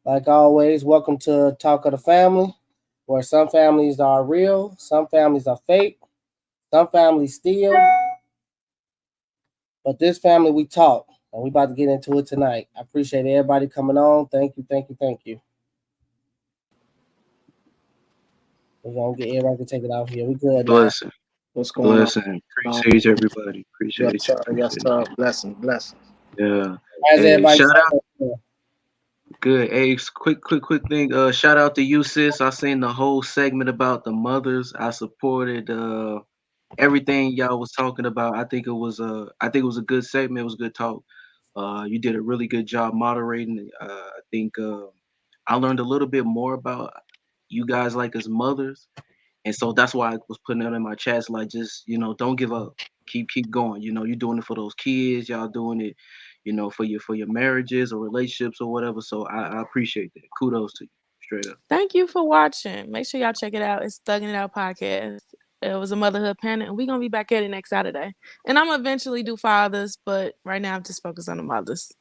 Like always, welcome to Talk of the Family, where some families are real, some families are fake, some families steal, but this family we talk, and we about to get into it tonight. I appreciate everybody coming on. Thank you, thank you, thank you. We're gonna get everybody to take it out here. We good now. Blessing, What's going on? blessing. Appreciate everybody. Yes, Appreciate you. sir. Yes, Appreciate sir. you. Blessing, blessing. Yeah. How's Hey, everybody? shout out. Good. Hey, quick thing. Shout out to you, sis. I seen the whole segment about the mothers. I supported everything y'all was talking about. I think it was a good segment. It was a good talk. You did a really good job moderating. I think I learned a little bit more about you guys like as mothers. And so that's why I was putting it in my chats, like just, don't give up. Keep going. You're doing it for those kids, y'all doing it, for your marriages or relationships or whatever. So I appreciate that. Kudos to you. Straight up. Thank you for watching. Make sure y'all check it out. It's Thugging It Out Podcast. It was a motherhood panic, and we're gonna be back at it next Saturday. And I'm gonna eventually do fathers, but right now I'm just focused on the mothers.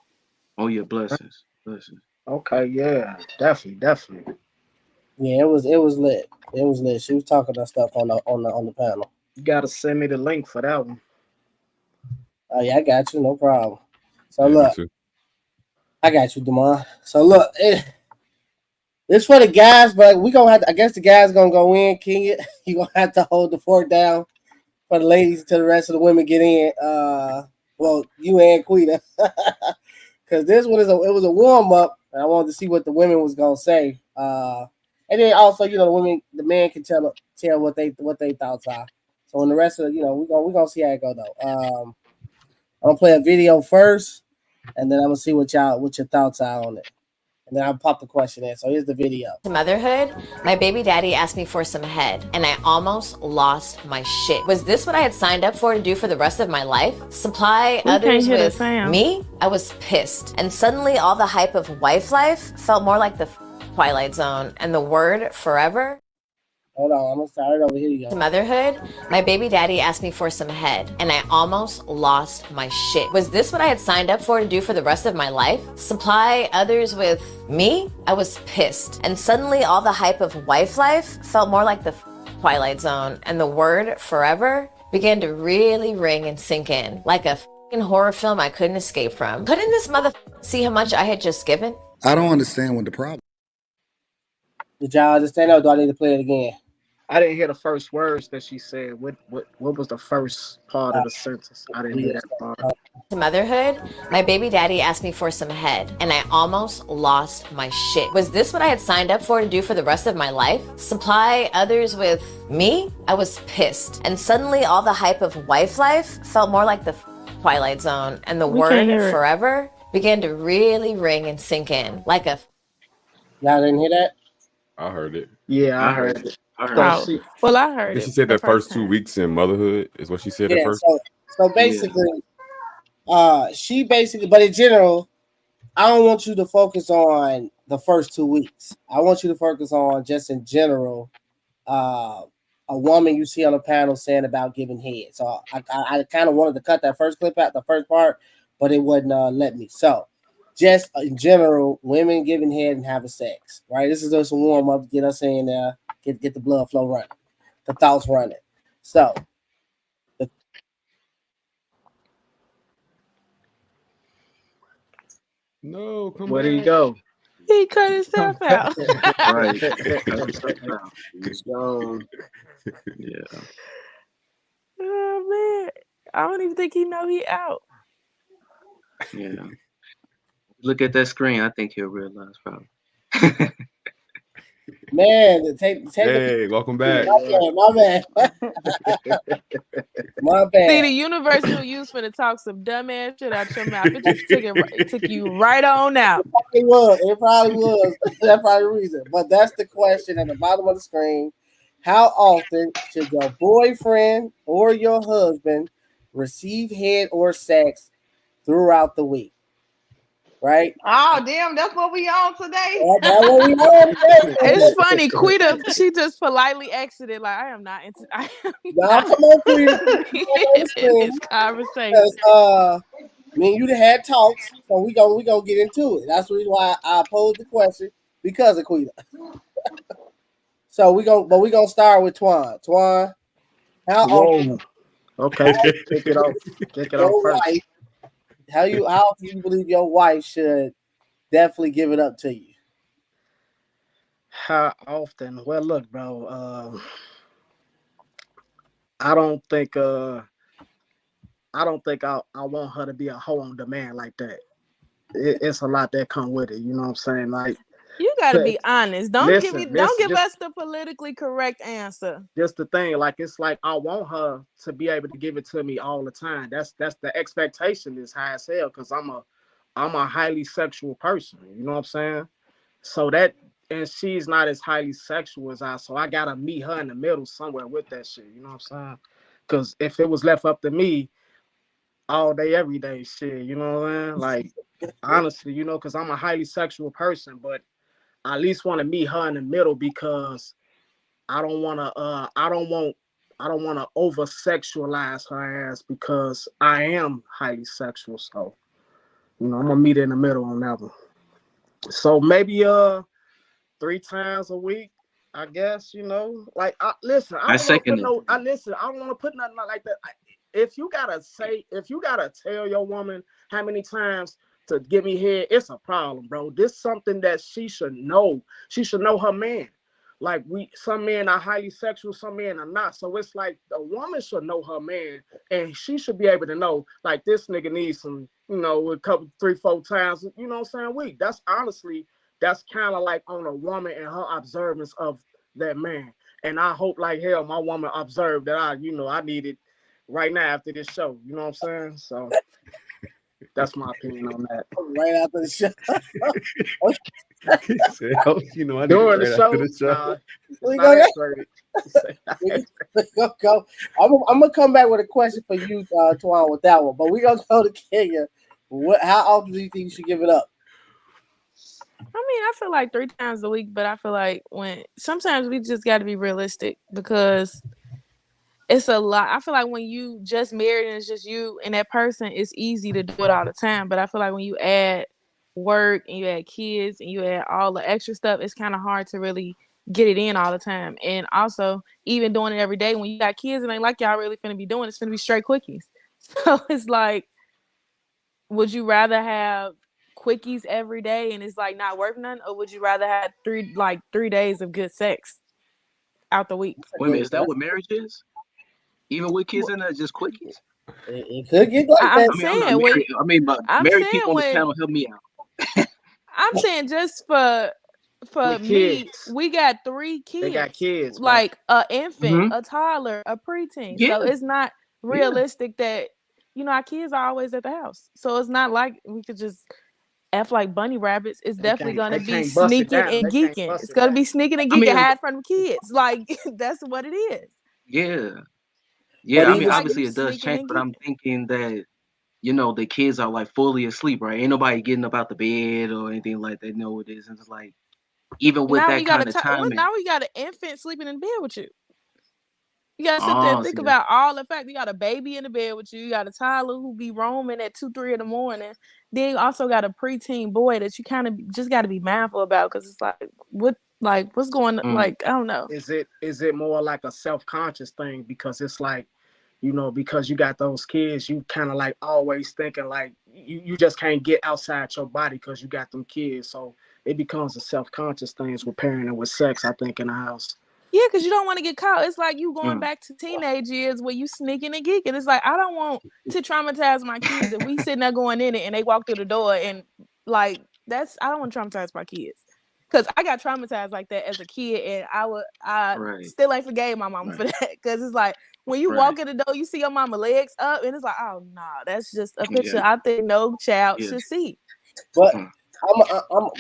Oh yeah, blessings. Blessings. Okay, yeah, definitely. Yeah, it was lit. It was lit. She was talking that stuff on the panel. You gotta send me the link for that one. Oh yeah, I got you, no problem. So Yeah, me look, too. I got you, Demar. So look, it's for the guys, but we gonna have to, I guess the guys gonna go in, king it. You gonna have to hold the fort down for the ladies until the rest of the women get in. Well, you and Quita, because this one it was a warm up, and I wanted to see what the women was gonna say. And then also, the man can tell what they thoughts are. So when the rest of we gonna see how it go though. I'm gonna play a video first, and then I'm gonna see what your thoughts are on it, and then I'll pop the question in. So here's the video. Motherhood, my baby daddy asked me for some head, and I almost lost my shit. Was this what I had signed up for to do for the rest of my life? Supply others with me? I was pissed. And suddenly all the hype of wife life felt more like the Twilight Zone, and the word forever. Hold on, I'm gonna start it over here. You go. Motherhood, my baby daddy asked me for some head, and I almost lost my shit. Was this what I had signed up for to do for the rest of my life? Supply others with me? I was pissed. And suddenly all the hype of wife life felt more like the Twilight Zone, and the word forever began to really ring and sink in, like a horror film I couldn't escape from. Couldn't this see how much I had just given? I don't understand what the problem. Did y'all understand, or do I need to play it again? I didn't hear the first words that she said. What was the first part of the sentence? I didn't hear that part. Motherhood, my baby daddy asked me for some head, and I almost lost my shit. Was this what I had signed up for to do for the rest of my life? Supply others with me? I was pissed. And suddenly all the hype of wife life felt more like the Twilight Zone, and the word forever began to really ring and sink in, like a... Y'all didn't hear that? I heard it. Yeah, I heard it. I heard I think it. she said that first 2 weeks in motherhood is what she said at first. So basically, she basically, but in general, I don't want you to focus on the first 2 weeks. I want you to focus on just in general, a woman you see on the panel saying about giving head. So I kind of wanted to cut that first clip out, the first part, but it wouldn't let me. So just in general, women giving head and having sex, right? This is just a warm up, get us in there, get the blood flow running, the thoughts running. So No, come Where on. did he go? He cut himself out. Right. Yeah. Oh man, I don't even think he know he out. Yeah. Look at that screen. I think he'll realize probably. man, take Hey, welcome back. my bad. My bad. See, the universe will use for to talk some dumbass shit out your mouth. It just took you right on out. It probably was. That's probably the reason. But that's the question at the bottom of the screen. How often should your boyfriend or your husband receive head or sex throughout the week? Right? Oh, damn, that's what we on today. That's what we on today. It's funny, Quita, she just politely exited, like, I am not Y'all come on, Quita. in this conversation. Me and you done had talks, so we gonna get into it. That's the reason why I posed the question because of Quita. So we gonna start with Twan. Twan, how often Whoa. Okay, kick it off. Kick it off your first. wife? How often you believe your wife should definitely give it up to you? How often? Well, look, bro. I don't think I want her to be a hoe on demand like that. It's a lot that come with it. You know what I'm saying? Like, You gotta be honest. Don't give listen, us the politically correct answer. Just the thing, like it's like I want her to be able to give it to me all the time. That's the expectation is high as hell because I'm a highly sexual person. You know what I'm saying? So that, and she's not as highly sexual as I, so I gotta meet her in the middle somewhere with that shit. You know what I'm saying? Because if it was left up to me all day, every day, shit, you know what I'm saying? Like, honestly, you know, because I'm a highly sexual person, but I at least want to meet her in the middle because I don't want to over sexualize her ass because I am highly sexual. So, you know, I'm gonna meet her in the middle on that one. So maybe 3 times a week, I guess, you know. Like, listen, I don't want to put nothing like that. If you gotta tell your woman how many times to give me head, it's a problem, bro. This is something that she should know. She should know her man. Like, some men are highly sexual, some men are not. So it's like a woman should know her man, and she should be able to know, like, this nigga needs some, you know, a couple, 3-4 times, you know what I'm saying, a week. That's kind of like on a woman and her observance of that man. And I hope like hell my woman observed that I need it right now after this show. You know what I'm saying? So that's my opinion on that. Right after the show. He said, "Oh, you know, I During did the right show, after the show." We gonna go. I'm gonna come back with a question for you, Twan, with that one. But we're gonna go to Kenya. How often do you think you should give it up? I mean, I feel like 3 times a week, but I feel like sometimes we just got to be realistic because it's a lot. I feel like when you just married and it's just you and that person, it's easy to do it all the time. But I feel like when you add work and you add kids and you add all the extra stuff, it's kind of hard to really get it in all the time. And also, even doing it every day when you got kids and ain't like y'all really finna be doing, it's finna be straight quickies. So it's like, would you rather have quickies every day and it's like not worth nothing, or would you rather have 3 days of good sex out the week? Wait a minute, is that what marriage is? Even with kids in there, just quickies? It could get like that. I'm not married. But married people on the panel, help me out. I'm saying just for me, kids. we got 3 kids. They got kids, like an infant, a toddler, a preteen. Yeah. So it's not realistic that, you know, our kids are always at the house. So it's not like we could just F like bunny rabbits. It's definitely gonna be sneaking and geeking. It's gonna be sneaking and geeking, hide from the kids. Like, that's what it is. Yeah. But I mean, even obviously it does change, but I'm thinking that, you know, the kids are like fully asleep, right? Ain't nobody getting up out the bed or anything like that. No, it is. And it's like, even with now that kind of time. now we got an infant sleeping in bed with you. You gotta sit there and think about all the fact. You got a baby in the bed with you. You got a toddler who be roaming at 2-3 in the morning. Then you also got a preteen boy that you kind of just got to be mindful about, because it's like what's going on? Like, I don't know. Is it more like a self-conscious thing, because it's like, you know, because you got those kids, you kind of like always thinking like you just can't get outside your body because you got them kids. So it becomes a self-conscious thing with parenting, with sex, I think, in the house. Yeah, because you don't want to get caught. It's like you going back to teenage years where you sneaking and geeking. It's like, I don't want to traumatize my kids if we sitting there going in it and they walk through the door and like I don't want to traumatize my kids. Because I got traumatized like that as a kid, and I still ain't forgave my mama for that. Because it's like, when you walk in the door, you see your mama legs up, and it's like, oh, no, that's just a picture I think no child should see. But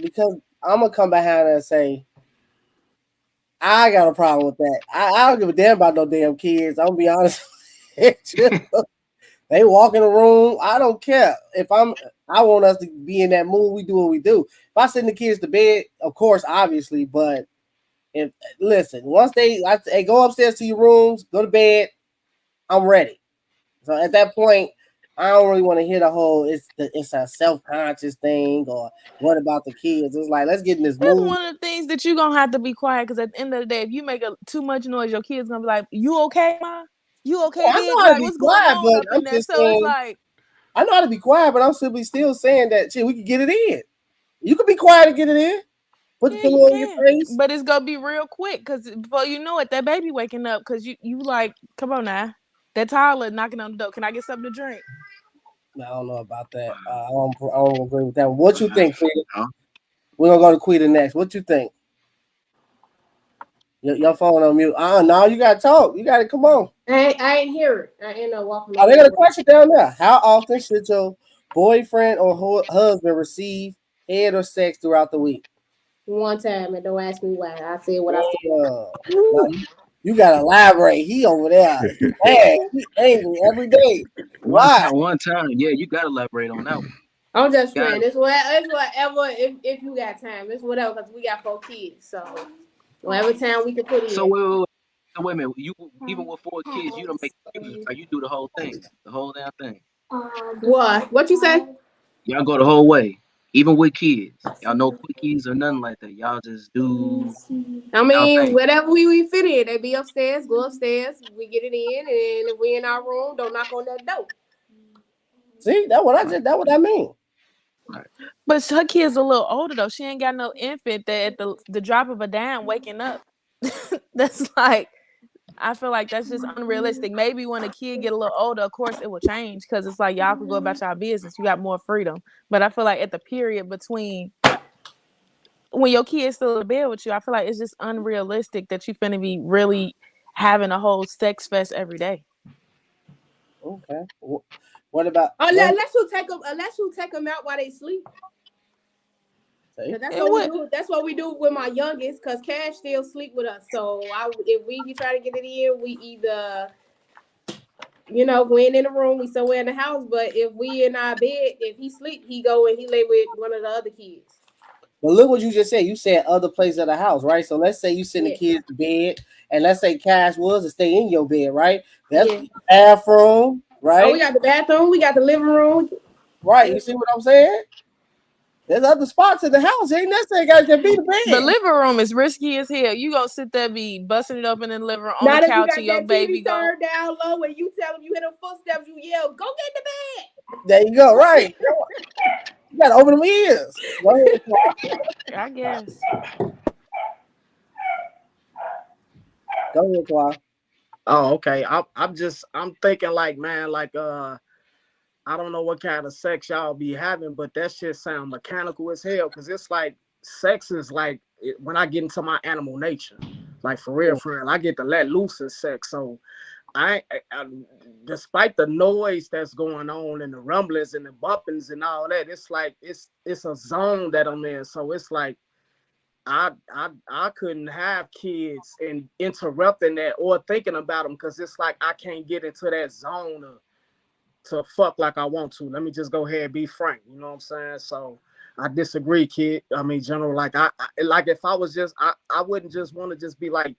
because I'm going to come behind and say, I got a problem with that. I don't give a damn about no damn kids. I'm going to be honest with you. They walk in the room. I don't care. I want us to be in that mood. We do what we do. If I send the kids to bed, of course, obviously, but once they go upstairs to your rooms, go to bed, I'm ready. So at that point, I don't really want to hear the whole it's a self-conscious thing or what about the kids. It's like, let's get in this That's mood. one of the things that you're gonna have to be quiet, because at the end of the day, if you make too much noise, your kid's gonna be like, "You okay, ma? You okay, Yeah, I bitch? know how to Like, be what's going quiet, on but up I'm in there?" just So it's saying, like, I know how to be quiet, but I'm simply still saying that shit, we can get it in. You can be quiet and get it in. Put the yeah, you pillow on your can, face. but it's gonna be real quick, because before you know it, that baby waking up, because you like, come on now, that toddler knocking on the door. Can I get something to drink? No, I don't know about that. I don't agree with that. What you think, Quita? Huh? We're gonna go to Quita next. What you think? Your phone on mute. No, you gotta talk. You gotta come on. I ain't hear it. I ain't know walking. Oh, they got a question down there. How often should your boyfriend or husband receive head or sex throughout the week? One time, and don't ask me why. I said what I said. Now, you gotta elaborate. He over there. Man, he angry every day. Why? One time. Yeah, you gotta elaborate on that one. I'm just Got playing. It's whatever. If you got time, it's whatever. Because we got 4 kids, so whatever time we can put in. So wait a minute. You even with 4 kids, you don't make excuses. Like, you do the whole thing, the whole damn thing. What you say? Y'all go the whole way, even with kids. Y'all no quickies or nothing like that. Y'all just do. I mean, whatever we fit in. They be upstairs, go upstairs. We get it in, and if we in our room, don't knock on that door. See, that's what I mean. But her kid's a little older though. She ain't got no infant that at the drop of a dime waking up. That's like, I feel like that's just unrealistic. Maybe when a kid get a little older, of course it will change, because it's like y'all could go about y'all business. You got more freedom. But I feel like at the period between when your kid's still in the bed with you, I feel like it's just unrealistic that you finna be really having a whole sex fest every day. Okay. What about? Unless you take them out while they sleep. That's what we do. That's what we do with my youngest, because Cash still sleep with us. So if we try to get it in, we either, we ain't in the room, we somewhere in the house. But if we in our bed, if he sleep, he go and he lay with one of the other kids. But look what you just said. You said other places of the house, right? So let's say you send the kids to bed, and let's say Cash was to stay in your bed, right? That's the bathroom, right? Oh, we got the bathroom, we got the living room. Right. You see what I'm saying? There's other spots in the house. Ain't necessarily got to be the bed. The living room is risky as hell. You gonna sit there, be busting it open in the living room on the couch, and your baby go turned down low, and you tell him you hit them footsteps, you yell, "Go get the bed!" There you go. Right. You gotta open them ears. Go ahead, I guess. Go ahead, Twa. Oh, okay. I'm thinking like, man, like I don't know what kind of sex y'all be having, but that shit sound mechanical as hell. Cause it's like sex is like when I get into my animal nature, like for real, I get to let loose in sex. So I despite the noise that's going on and the rumblings and the bumpings and all that, it's like it's a zone that I'm in. So it's like I couldn't have kids and interrupting that or thinking about them, because it's like I can't get into that zone to fuck like I want to. Let me just go ahead and be frank. You know what I'm saying? So I disagree, kid. I mean, general, like I like if I was just I wouldn't just want to just be like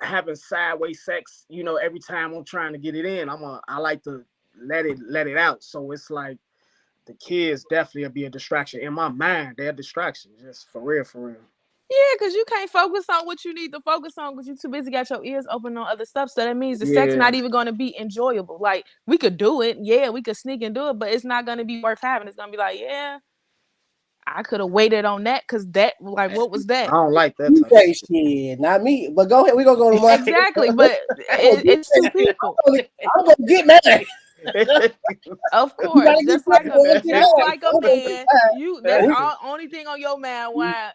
having sideways sex, every time I'm trying to get it in. I like to let it out. So it's like the kids definitely will be a distraction. In my mind, they're a distraction, just for real. Yeah, because you can't focus on what you need to focus on because you're too busy, got your ears open on other stuff. So that means the sex not even going to be enjoyable. Like, we could do it. Yeah, we could sneak and do it, but it's not going to be worth having. It's going to be like, yeah, I could have waited on that, because that, like, what was that? I don't like that. You say shit, not me. But go ahead. We're going to go to Mark. Exactly, but it's two people. I'm going to get mad. Of course, just like a man, that's the only thing on your mind. Why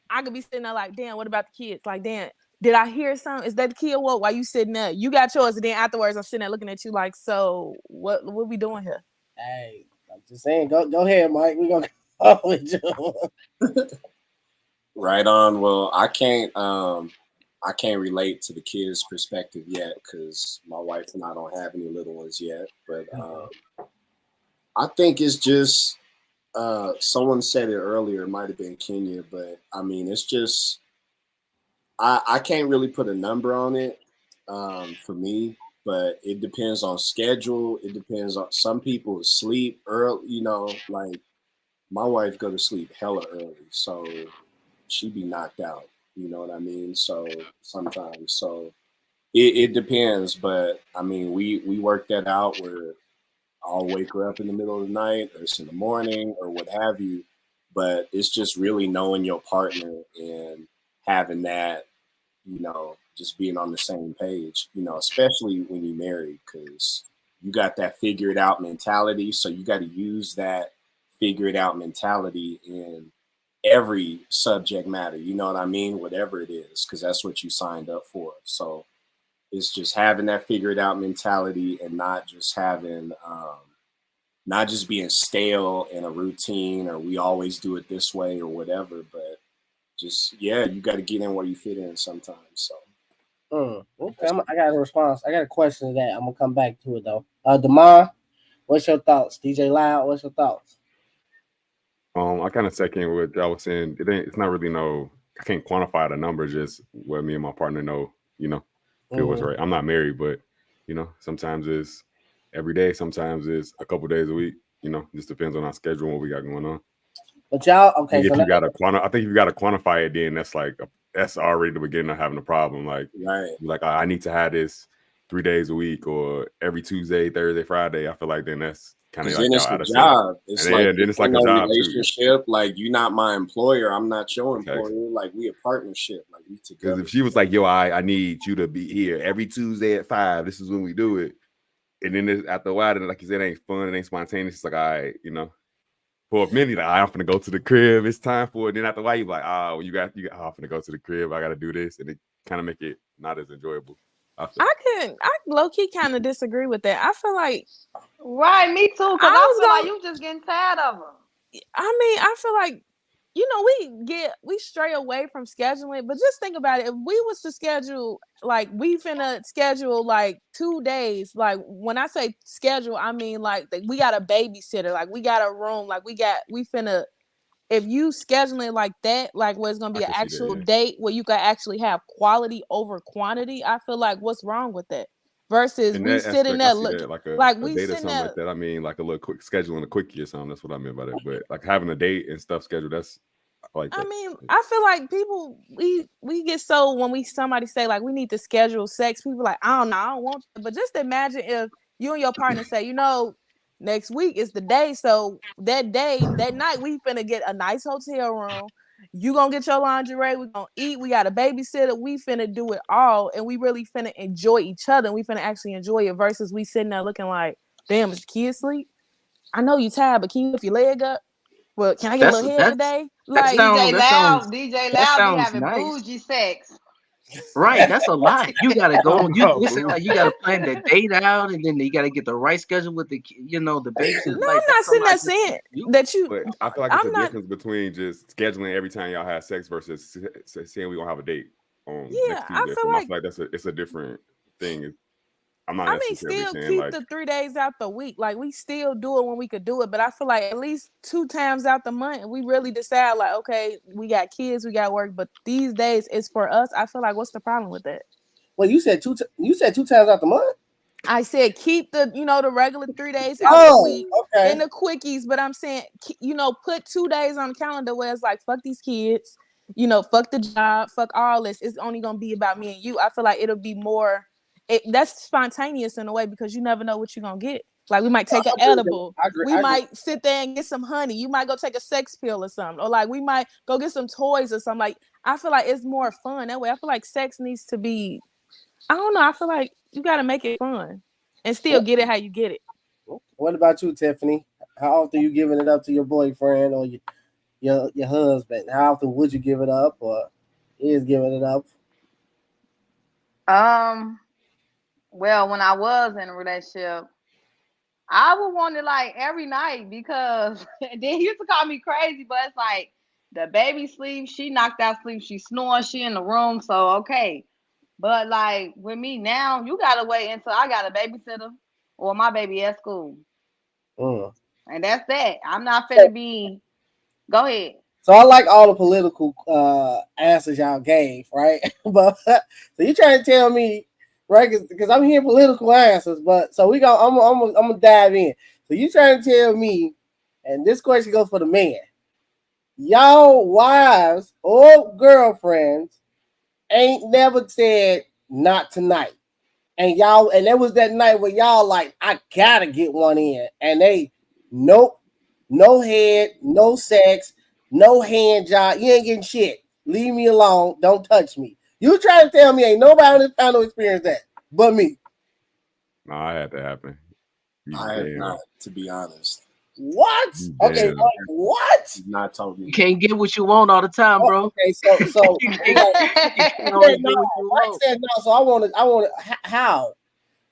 I could be sitting there like, damn, what about the kids? Like, damn, did I hear something? Is that the kid? What? Why you sitting there? You got yours, and then afterwards, I'm sitting there looking at you like, so what we doing here? Hey, I'm just saying, go ahead, Mike. We're gonna go with you. Right on. Well, I can't relate to the kids' perspective yet because my wife and I don't have any little ones yet. But I think it's just someone said it earlier. It might have been Kenya, but I mean, it's just I can't really put a number on it for me. but it depends on schedule. It depends on some people sleep early. You know, like my wife go to sleep hella early, so she be knocked out. You know what I mean? So sometimes, so it depends. But I mean, we work that out where I'll wake her up in the middle of the night, or it's in the morning, or what have you. But it's just really knowing your partner and having that, you know, just being on the same page, you know, especially when you're married, because you got that figure it out mentality. So you got to use that figure it out mentality in every subject matter. You know what I mean? Whatever it is, because that's what you signed up for. So it's just having that figure it out mentality and not just having, not just being stale in a routine or we always do it this way or whatever, but just, yeah, you got to get in where you fit in sometimes. So. Okay, I got a response. I got a question to that. I'm gonna come back to it though. Damar, what's your thoughts? DJ Loud, what's your thoughts? I kind of second what I was saying. It's not really I can't quantify the number. Just what me and my partner know. You know, feel what's right. I'm not married, but you know, sometimes it's every day. Sometimes it's a couple days a week. You know, just depends on our schedule and what we got going on. But y'all, okay. I think if you gotta quantify it, then that's already the beginning of having a problem. Like, like I need to have this 3 days a week or every Tuesday, Thursday, Friday. I feel like then that's kind of like then it's a job. It's like then it's like a job relationship. Too. Like you're not my employer. I'm not your employer. Like we a partnership. Like we together. Because if she was like, yo, I need you to be here every Tuesday at 5. This is when we do it. And then after a while, then like you said, it ain't fun. It ain't spontaneous. It's like, all right, you know. For a minute, like, I'm gonna go to the crib. It's time for it. Then after a while, you're like, I'm gonna go to the crib. I gotta do this, and it kind of make it not as enjoyable. I low key kind of disagree with that. I feel like, right, me too. Because I feel like you just getting tired of them. I mean, I feel like, you know, we stray away from scheduling, but just think about it. If we was to schedule, like we finna schedule like 2 days, like when I say schedule, I mean like we got a babysitter, like we got a room, like we finna, if you scheduling like that, like where it's gonna be an actual date where you can actually have quality over quantity, I feel like what's wrong with that? Versus we sitting there like we date or something like that. I mean, like a little quick scheduling a quickie or something. That's what I meant by that. But like having a date and stuff scheduled, that's like that. I mean, I feel like people we get so when somebody say like we need to schedule sex, people like, I don't know, I don't want to. But just imagine if you and your partner say, you know, next week is the day. So that night we finna get a nice hotel room. You gonna get your lingerie, we gonna eat, we got a babysitter, we finna do it all, and we really finna enjoy each other, and we finna actually enjoy it versus we sitting there looking like, damn, is the kid asleep? I know you tired, but can you lift your leg up? Well, can I get a little head today? Like DJ Loud be having bougie sex. Right, that's a lot. You gotta go. You gotta plan the date out, and then you gotta get the right schedule with the, you know, the babysitter. No, like, I'm not sitting there saying that you. But I feel like it's a difference between just scheduling every time y'all have sex versus saying we gonna have a date on next Tuesday. I feel like it's a different thing. I'm not. I mean, still keep the 3 days out the week. Like we still do it when we could do it, but I feel like at least 2 times out the month, we really decide like, okay, we got kids, we got work, but these days it's for us. I feel like what's the problem with that? Well, you said 2 times out the month. I said keep the the regular 3 days out the week and the quickies, but I'm saying put 2 days on the calendar where it's like fuck these kids, fuck the job, fuck all this. It's only gonna be about me and you. I feel like it'll be more. That's spontaneous in a way because you never know what you're gonna get. Like we might take an edible. We might sit there and get some honey. You might go take a sex pill or something. Or like we might go get some toys or something. Like I feel like it's more fun that way. I feel like sex needs to be, I don't know. I feel like you gotta make it fun and still get it how you get it. What about you, Tiffany? How often you giving it up to your boyfriend or your husband? How often would you give it up or is giving it up? Well, when I was in a relationship, I would want it like every night because then he used to call me crazy, but it's like the baby sleeps, she knocked out sleep, she snoring, she in the room, so okay. But like with me now, you gotta wait until I got a babysitter or my baby at school. And that's that. I'm not finna be. Go ahead. So I like all the political answers y'all gave, right? But so you trying to tell me right? Because I'm hearing political answers, but so I'm gonna dive in. So you trying to tell me, and this question goes for the man, y'all wives or girlfriends ain't never said not tonight, and there was that night where y'all like, I gotta get one in, and they, nope, no head, no sex, no hand job, you ain't getting shit. Leave me alone, don't touch me. You trying to tell me ain't nobody on this panel experienced that but me? No, I had to happen. I have not, to be honest. What? Okay, what? Not told me. You can't get what you want all the time, bro. Okay, so Mike said no. So I want to. How?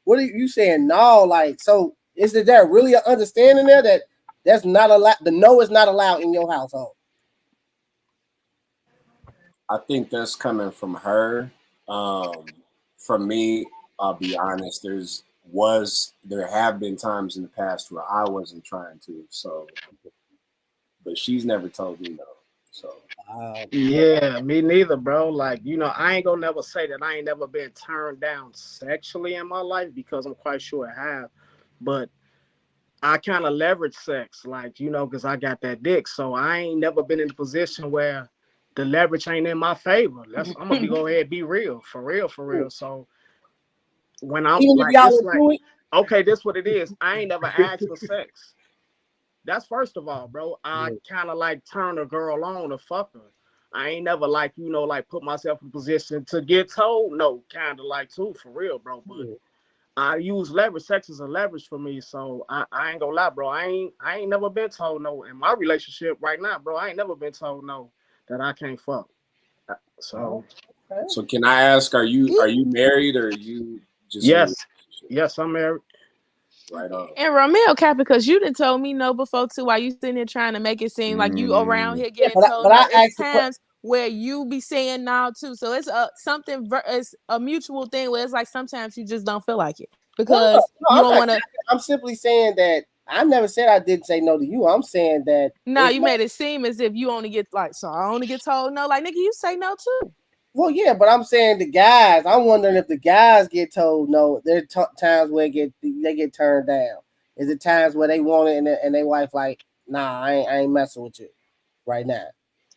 What are you saying? No, like, so is there really an understanding there that that's not allowed? The no is not allowed in your household. I think that's coming from her. From me, I'll be honest. There have been times in the past where I wasn't trying to. So, but she's never told me no. So. Yeah, me neither, bro. Like, I ain't gonna never say that I ain't never been turned down sexually in my life, because I'm quite sure I have. But I kind of leverage sex, like, because I got that dick. So I ain't never been in a position where the leverage ain't in my favor. I'm gonna go ahead and be real, for real. So when I'm like, okay, this what it is. I ain't never asked for sex. That's first of all, bro. I kind of like turn a girl on to fuck her. I ain't never like, like put myself in a position to get told no, kind of like too, for real, bro. But I use leverage. Sex is a leverage for me. So I ain't gonna lie, bro. I ain't never been told no in my relationship right now, bro. I ain't never been told no that I can't fuck. So can I ask, are you married, or are you just? Yes, I'm married. Right on. And Romeo cap, because you done told me no before too, while you sitting there trying to make it seem like you around here getting told no. It's times where you be saying no too. So it's it's a mutual thing where it's like sometimes you just don't feel like it because you don't want to. I'm simply saying that I never said I didn't say no to you. I'm saying that you made it seem as if you only get I only get told no. Like, nigga, you say no too. Well, yeah, but I'm saying the guys. I'm wondering if the guys get told no. There are times where they get turned down. Is it times where they want it and they wife like, nah, I ain't messing with you right now.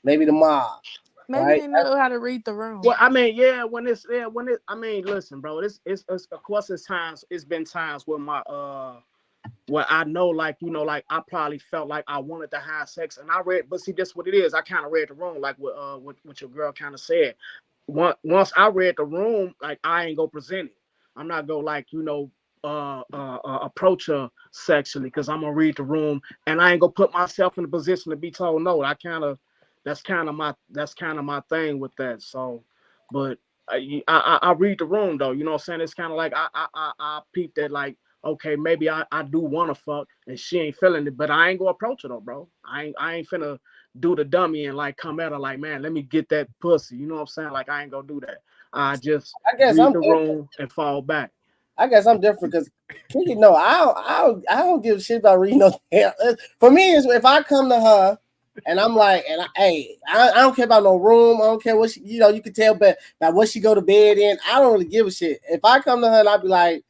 Maybe the mob. Maybe they know how to read the room. Well, I mean, I mean, listen, bro. It's of course it's been times where where I know, like, like I probably felt like I wanted to have sex, and but see, that's what it is. I kind of read the room, like what your girl kind of said. Once I read the room, like, I ain't gonna present it. I'm not gonna, like, approach her sexually, because I'm gonna read the room, and I ain't gonna put myself in a position to be told no. That's kind of my thing with that. So, but I read the room though. You know what I'm saying? It's kind of like I peep that, like, okay, maybe I do want to fuck and she ain't feeling it, but I ain't gonna approach her though, bro. I ain't finna do the dummy and like come at her like, man, let me get that pussy. You know what I'm saying? Like, I ain't gonna do that. I guess read the room and fall back. I guess I'm different because I don't give a shit about reading no. For me, it's if I come to her and I'm like, I don't care about no room. I don't care what she, you can tell about what she go to bed in. I don't really give a shit. If I come to her and I be like,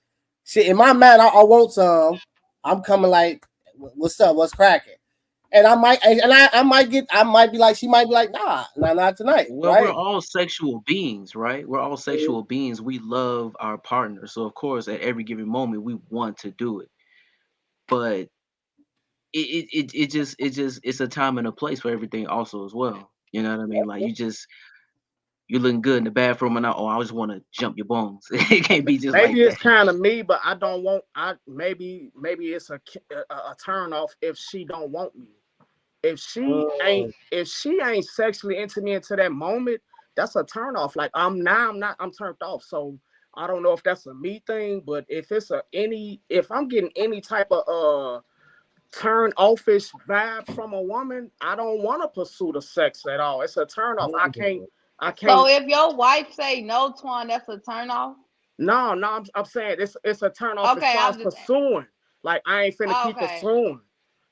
shit, in my mind, I want some. I'm coming like, what's up? What's cracking? And I might be like, she might be like, nah, not tonight. Well, right? We're all sexual beings, right? We're all sexual beings. We love our partner. So of course, at every given moment, we want to do it. But it's a time and a place for everything also as well. You know what I mean? Like, you're looking good in the bathroom and I just want to jump your bones. It can't be just maybe like it's kind of me, but I don't want. Maybe it's a turn off if she don't want me. If she ain't sexually into me into that moment, that's a turn off. Like, I'm turned off. So I don't know if that's a me thing, but if I'm getting any type of turn offish vibe from a woman, I don't want to pursue the sex at all. It's a turn off. I can't. So if your wife say no, Twan, that's a turn off? No, I'm saying it's a turn off as far as pursuing. Like, I ain't finna keep pursuing.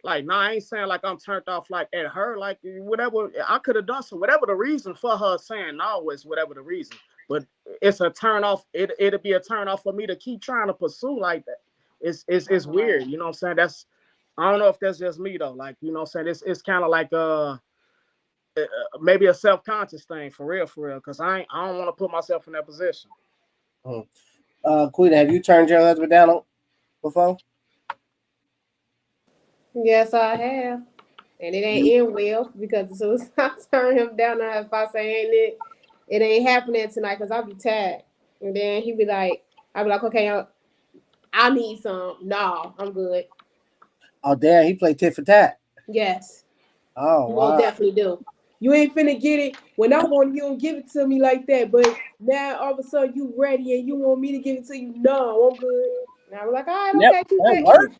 Like, I ain't saying like I'm turned off like at her, like whatever. I could have done so. Whatever the reason for her saying no is whatever the reason. but it's a turn off. It'll be a turn off for me to keep trying to pursue like that. It's weird, you know what I'm saying? I don't know if that's just me though. Like, you know what I'm saying? It's kind of like maybe a self-conscious thing for real, because I don't want to put myself in that position. Quita, have you turned your husband down before? Yes, I have. And it ain't end well, because as soon as I turn him down, if I say it ain't happening tonight, because I'll be tired. And then he be like, I'll be like, okay, I need some. No, I'm good. Oh, damn, he played tit for tat. Yes. Oh, you wow. most definitely do. You ain't finna get it when I want you, don't give it to me like that. But now all of a sudden you ready and you want me to give it to you. No, I'm good. And I'm like, all right, okay, keep that works.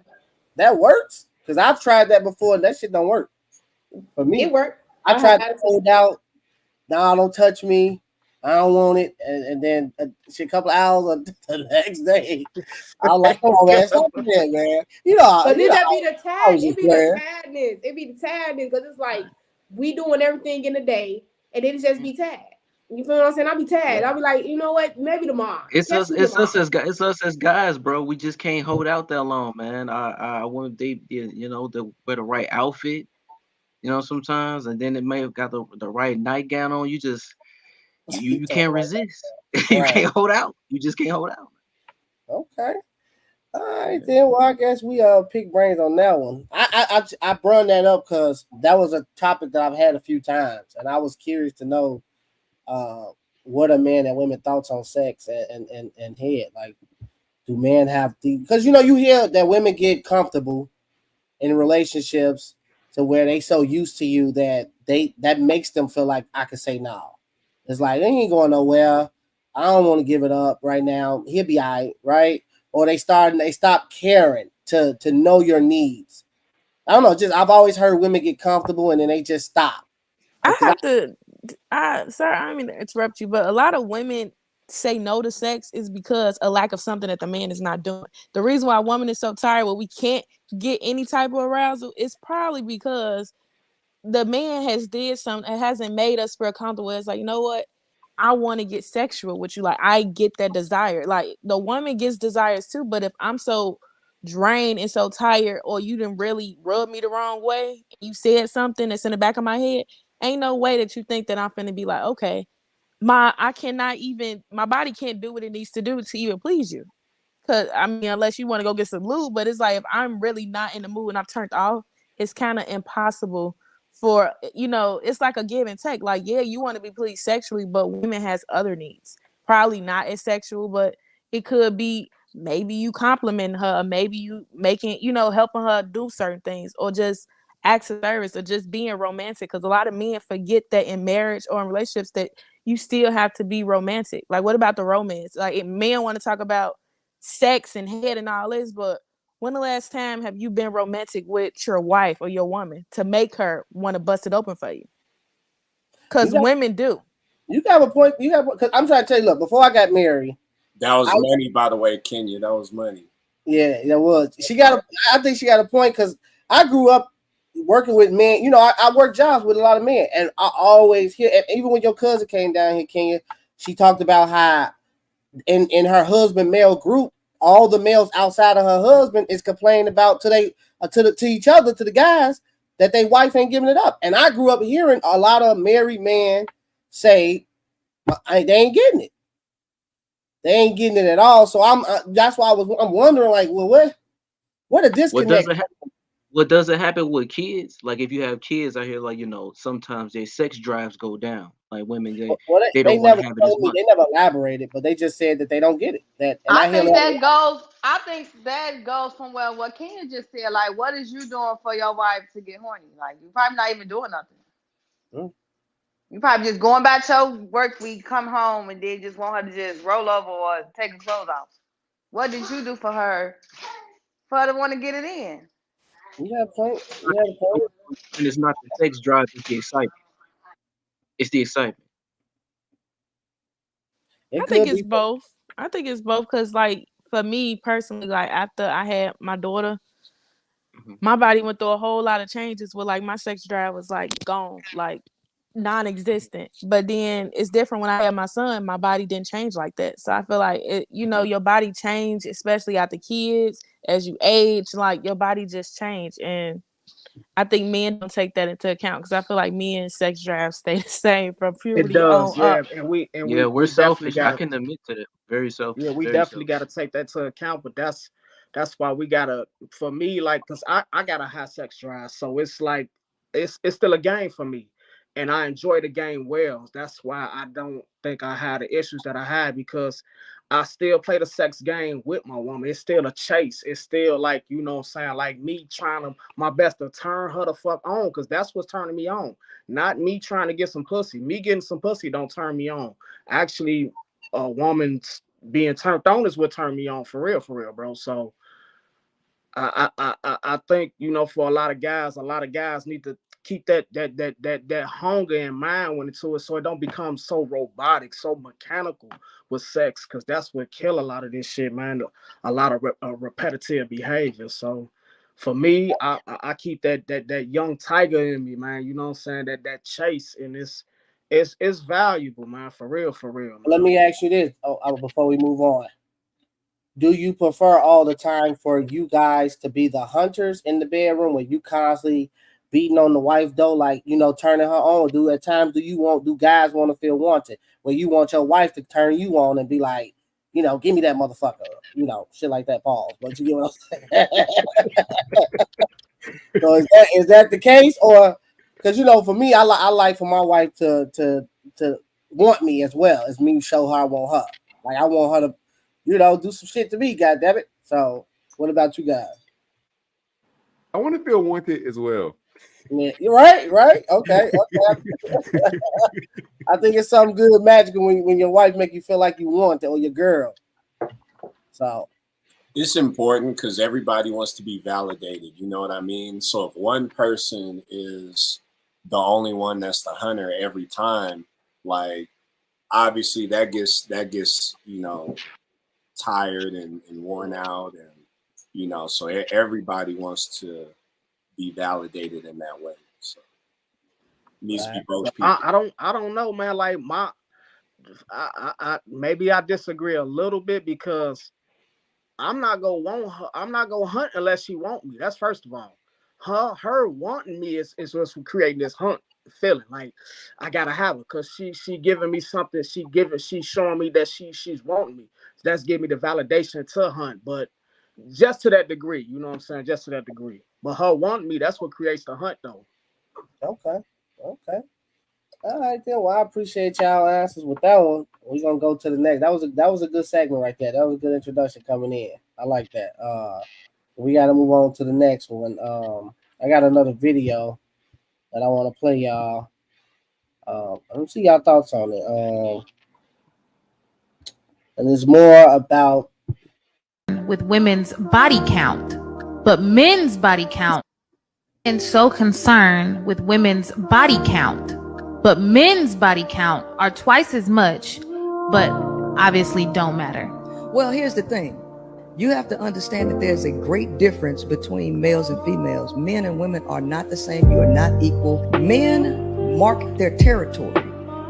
That works, because I've tried that before and that shit don't work for me. It worked. I tried to hold out. No, don't touch me. I don't want it. And then a couple hours the next day, I was like, come on, man, stop that, man. You know, but then that be the tiredness. It be the tiredness, because it's like we doing everything in the day, and then it just be tired. You feel what I'm saying? I'll be tired. I'll be like, you know what? Maybe tomorrow. It's us as guys, bro. We just can't hold out that long, man. I want to wear the right outfit, sometimes, and then it may have got the right nightgown on. You can't resist. You can't hold out. You just can't hold out. Okay. All right, then. Well, I guess we pick brains on that one. I brought that up because that was a topic that I've had a few times, and I was curious to know what are men and women thoughts on sex and head. Like, do men have because you hear that women get comfortable in relationships to where they so used to you that makes them feel like I can say no. It's like they ain't going nowhere. I don't want to give it up right now. He'll be all right? Or they stop caring to know your needs. I don't know. I've always heard women get comfortable and then they just stop. Sorry, I don't mean to interrupt you, but a lot of women say no to sex is because a lack of something that the man is not doing. The reason why a woman is so tired where we can't get any type of arousal is probably because the man has did something. It hasn't made us feel comfortable. It's like, you know what? I want to get sexual with you. Like, I get that desire. Like, the woman gets desires too, but if I'm so drained and so tired, or you didn't really rub me the wrong way, you said something that's in the back of my head, ain't no way that you think that I'm finna be like, okay, my body can't do what it needs to do to even please you. Cause I mean, unless you want to go get some lube, but it's like, if I'm really not in the mood and I've turned off, it's kind of impossible for, it's like a give and take. Like, yeah, you want to be pleased sexually, but women has other needs. Probably not as sexual, but it could be maybe you complimenting her, maybe you making, helping her do certain things, or just acts of service, or just being romantic. Because a lot of men forget that in marriage or in relationships that you still have to be romantic. Like, what about the romance? Like, men want to talk about sex and head and all this, but when the last time have you been romantic with your wife or your woman to make her want to bust it open for you? Because women do. You got a point. Because I'm trying to tell you, look, before I got married, that was money, by the way, Kenya. That was money. Yeah, that was. I think she got a point, because I grew up working with men. I worked jobs with a lot of men, and I always hear, and even when your cousin came down here, Kenya, she talked about how in her husband male group, all the males outside of her husband is complaining about to each other, to the guys, that their wife ain't giving it up. And I grew up hearing a lot of married men say they ain't getting it. They ain't getting it at all. So that's why I'm wondering, like, well, what a disconnect. What doesn't happen with kids? Like, if you have kids out here, like, sometimes their sex drives go down. Like, women, they don't want to have it as much. They never elaborated, but they just said that they don't get it. I think that goes from what Ken just said. Like, what is you doing for your wife to get horny? Like, you probably not even doing nothing. You probably just going back to your work week, come home, and then just want her to just roll over or take her clothes off. What did you do for her to want to get it in? You have a point. And it's not the sex drive, it's the excitement. It's the excitement. I think it's both. Because, like, for me personally, like, after I had my daughter, my body went through a whole lot of changes where, like, my sex drive was, like, gone. Like, non-existent. But then it's different when I had my son. My body didn't change like that. So I feel like your body changed, especially after kids, as you age. Like your body just changed, and I think men don't take that into account because I feel like men's sex drive stay the same from It puberty does, on up. yeah, and we we're definitely selfish. I got can admit to that. Very selfish. yeah, we Very definitely got to selfish. take that to account. But that's why we gotta, for me, like, cause I got a high sex drive, so it's like it's still a game for me, and I enjoy the game well. That's why I don't think I had the issues that I had, because I still play the sex game with my woman. It's still a chase. It's still like, you know what I'm saying, like me trying to my best to turn her the fuck on, because that's what's turning me on. Not me trying to get some pussy. Me getting some pussy don't turn me on. Actually, a woman's being turned on is what turned me on for real, bro. So I think, for a lot of guys need to keep that hunger in mind when it's to it, so it don't become so robotic, so mechanical with sex, because that's what kill a lot of this shit, man. A lot of repetitive behavior. So for me, I keep that young tiger in me, man. You know what I'm saying? That chase, and it's valuable, man. For real, man. Let me ask you this before we move on. Do you prefer all the time for you guys to be the hunters in the bedroom, where you constantly beating on the wife though, like, turning her on? Do guys want to feel wanted, where you want your wife to turn you on and be like, give me that motherfucker, shit like that, Paul? But you get what I'm saying? So is that the case? Or because for me, I like for my wife to want me as well as me show her I want her. Like I want her to do some shit to me, goddammit. So, what about you guys? I want to feel wanted as well. Yeah, you're right. Okay. I think it's something good, magical when your wife make you feel like you want it, or your girl. So, it's important because everybody wants to be validated. You know what I mean? So if one person is the only one that's the hunter every time, like obviously that gets tired and worn out, and so everybody wants to be validated in that way. So it needs to be both people. I don't know, man. Like I maybe I disagree a little bit, because I'm not gonna want her. I'm not gonna hunt unless she want me. That's first of all. Her wanting me is what's creating this hunt feeling. Like I gotta have her, because she giving me something. She's showing me that she's wanting me. So that's giving me the validation to hunt. But just to that degree, you know what I'm saying? Just to that degree. But her wanting me, that's what creates the hunt, though. Okay. All right, then. Well, I appreciate y'all answers with that one. We're gonna go to the next. That was a good segment right there. That was a good introduction coming in. I like that. We got to move on to the next one. I got another video that I want to play y'all. Let me see y'all thoughts on it. And it's more about with women's body count, but men's body count, and so concerned with women's body count, but men's body count are twice as much, but obviously don't matter. Well, here's the thing. You have to understand that there's a great difference between males and females. Men and women are not the same. You are not equal. Men mark their territory.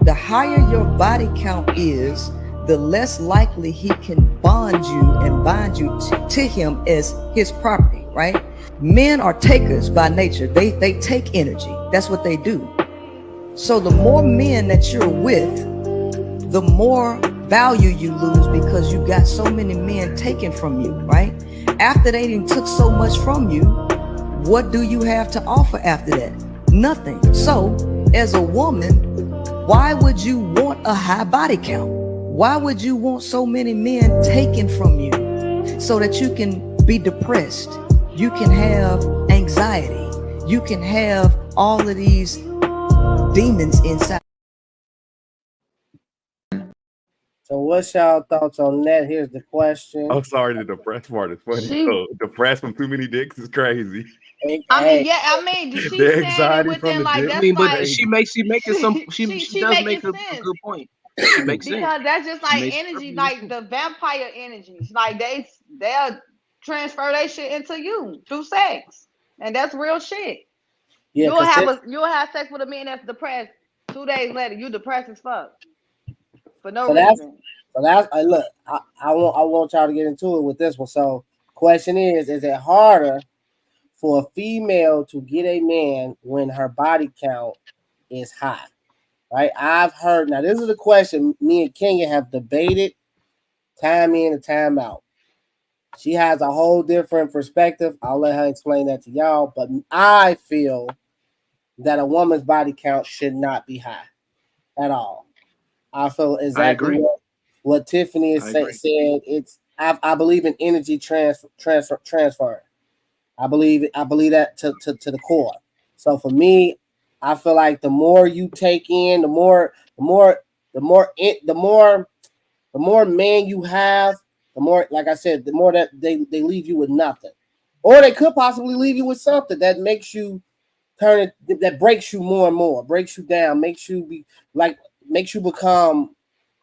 The higher your body count is, the less likely he can bond you and bind you to him as his property, right? Men are takers by nature. They take energy. That's what they do. So the more men that you're with, the more value you lose, because you got so many men taken from you, right? After they done took so much from you, what do you have to offer after that? Nothing. So as a woman, why would you want a high body count? Why would you want so many men taken from you so that you can be depressed? You can have anxiety. You can have all of these demons inside. So what's y'all thoughts on that? Here's the question. I'm sorry, the depressed part is funny. So depressed from too many dicks is crazy. She's the anxiety from the like, dick. But she does make a good point. She makes sense. Because that's just like energy, like the vampire energies. Like they'll transfer that shit into you through sex, and that's real shit. Yeah, you'll have sex with a man that's depressed. 2 days later, you depressed as fuck for no So reason. that's look. I want y'all to get into it with this one. So, question is it harder for a female to get a man when her body count is high? Right? I've heard. Now, this is a question me and Kenya have debated time in and time out. She has a whole different perspective. I'll let her explain that to y'all. But I feel that a woman's body count should not be high at all. I feel exactly what Tiffany has said. It's I believe in energy transfer. I believe that to the core. So for me, I feel like the more you take in, the more man you have, the more, like I said, the more that they leave you with nothing, or they could possibly leave you with something that makes you that breaks you more and more, breaks you down, makes you become.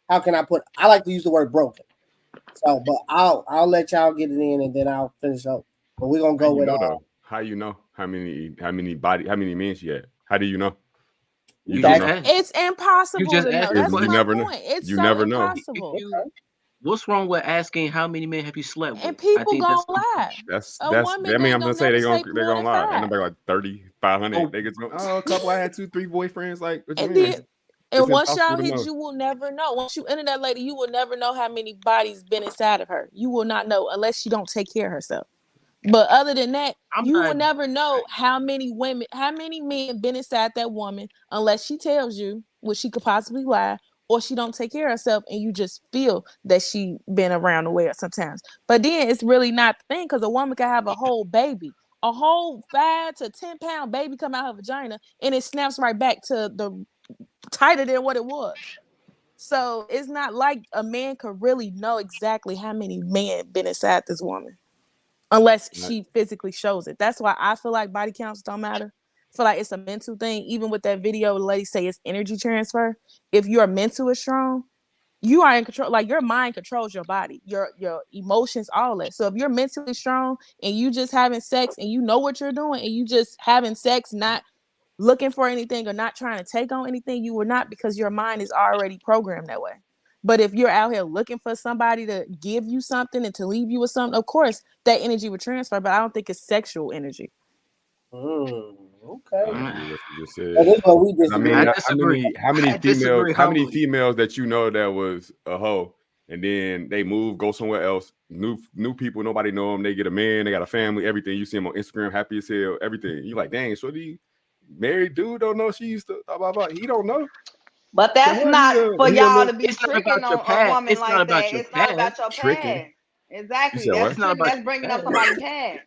How can I put? I like to use the word broken. So, but I'll let y'all get it in and then I'll finish up. But we're gonna go with how you know how many men she had? How do you know? You just know. It's impossible to know. That's you my never point. Know. It's you so never impossible. know. What's wrong with asking how many men have you slept with? And people gonna lie. That's a woman I mean, I'm gonna gonna say they're gonna lie. Five. Ain't nobody like 30, 500. They just go, a couple. I had 2, 3 boyfriends. Like, what you mean? And once y'all hit, you will never know. Once you enter that lady, you will never know how many bodies been inside of her. You will not know unless she don't take care of herself. But other than that, will never know how many men been inside that woman unless she tells you, which she could possibly lie, or she don't take care of herself, and you just feel that she been around the way sometimes. But then it's really not the thing, because a woman can have a whole baby, a whole 5 to 10 pound baby come out her vagina, and it snaps right back to the tighter than what it was. So it's not like a man could really know exactly how many men been inside this woman unless she physically shows it. That's why I feel like body counts don't matter. I feel like it's a mental thing. Even with that video, the lady say it's energy transfer. If your mental is strong, you are in control. Like, your mind controls your body, your emotions, all that. So if you're mentally strong and you just having sex and you know what you're doing and you just having sex, not looking for anything or not trying to take on anything, you will not, because your mind is already programmed that way. But if you're out here looking for somebody to give you something and to leave you with something, of course that energy would transfer, but I don't think it's sexual energy. Okay. I mean, how many females that you know that was a hoe and then they move, go somewhere else, new people, nobody know them, they get a man, they got a family, everything. You see them on Instagram, happy as hell, everything. You like, dang, so the married dude don't know she used to blah blah blah. He don't know. But that's not for y'all to be tricking on a woman like that. It's not about your past. Exactly. That's bringing up somebody's past.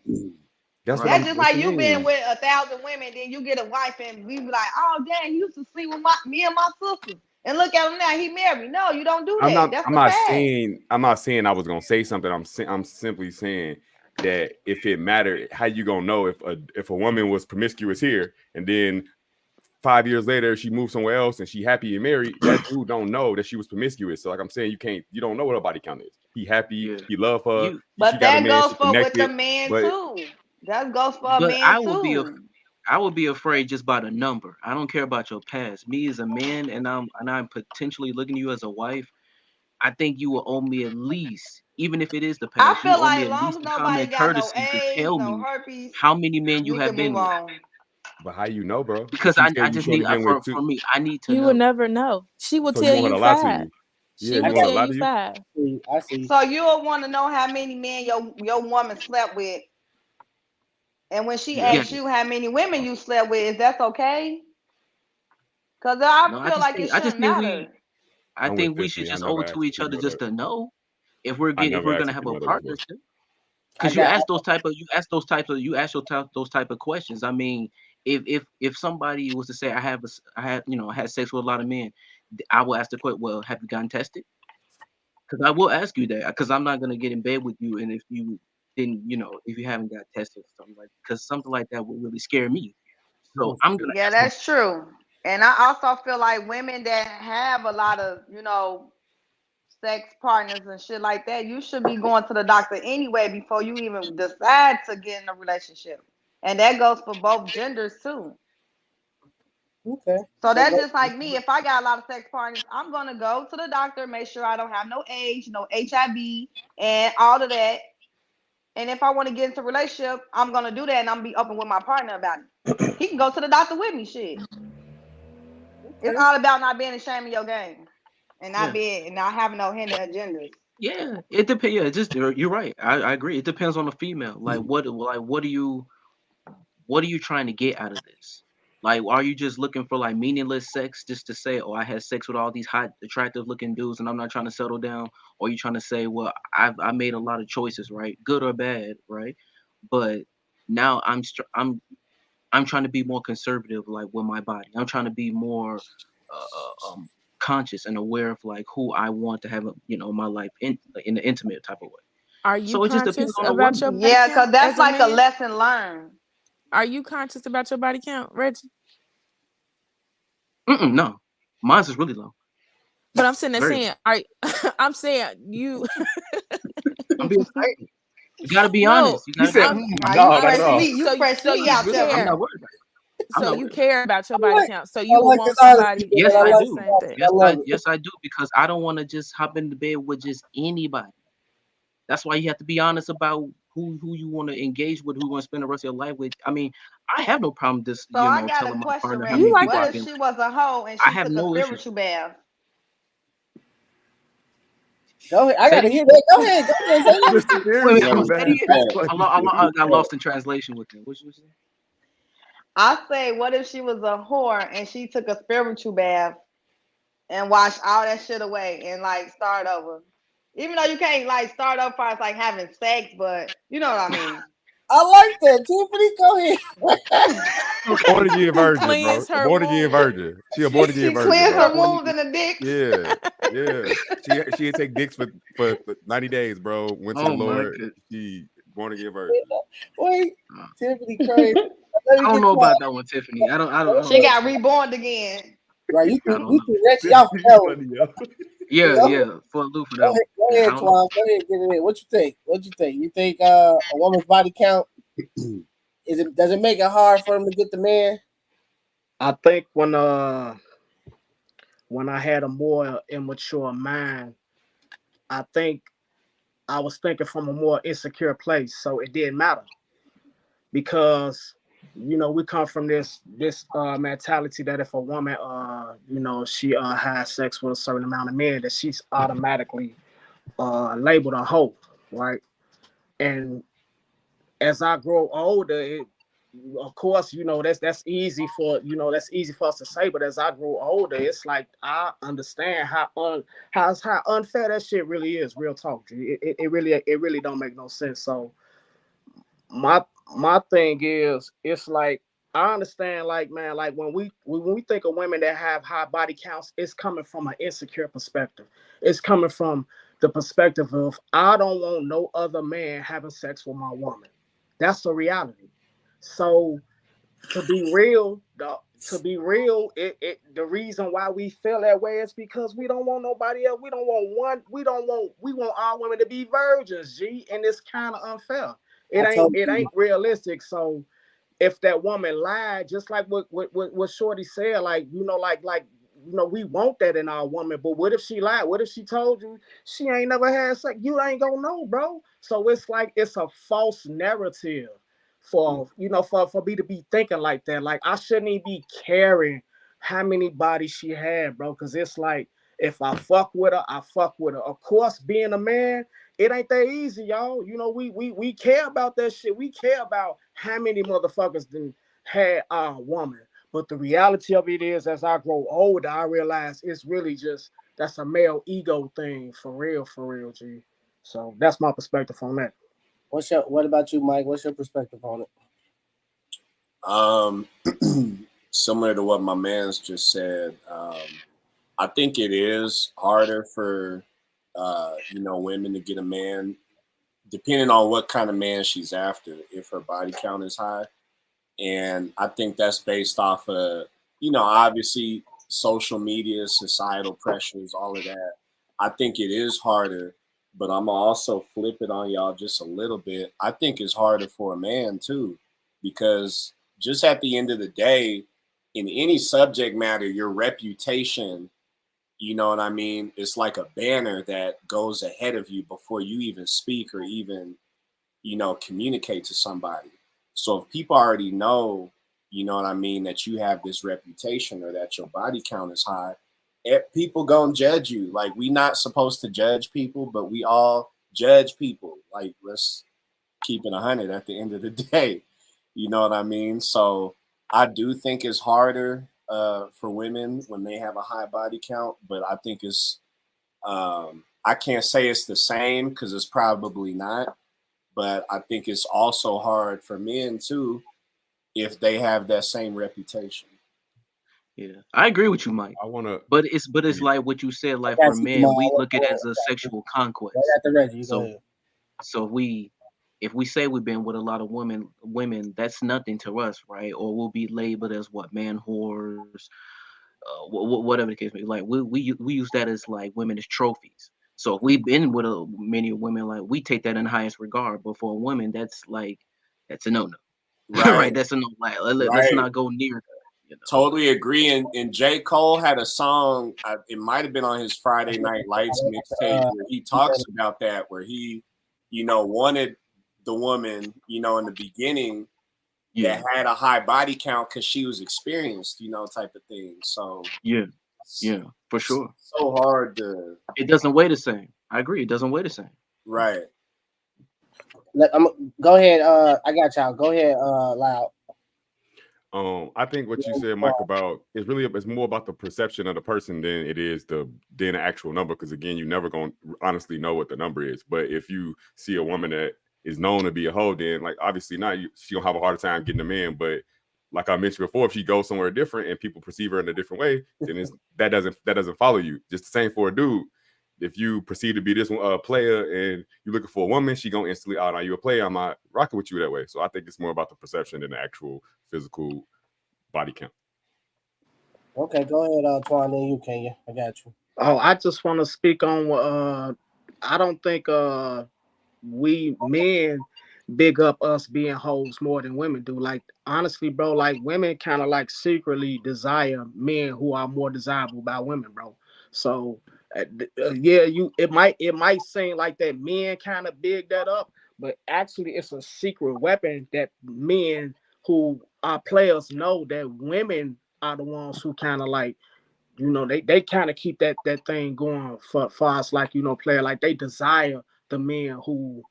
That's just like you been with 1,000 women, then you get a wife and we be like, oh dang, he used to sleep with me and my sisters. And look at him now, he married. No, you don't do that. I'm not saying I was gonna say something. I'm simply saying that if it mattered, how you gonna know if a woman was promiscuous here and then 5 years later she moved somewhere else and she happy and married, that dude don't know that she was promiscuous. So like I'm saying, you don't know what her body count is. He happy, he love her. But that goes for with the man too. That goes for a man too. I would be afraid just by the number. I don't care about your past. Me as a man, and I'm potentially looking at you as a wife. I think you will owe me at least, even if it is the past. I feel like as long as nobody got no AIDS, no herpes, how many men you have been with. But how you know, bro? Because I just need for me, I need to know. You will never know. She will tell you 5. She will tell you 5. I see. So you'll want to know how many men your woman slept with. And when she asks you how many women you slept with, is that okay? Because I feel like it shouldn't matter. I think we should just owe it to each other just to know if we're gonna have a partnership. Because you ask those type of questions. I mean, if somebody was to say I had sex with a lot of men, I will ask the question, well, have you gotten tested? Because I will ask you that, because I'm not gonna get in bed with you, and if you didn't, if you haven't got tested or something like, because something like that would really scare me. So I'm gonna. Yeah, that's true. And I also feel like women that have a lot of, sex partners and shit like that, you should be going to the doctor anyway before you even decide to get in a relationship. And that goes for both genders too. Okay. So that's just like me. If I got a lot of sex partners, I'm gonna go to the doctor, make sure I don't have no AIDS, no HIV, and all of that. And if I want to get into a relationship, I'm gonna do that, and I'm gonna be open with my partner about it. He can go to the doctor with me. Shit. It's all about not being ashamed of your game, and not having no hidden agendas. Yeah, it depends. Yeah, you're right. I agree. It depends on the female. Like what are you trying to get out of this? Like, are you just looking for like meaningless sex just to say, oh, I had sex with all these hot, attractive looking dudes and I'm not trying to settle down? Or are you trying to say, well, I made a lot of choices, right? Good or bad, right? But now I'm trying to be more conservative, like with my body. I'm trying to be more conscious and aware of like who I want to have, my life in an intimate type of way. Are you So it just depends conscious on the about woman. your body Yeah, count because that's as like a man? lesson learned. Are you conscious about your body count, Reggie? No, mine's is really low. But I'm sitting there Very saying, I'm saying you. I'm being straight. You gotta be No, honest. You gotta be honest. You fresh meat. You fresh so meat you out there. I'm care. not worried about it. I'm So not you worried. care about your body count. So you I will like want this honesty, somebody. man. Yes, I I like do. this honesty. Yes, I love it. yes, I do, because I don't want to just hop in the bed with just anybody. That's why you have to be honest about who you want to engage with, who you want to spend the rest of your life with. I mean, I have no problem just So I got telling a my question, partner how Reggie. many like people What I've if been she with. was a hoe and I she have took a no issue. spiritual bath? Go ahead. I Say gotta it hear that. Go ahead. Go ahead. Say it. Mr. Wait, Serious I'm is say it bad. again. I got lost in translation with it. What you say? I say, what if she was a whore and she took a spiritual bath and washed all that shit away and like start over? Even though you can't like start over as like having sex, but you know what I mean. I like that. Tiffany, go ahead. Born again virgin, bro. Cleanse her Born again wound. virgin. She a born again She virgin, cleansed bro. her wounds in the dick. Yeah. She take dicks for 90 days, bro. Went to the Oh my Lord. goodness. She born again virgin. Wait, Tiffany crazy. I don't know about that one, Tiffany. I don't She know. got reborn again. Right, you I can don't know. Reggie off that one. Yeah, for Lou for that Go one. ahead, I don't know. Twan. Go ahead, get it in. What you think? You think a woman's body count does it make it hard for them to get the man? I think when I had a more immature mind, I think I was thinking from a more insecure place, so it didn't matter because we come from this mentality that if a woman she has sex with a certain amount of men, that she's automatically labeled a hoe, right? And as I grow older, of course, that's easy for us to say, but as I grow older, it's like I understand how unfair that shit really is. Real talk, G. It really don't make no sense. So my thing is, it's like I understand, like, man, like when we think of women that have high body counts, it's coming from an insecure perspective. It's coming from the perspective of I don't want no other man having sex with my woman. That's the reality. So to be real, the reason why we feel that way is because we don't want nobody else. We want all women to be virgins, G, and it's kind of unfair. It ain't realistic. So if that woman lied, just like what Shorty said, like we want that in our woman, but what if she lied? What if she told you she ain't never had sex? You ain't gonna know, bro. So it's like it's a false narrative for me to be thinking like that. Like I shouldn't even be caring how many bodies she had, bro, because it's like if I fuck with her, I fuck with her. Of course, being a man, it ain't that easy, y'all. We care about that shit. We care about how many motherfuckers then had our woman. But the reality of it is, as I grow older, I realize it's really just that's a male ego thing, for real, G. So that's my perspective on that. What about you, Mike? What's your perspective on it? Similar to what my man's just said, I think it is harder for women to get a man, depending on what kind of man she's after, if her body count is high. And I think that's based off of, obviously social media, societal pressures, all of that. I think it is harder, but I'm also flip it on y'all just a little bit. I think it's harder for a man too, because just at the end of the day, in any subject matter, your reputation, you know what I mean? It's like a banner that goes ahead of you before you even speak or even, you know, communicate to somebody. So if people already know, you know what I mean, that you have this reputation or that your body count is high, people gonna judge you. Like, we not supposed to judge people, but we all judge people. Like, let's keep it 100 at the end of the day. You know what I mean? So I do think it's harder for women when they have a high body count, but I think it's, I can't say it's the same because it's probably not, but I think it's also hard for men too if they have that same reputation. Yeah, I agree with you, Mike. I want to, But it's like what you said. Like, I for got you, men, Jamal. we look at it as a sexual conquest. I got the Reggie. You go So ahead. so if we say we've been with a lot of women, that's nothing to us, right? Or we'll be labeled as what, man whores, whatever the case may be. Like, we use that as like women as trophies. So if we've been with many women, like, we take that in the highest regard. But for a woman, that's a no-no. Right. Right? That's a no. Like, let's Right. not go near that. You know? Totally agree. And J. Cole had a song, it might have been on his Friday Night Lights mixtape, where he talks about that, where he, you know, wanted the woman, you know, in the beginning that had a high body count because she was experienced, you know, type of thing. So yeah, for sure. So hard to. It doesn't weigh the same. I agree. It doesn't weigh the same. Right. Go ahead. I got y'all. Go ahead, Loud. I think what you said, Mike, about it's more about the perception of the person than it is the actual number. Because again, you never gonna honestly know what the number is. But if you see a woman that is known to be a hoe, then like obviously not, she gonna have a harder time getting them in. But like I mentioned before, if she goes somewhere different and people perceive her in a different way, then that doesn't follow you. Just the same for a dude. If you perceive to be this player and you're looking for a woman, she gonna instantly, oh, are you a player? I'm not rocking with you that way. So I think it's more about the perception than the actual physical body count. Okay, go ahead, Twan. Then you, Kenya. I got you. Oh, I just want to speak on. I don't think we men big up us being hoes more than women do. Like, honestly, bro, like, women kind of like secretly desire men who are more desirable by women, bro. So yeah, it might seem like that men kind of big that up, but actually it's a secret weapon that men who are players know that women are the ones who kind of like, you know, they kind of keep that thing going for us, like, you know, player, like they desire the men who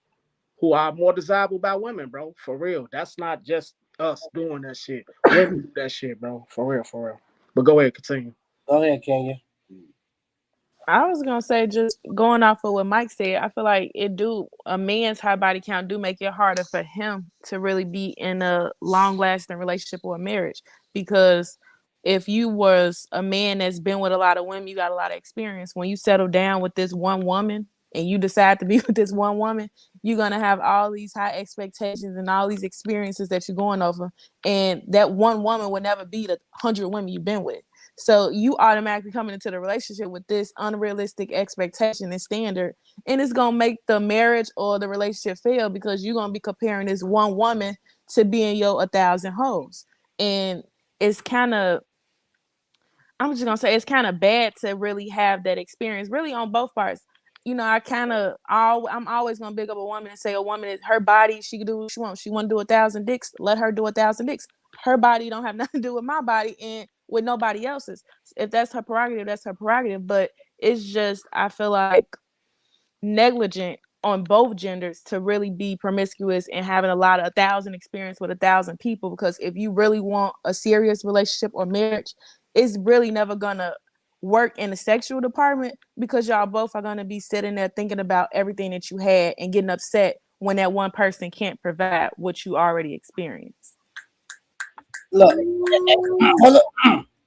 are more desirable by women, bro. For real. That's not just us doing that shit. Women do that shit, bro. For real. But go ahead, continue. Go ahead, Kenya. I was gonna say, just going off of what Mike said, I feel like a man's high body count do make it harder for him to really be in a long-lasting relationship or a marriage. Because if you was a man that's been with a lot of women, you got a lot of experience. When you settle down with this one woman and you decide to be with this one woman, you're gonna have all these high expectations and all these experiences that you're going over, and that one woman would never be the 100 women you've been with. So you automatically coming into the relationship with this unrealistic expectation and standard, and it's gonna make the marriage or the relationship fail because you're gonna be comparing this one woman to being your 1,000 hoes. And it's kind of, I'm just gonna say, it's kind of bad to really have that experience, really on both parts. You know, I'm always gonna big up a woman and say a woman is her body, she can do what she wants. She want to do 1,000 dicks, let her do 1,000 dicks. Her body don't have nothing to do with my body and with nobody else's. If that's her prerogative, that's her prerogative. But it's just, I feel like, negligent on both genders to really be promiscuous and having a lot of 1,000 experience with 1,000 people. Because if you really want a serious relationship or marriage, it's really never gonna work in the sexual department, because y'all both are gonna be sitting there thinking about everything that you had and getting upset when that one person can't provide what you already experienced. Look,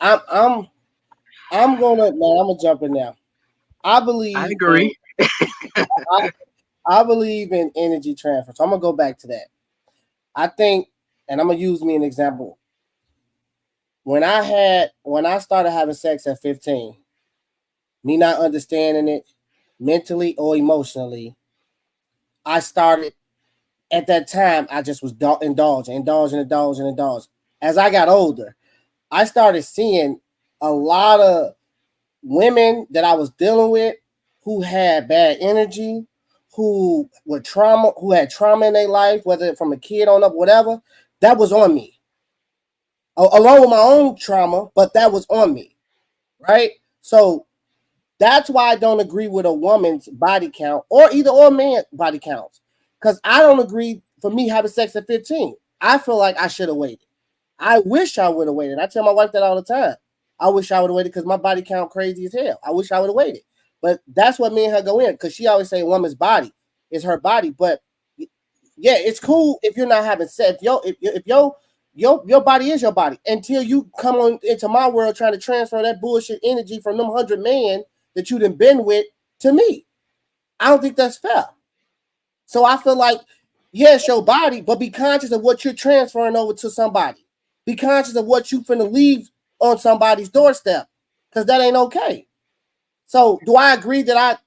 I'm gonna jump in now. I agree. I believe in energy transfer. So I'm gonna go back to that. I think, and I'm gonna use me an example. When I started having sex at 15, me not understanding it mentally or emotionally, I started at that time. I just was indulging. As I got older, I started seeing a lot of women that I was dealing with who had bad energy, who were trauma, who had trauma in their life, whether from a kid on up, whatever. That was on me, along with my own trauma, but that was on me, right? So that's why I don't agree with a woman's body count or man body counts, because I don't agree for me having sex at 15. I feel like I should have waited. I wish I would have waited. I tell my wife that all the time. I wish I would have waited because my body count crazy as hell. I wish I would have waited. But that's what me and her go in, because she always say a woman's body is her body. But yeah, it's cool if you're not having sex. If your body is your body until you come on into my world trying to transfer that bullshit energy from them 100 men that you done been with to me. I don't think that's fair. So I feel like, yes, your body, but be conscious of what you're transferring over to somebody. Be conscious of what you finna leave on somebody's doorstep, because that ain't okay. So do I agree that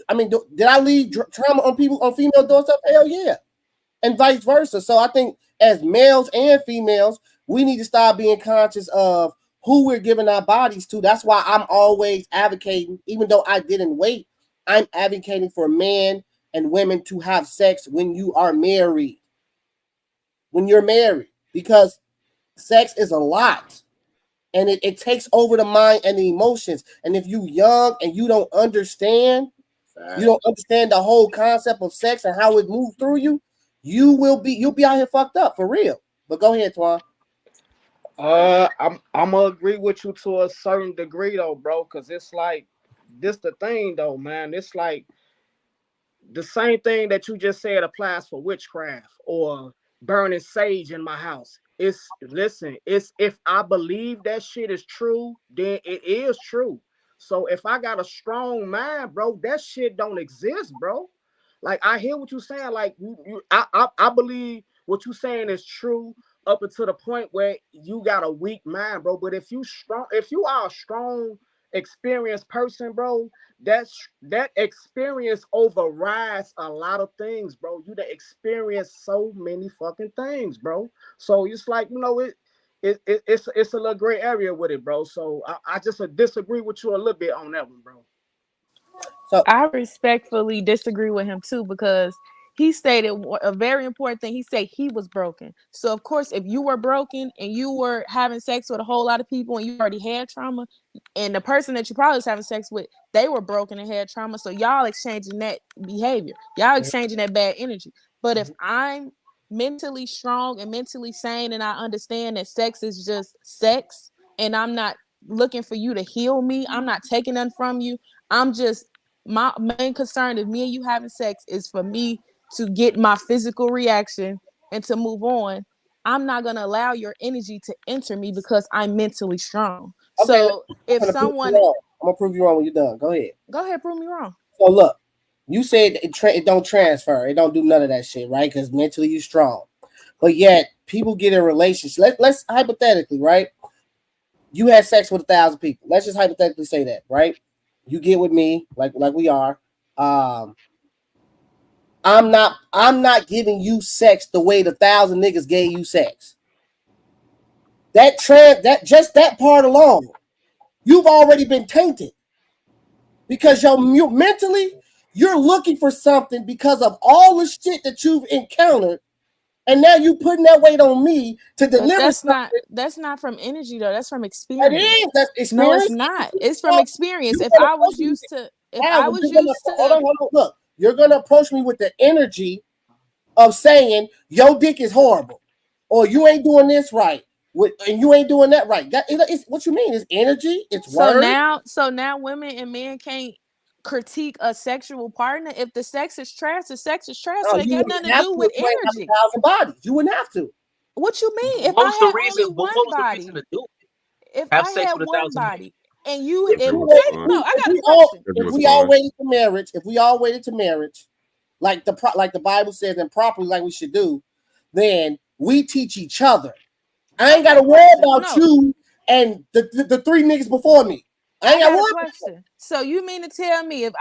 did I leave trauma on female doorstep? Hell yeah. And vice versa. So I think as males and females, we need to start being conscious of who we're giving our bodies to. That's why I'm always advocating, even though I didn't wait, I'm advocating for men and women to have sex when you are married. When you're married, because sex is a lot. And it takes over the mind and the emotions. And if you young and you don't understand the whole concept of sex and how it moves through you, you'll be out here fucked up for real. But go ahead, Twan. I'm gonna agree with you to a certain degree though, bro, because it's like this the thing though, man. It's like the same thing that you just said applies for witchcraft or burning sage in my house. It's if I believe that shit is true, then it is true. So if I got a strong mind, bro, that shit don't exist, bro. Like I hear what you're saying. Like I believe what you're saying is true up until the point where you got a weak mind, bro. But if you are a strong, experienced person, bro, that experience overrides a lot of things, bro. You done experience so many fucking things, bro. So it's like, it's a little gray area with it, bro. So I just disagree with you a little bit on that one, bro. So I respectfully disagree with him too, because he stated a very important thing. He said he was broken. So of course, if you were broken and you were having sex with a whole lot of people and you already had trauma, and the person that you probably was having sex with, they were broken and had trauma, so y'all exchanging that behavior, y'all exchanging that bad energy. But if I'm mentally strong and mentally sane, and I understand that sex is just sex, and I'm not looking for you to heal me, I'm not taking none from you, my main concern of me and you having sex is for me to get my physical reaction and to move on. I'm not going to allow your energy to enter me because I'm mentally strong. Okay, so if someone... I'm going to prove you wrong when you're done. Go ahead. Go ahead, prove me wrong. So look, you said it don't transfer. It don't do none of that shit, right? Because mentally you're strong. But yet, people get in relationships. Let's hypothetically, right? You had sex with 1,000 people. Let's just hypothetically say that, right? You get with me like we are. I'm not giving you sex the way the 1,000 niggas gave you sex. That part alone, you've already been tainted, because you mentally you're looking for something because of all the shit that you've encountered, and now you putting that weight on me to deliver. That's not from energy though. That's from experience. It is. That's experience. No, it's not. It's from experience. Hold on. Look, you're gonna approach me with the energy of saying your dick is horrible, or you ain't doing this right, and you ain't doing that right. It's what you mean. It's energy. It's word. So now women and men can't critique a sexual partner. If the sex is trash, the sex is trash. So it got nothing to do with energy. 1,000 bodies. You wouldn't have to. What you mean? If I had only one body, if I had one body, and you, I got a question. If we all waited to marriage, like the Bible says, and properly like we should do, then we teach each other. I ain't got to worry about you and the 3 niggas before me. I ain't got one question. So you mean to tell me if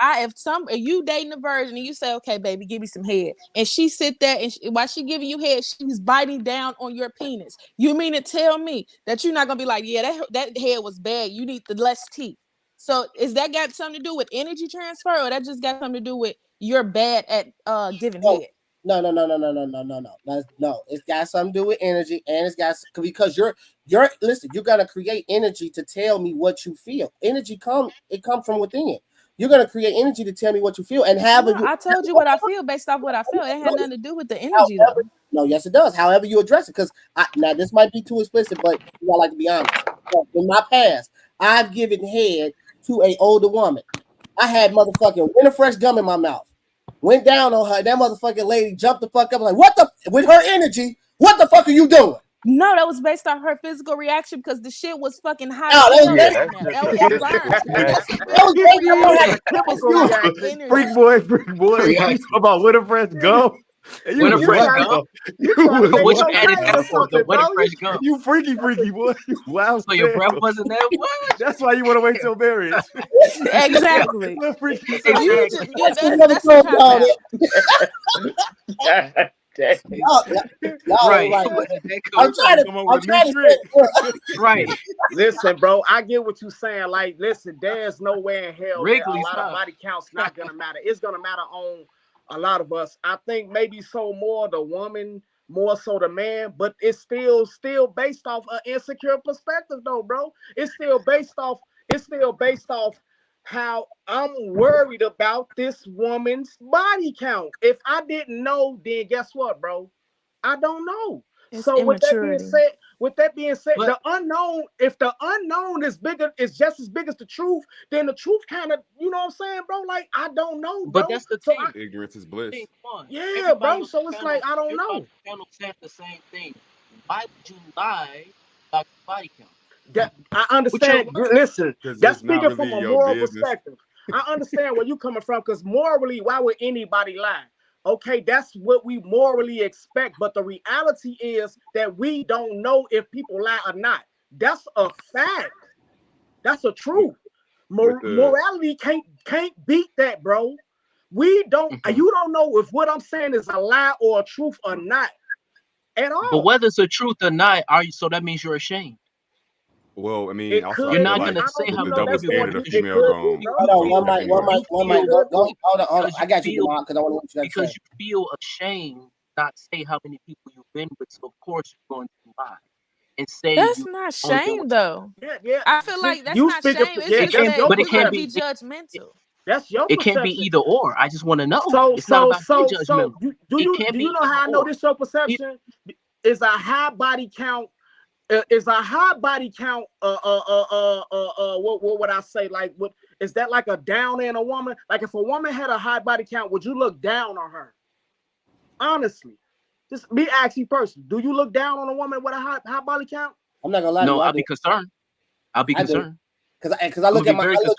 you dating a virgin and you say, okay, baby, give me some head, and she sit there and while she giving you head, she's biting down on your penis. You mean to tell me that you're not gonna be like, yeah, that head was bad. You need the less teeth. So is that got something to do with energy transfer, or that just got something to do with you're bad at giving head? No. It's got something to do with energy, and it's got because you're listen. You gotta create energy to tell me what you feel. Energy comes from within. You're gonna create energy to tell me what you feel, and I told you what I feel based off what I feel. It had nothing to do with the energy, though. No, yes, it does. However you address it, because now this might be too explicit, but I like to be honest. In my past, I've given head to an older woman. I had motherfucking Winterfresh gum in my mouth. Went down on her. That motherfucking lady jumped the fuck up like, what the? With her energy, what the fuck are you doing? No, that was based on her physical reaction because the shit was fucking hot. Freak boy. You talking about Winterfresh gum? Winterfresh gum. Which added effort to Winterfresh gum? You freaky boy. Wow. So your breath wasn't there? What? That's why you want to wait till marriage. Exactly. That's Right. I'm trying to right. Listen, bro, I get what you're saying. Like, listen, there's no way in hell that a lot of body count's not gonna matter. It's gonna matter on a lot of us. I think maybe so more the woman, more so the man, but it's still based off an insecure perspective, though, bro. It's still based off how I'm worried about this woman's body count. If I didn't know, then guess what, bro? I don't know. It's so immaturity. with that being said, the unknown, if the unknown is just as big as the truth, then the truth kind of, you know what I'm saying, bro? Like, I don't know, bro. But that's the thing. Ignorance is bliss. Yeah, bro. So it's like, I don't know. Said the same thing. Why would you lie about your body count? That I understand. Listen, that's speaking from a moral perspective. I understand where you're coming from, because morally, why would anybody lie? Okay, that's what we morally expect, but the reality is that we don't know if people lie or not. That's a fact. That's a truth. Morality can't beat that, bro. We don't. You don't know if what I'm saying is a lie or a truth or not at all. But whether it's a truth or not, so that means you're ashamed. Well, I mean, also, you're not gonna say how the double standard of female grown. Hold on, one mic. Hold on. I got you, because I want to know what you because you feel ashamed not say how many people you've been with, so of course you're going to lie and say that's not shame, though. Yeah. I feel like that's not shame. It's just that but it we're can't gonna be be judgmental. That's your It can't be either or. I just want to know. It's So not about being judgmental. do you know how I know this your perception? Is a high body count. Is a high body count what would I say, like, what is that, like a down in a woman? Like, if a woman had a high body count, would you look down on her? Honestly, just me ask you personally, do you look down on a woman with a high body count? I'm not gonna lie. No, I'll be concerned. Because I look at myself.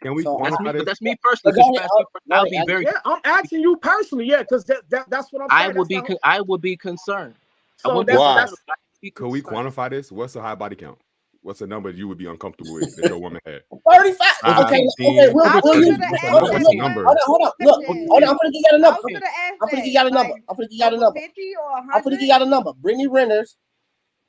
Can we? So, that's me personally. I'll be very. Yeah, I'm asking you personally. Yeah, because that's what I'm saying. I would be concerned. So could we quantify this? What's a high body count? What's a number you would be uncomfortable with that your woman had? 35. Okay. What's the number? Hold on. Look, I'm gonna give you a number. I'm gonna give you a number. Brittany Renters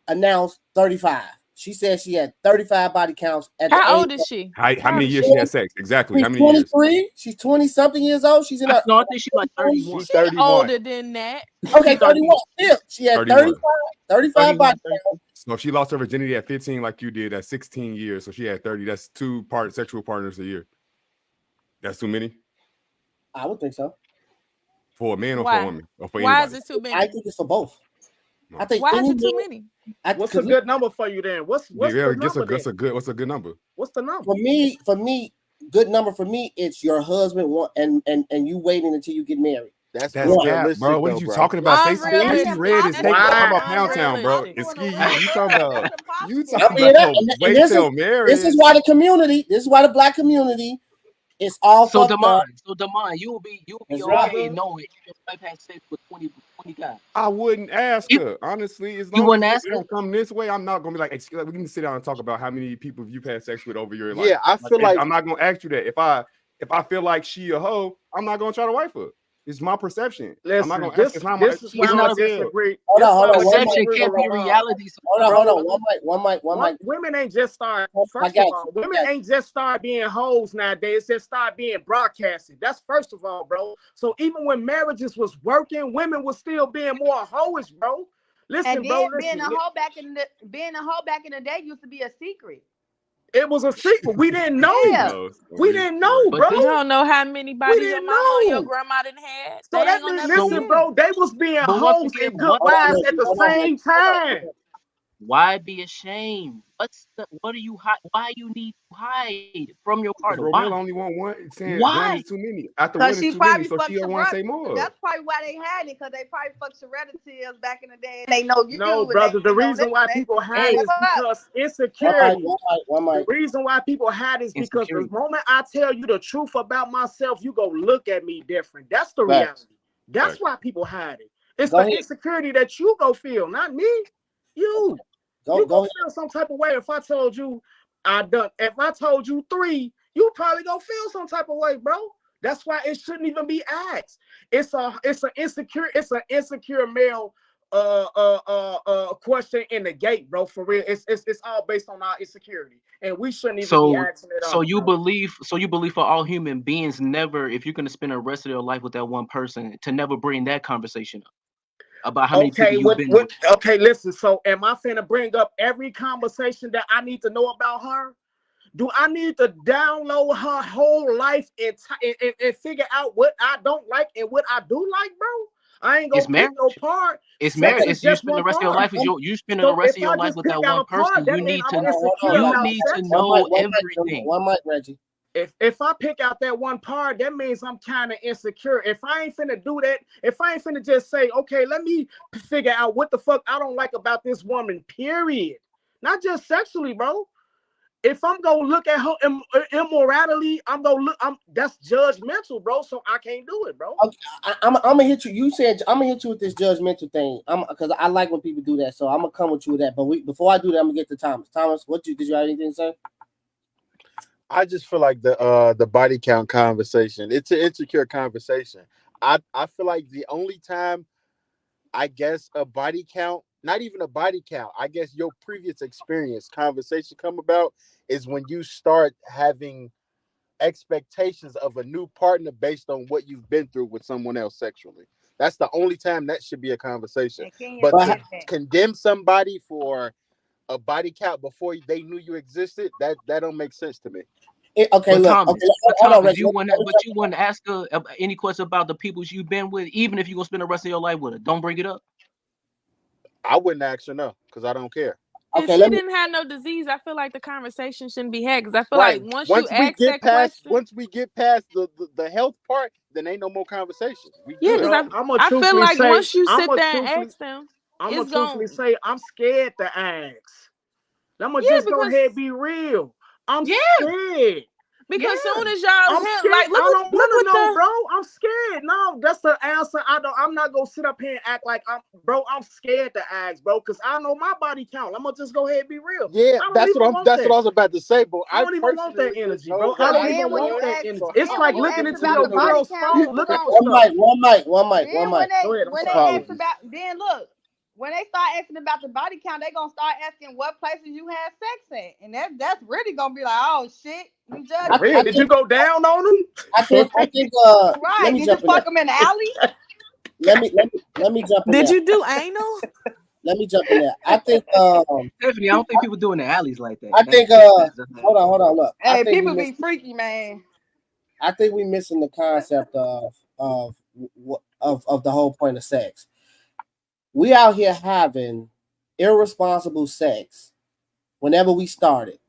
announced 35. She said she had 35 body counts. How old is she? How many years she had sex? Exactly. How many 23. Years? She's 20-something years old. She's in her. No, I think she's like 31. She's 31. Older than that. Okay, 31. Still, she had 35 body counts. So if she lost her virginity at 15, like you did, that's 16 years. So she had 30. That's 2 sexual partners a year. That's too many? I would think so. For a man or for a woman? Or for Why anybody? is it too many? I think it's for both. I think why is it too many? What's a good number for you then? What's what's a good number? What's the number? For me, good number for me, it's your husband and you waiting until you get married. That's realistic, bro. What are you talking about? Stacey Red is talking about Pound Town, bro. It's Ski. You talking about? Wait till marriage. This is why the community. This is why the black community is all so fucked up. So Damon, you will be okay knowing your wife had sex with 20 What you got? I wouldn't ask her, honestly. As You long wouldn't as ask it her? don't come this way, I'm not gonna be like, excuse, we can sit down and talk about how many people you've had sex with over your life. Yeah, I feel like I'm not gonna ask you that. If I feel like she a hoe, I'm not gonna try to wife her. It's my perception. I'm not Listen, gonna ask. It's not my. this is why She's I'm not gonna a disagree. Hold on, hold on. Perception One can't mic, be reality. hold on, hold on. One mic. Women ain't just start. I First got of you. all, women ain't just start being hoes nowadays. Just start being broadcasted. That's first of all, bro. So even when marriages was working, women was still being more hoish, bro. Listen, And then bro. being Listen. a hoe back in the day used to be a secret. It was a secret. We didn't know. Yeah. We didn't know, bro. You don't know how many We bodies your didn't mama or your know. grandma didn't had. So They that ain't gonna means, never listen, see bro, they was being But once hoes again, and good wives at the same time. Why be ashamed? What do you hide? Why you need to hide from your partner? Romeo Why? only want one. Saying Why? one is too many. After Because one she is too many, probably so fucked she don't want to say sorority. more. That's probably why they had it, because they probably fucked sorority back in the day. And they know you No, do. brother. The And they reason why people hide is because insecurity. The reason why people hide is because the moment I tell you the truth about myself, you go look at me different. That's the reality. That's why people hide it. It's the insecurity that you go feel, not me. You go feel some type of way. If I told you if I told you 3, you probably go feel some type of way, bro. That's why it shouldn't even be asked. It's an insecure male question in the gate, bro. For real. It's all based on our insecurity. And we shouldn't even be asking it So all, you bro. believe for all human beings, never, if you're gonna spend the rest of your life with that one person, to never bring that conversation up about how many people you've been with. Okay, listen. So am I finna bring up every conversation that I need to know about her? Do I need to download her whole life and figure out what I don't like and what I do like, bro? I ain't gonna pick no part. It's Sex marriage. is It's you just spend the one rest of your part. life with you spending So the rest if of your I life just with pick that out one a part, person. that You means need I'm to insecure about sex. One mic, Reggie. If I pick out that one part, that means I'm kind of insecure. If I ain't finna do that, if I ain't finna just say, okay, let me figure out what the fuck I don't like about this woman, period. Not just sexually, bro. If I'm gonna look at her immorality, that's judgmental, bro. So I can't do it, bro. Okay, I'm gonna hit you. You said I'm gonna hit you with this judgmental thing. Because I like when people do that. So I'm gonna come with you with that. But before I do that, I'm gonna get to Thomas. Thomas, did you have anything to say? I just feel like the body count conversation. It's an insecure conversation. I feel like the only time, I guess, a body count, not even a body count, I guess your previous experience conversation come about is when you start having expectations of a new partner based on what you've been through with someone else sexually. That's the only time that should be a conversation. But to condemn somebody for a body count before they knew you existed, that don't make sense to me. Okay, but look. Thomas, Okay, but hold on, Thomas, Reggie. you want to ask her any question about the people you've been with, even if you're gonna spend the rest of your life with her. Don't bring it up. I wouldn't ask her no, because I don't care. If she didn't have no disease, I feel like the conversation shouldn't be had. Because I feel like once you ask that question, once we get past the health part, then ain't no more conversation. because I feel like once you sit there and ask them, I'm gonna it's going truthfully say I'm scared to ask. I'm gonna just go ahead and be real. I'm scared. Because soon as y'all I'm hit, scared. like, I don't want to know, the bro. I'm scared. No, that's the answer. I'm not gonna sit up here and act like I'm scared to ask, bro, because I know my body count. I'm gonna just go ahead and be real. Yeah, that's what I was about to say, but I don't even want that energy, bro. I I don't even want that energy. It's like looking into your girl's phone, looking for stuff. One mic. When they ask about, then look, when they start asking about the body count, they gonna start asking what places you had sex at, and that's really gonna be like, oh shit, you judge. Really? Did you go down on them? I think. Right? Let me Did you jump in fuck there. them in the alley? Let me jump in there. Did you do anal? Let me jump in there. I think. Stephanie, I don't think people do in the alleys like that. I think. Hold on. Look. Hey, people be freaky, man. I think we're missing the concept of the whole point of sex. We out here having irresponsible sex whenever we start it.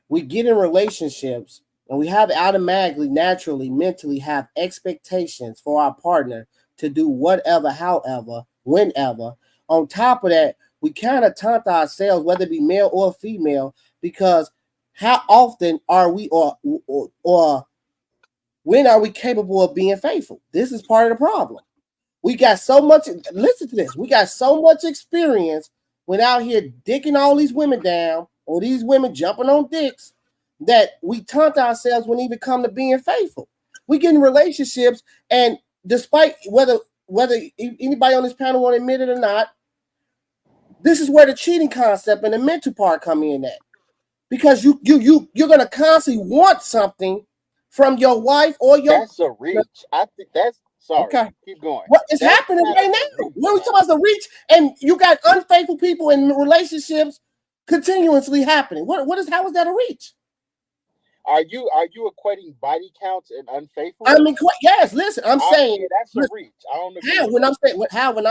We get in relationships and we have automatically, naturally, mentally have expectations for our partner to do whatever, however, whenever. On top of that, we kind of taunt ourselves, whether it be male or female, because how often are we or when are we capable of being faithful? This is part of the problem. We got so much. Listen to this. We got so much experience when out here dicking all these women down, or these women jumping on dicks, that we taunt ourselves when it come to being faithful. We get in relationships, and despite whether anybody on this panel want to admit it or not, this is where the cheating concept and the mental part come in at. Because you're gonna constantly want something from your wife or your. That's a reach. I think that's sorry. Okay, keep going. What is happening right now? When we talk about the reach, and you got unfaithful people in relationships continuously happening. How is that a reach? Are you equating body counts and unfaithful? I mean, yes. Listen, I'm saying that's a reach. I don't know. When I'm saying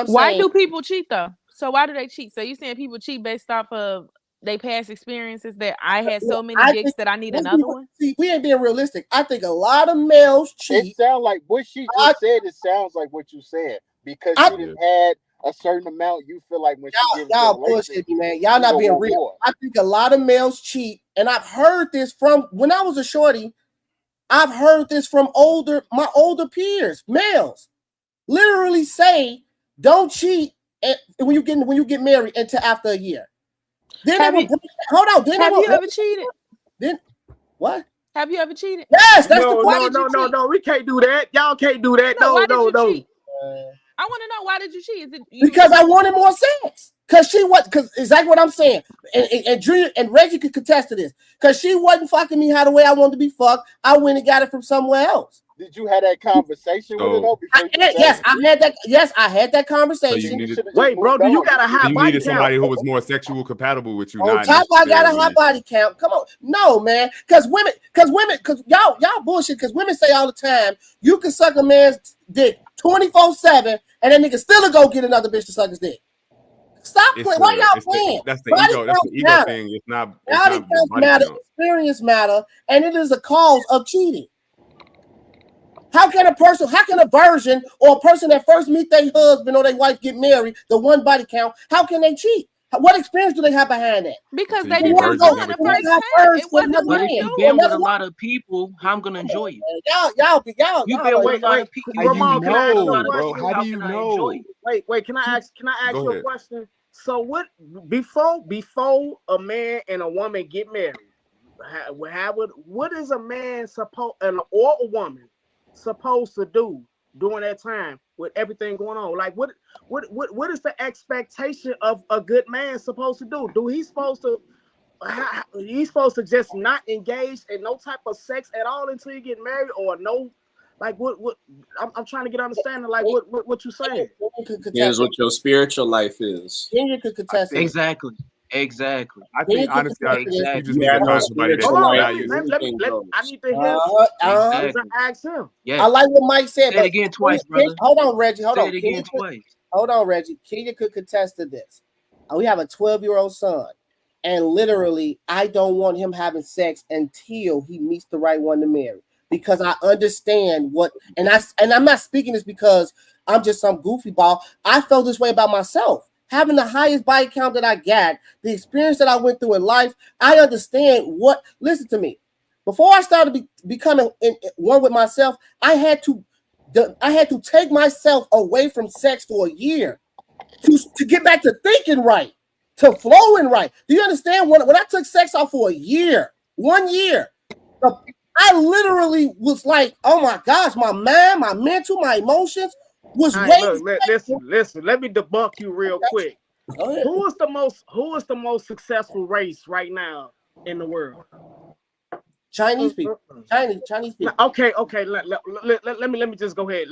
why do people cheat though? So why do they cheat? So you saying people cheat based off of they past experiences that I had so many dicks that I need another one? See, we ain't being realistic. I think a lot of males cheat. It sounds like what she just said. It sounds like what you said because you didn't had a certain amount. You feel like when y'all bullshit me, man. Y'all not being real. More. I think a lot of males cheat, and I've heard this from when I was a shorty. I've heard this from my older peers, males, literally say, "Don't cheat when you get married until after a year." Then hold on. Then have you ever cheated? Then what? Have you ever cheated? Yes, that's the point. No. We can't do that. Y'all can't do that. No. Cheat? I want to know, why did you cheat? Is it because I wanted more sex? Because exactly what I'm saying, and Drew and Reggie could contest to this. Because she wasn't fucking me how the way I wanted to be fucked. I went and got it from somewhere else. Did you have that conversation with her though? Yes, I had that. Yes, I had that conversation. Wait, bro, do you got a high body count? You needed somebody who was more sexual compatible with you. On top, I got a high body count. Come on, no man, because y'all bullshit. Because women say all the time, you can suck a man's dick 24/7, and that nigga still go get another bitch to suck his dick. Stop playing. Why y'all playing? That's the ego. That's the ego thing. It's not. Body counts matter. Experience matter, and it is a cause of cheating. How can a virgin or a person that first meet their husband or their wife get married, the one body count, how can they cheat? What experience do they have behind that? Because they didn't go on the first time. It wasn't but if you've been with a lot of people, how I'm gonna enjoy you? Y'all. You've been with a lot of people. Ramon, bro. How do you know? Wait. Can I ask you a question? So what before a man and a woman get married? What is a man or a woman supposed to do during that time with everything going on? Like what is the expectation of a good man supposed to do? He's supposed to just not engage in no type of sex at all until you get married, or no? Like what I'm trying to get understanding. Like what you saying? Here's what your spiritual life is. You could contest it. Exactly. I think honestly, you just need to find somebody that I need to hear. Ask him. Yeah. I like what Mike said. Say it again twice, brother. Hold on, Reggie. Say it again twice. Hold on, Reggie. Kenya could contest to this. We have a 12-year-old son, and literally, I don't want him having sex until he meets the right one to marry. Because I understand and I'm not speaking this because I'm just some goofy ball. I felt this way about myself. Having the highest body count that I got, the experience that I went through in life, I understand listen to me. Before I started becoming one with myself, I had to take myself away from sex for a year to get back to thinking right, to flowing right. Do you understand? When I took sex off for 1 year, I literally was like, oh my gosh, my mind, my mental, my emotions was listen. Let me debunk you real quick. Who is the most successful race right now in the world? Chinese people. Chinese people. Okay. Let me just go ahead.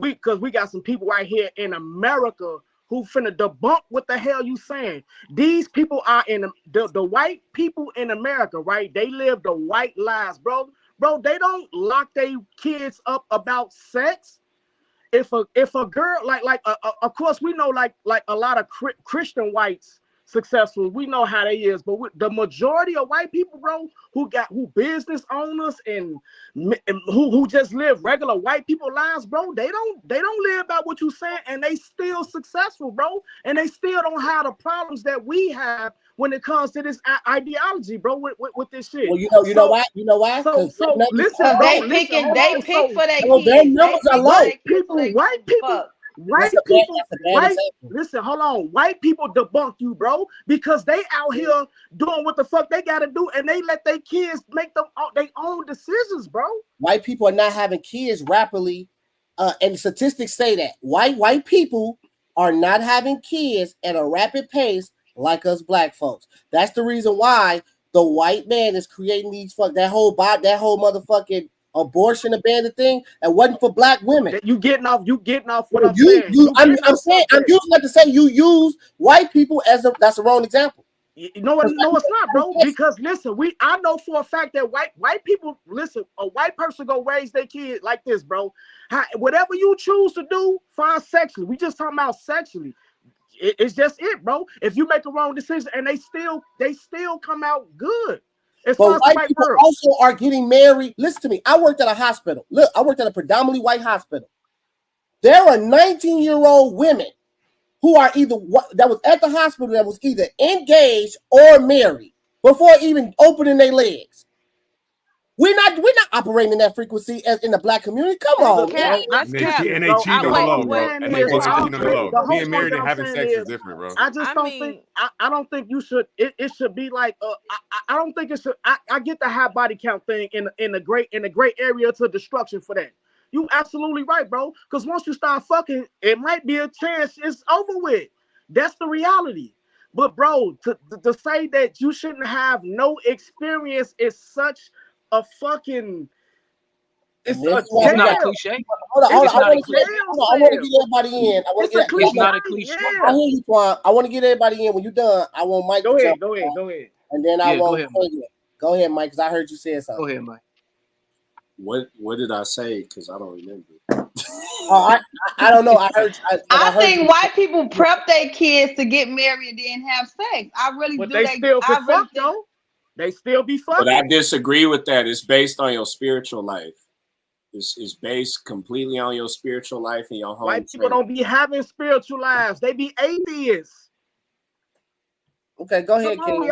Because we got some people right here in America who finna debunk what the hell you saying. These people are in the white people in America, right? They live the white lives, bro. Bro, they don't lock their kids up about sex. If a girl of course we know like a lot of Christian whites successful, we know how they is, but the majority of white people, bro, who business owners and who just live regular white people lives, bro, they don't live about what you saying, and they still successful, bro, and they still don't have the problems that we have when it comes to this ideology, bro, with this shit. Well, you know why? So listen, bro, they pick for their kids. Their numbers are low. White people White people, listen, hold on. White people debunk you, bro, because they out here doing what the fuck they gotta do, and they let their kids make them their own decisions, bro. White people are not having kids rapidly, and statistics say that white people are not having kids at a rapid pace like us black folks. That's the reason why the white man is creating these that whole motherfucking abortion abandoned thing. It wasn't for black women. You getting off what I'm saying. I'm using that to say you use white people that's a wrong example. No, it's not, bro. Because listen, I know for a fact that white people, listen, a white person go raise their kid like this, bro. Whatever you choose to do, fine sexually. We just talking about sexually. It's just it, bro. If you make a wrong decision and they still come out good. But white people also are getting married. Listen to me. I worked at a hospital. Look, I worked at a predominantly white hospital. There are 19-year-old women who are that was at the hospital that was either engaged or married before even opening their legs. We're not operating in that frequency as in the black community. Come on, man. And they cheating on the low, bro. And they cheating on the low. Being married and having sex is different, bro. I just don't think. I don't think you should. It should be like. I don't think it should. I get the high body count thing in a great area to destruction for that. You absolutely right, bro. Because once you start fucking, it might be a chance it's over with. That's the reality. But bro, to say that you shouldn't have no experience is such a fucking. It's not a cliche. Hold on. I want to get everybody in. It's not a cliche. I hear you, Quan. I want to get everybody in. When you're done, I want Mike. Go ahead. And then I want. Go ahead, Mike, because I heard you say something. Go ahead, Mike. What did I say? Because I don't remember. I don't know. I think white people prep their kids to get married and then have sex. I really but do. They still be fucked, though. They still be fucked. But I disagree with that. It's based on your spiritual life. It's based completely on your spiritual life and your home. White people don't be having spiritual lives. They be atheists. Okay, go ahead, King.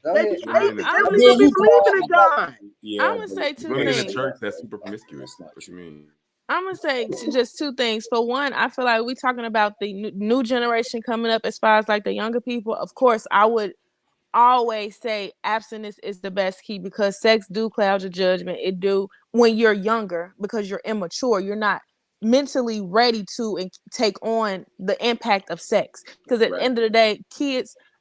They don't even be believing in God. Yeah, I'm gonna say two things. things. In a church that's super promiscuous. What you mean? I'm gonna say just two things. For one, I feel like we're talking about the new generation coming up as far as like the younger people. Of course, I would always say abstinence is the best key because sex do cloud your judgment. It do when you're younger because you're immature. You're not mentally ready to take on the impact of sex. Because at the end of the day,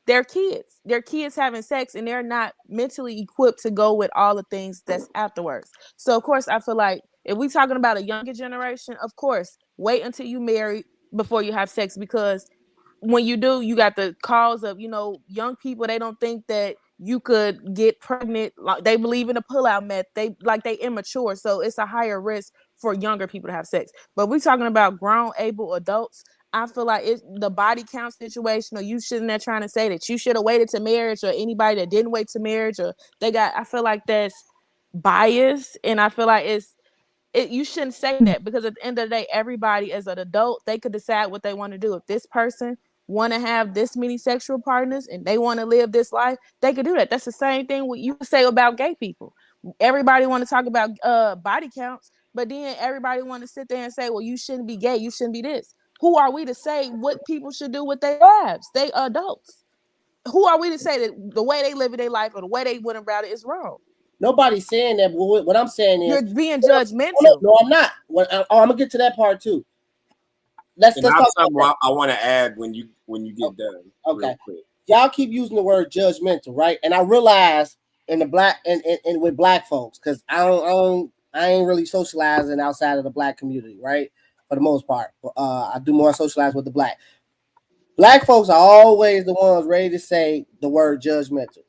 they're kids having sex and they're not mentally equipped to go with all the things that's afterwards. So of course, I feel like if we're talking about a younger generation, of course, wait until you marry before you have sex because when you do, you got the cause of, young people, they don't think that you could get pregnant. Like they believe in the pullout method. They immature. So it's a higher risk for younger people to have sex. But we're talking about grown, able adults. I feel like it's the body count situation, or you shouldn't have trying to say that you should have waited to marriage or anybody that didn't wait to marriage or I feel like that's bias. And I feel like you shouldn't say that because at the end of the day, everybody as an adult, they could decide what they want to do. If this person want to have this many sexual partners and they want to live this life, they could do that. That's the same thing what you say about gay people. Everybody want to talk about body counts, but then everybody want to sit there and say, well, you shouldn't be gay. You shouldn't be this. Who are we to say what people should do with their lives? They adults. Who are we to say that the way they live their life or the way they went about it is wrong? Nobody's saying that. What I'm saying is you're being judgmental. No, I'm not. I'm gonna get to that part too. Let's talk about I want to add when you get done. Okay. Y'all keep using the word judgmental, right? And I realize in the black and with black folks, because I ain't really socializing outside of the black community, right? For the most part. I do more socialize with the black. Black folks are always the ones ready to say the word judgmental.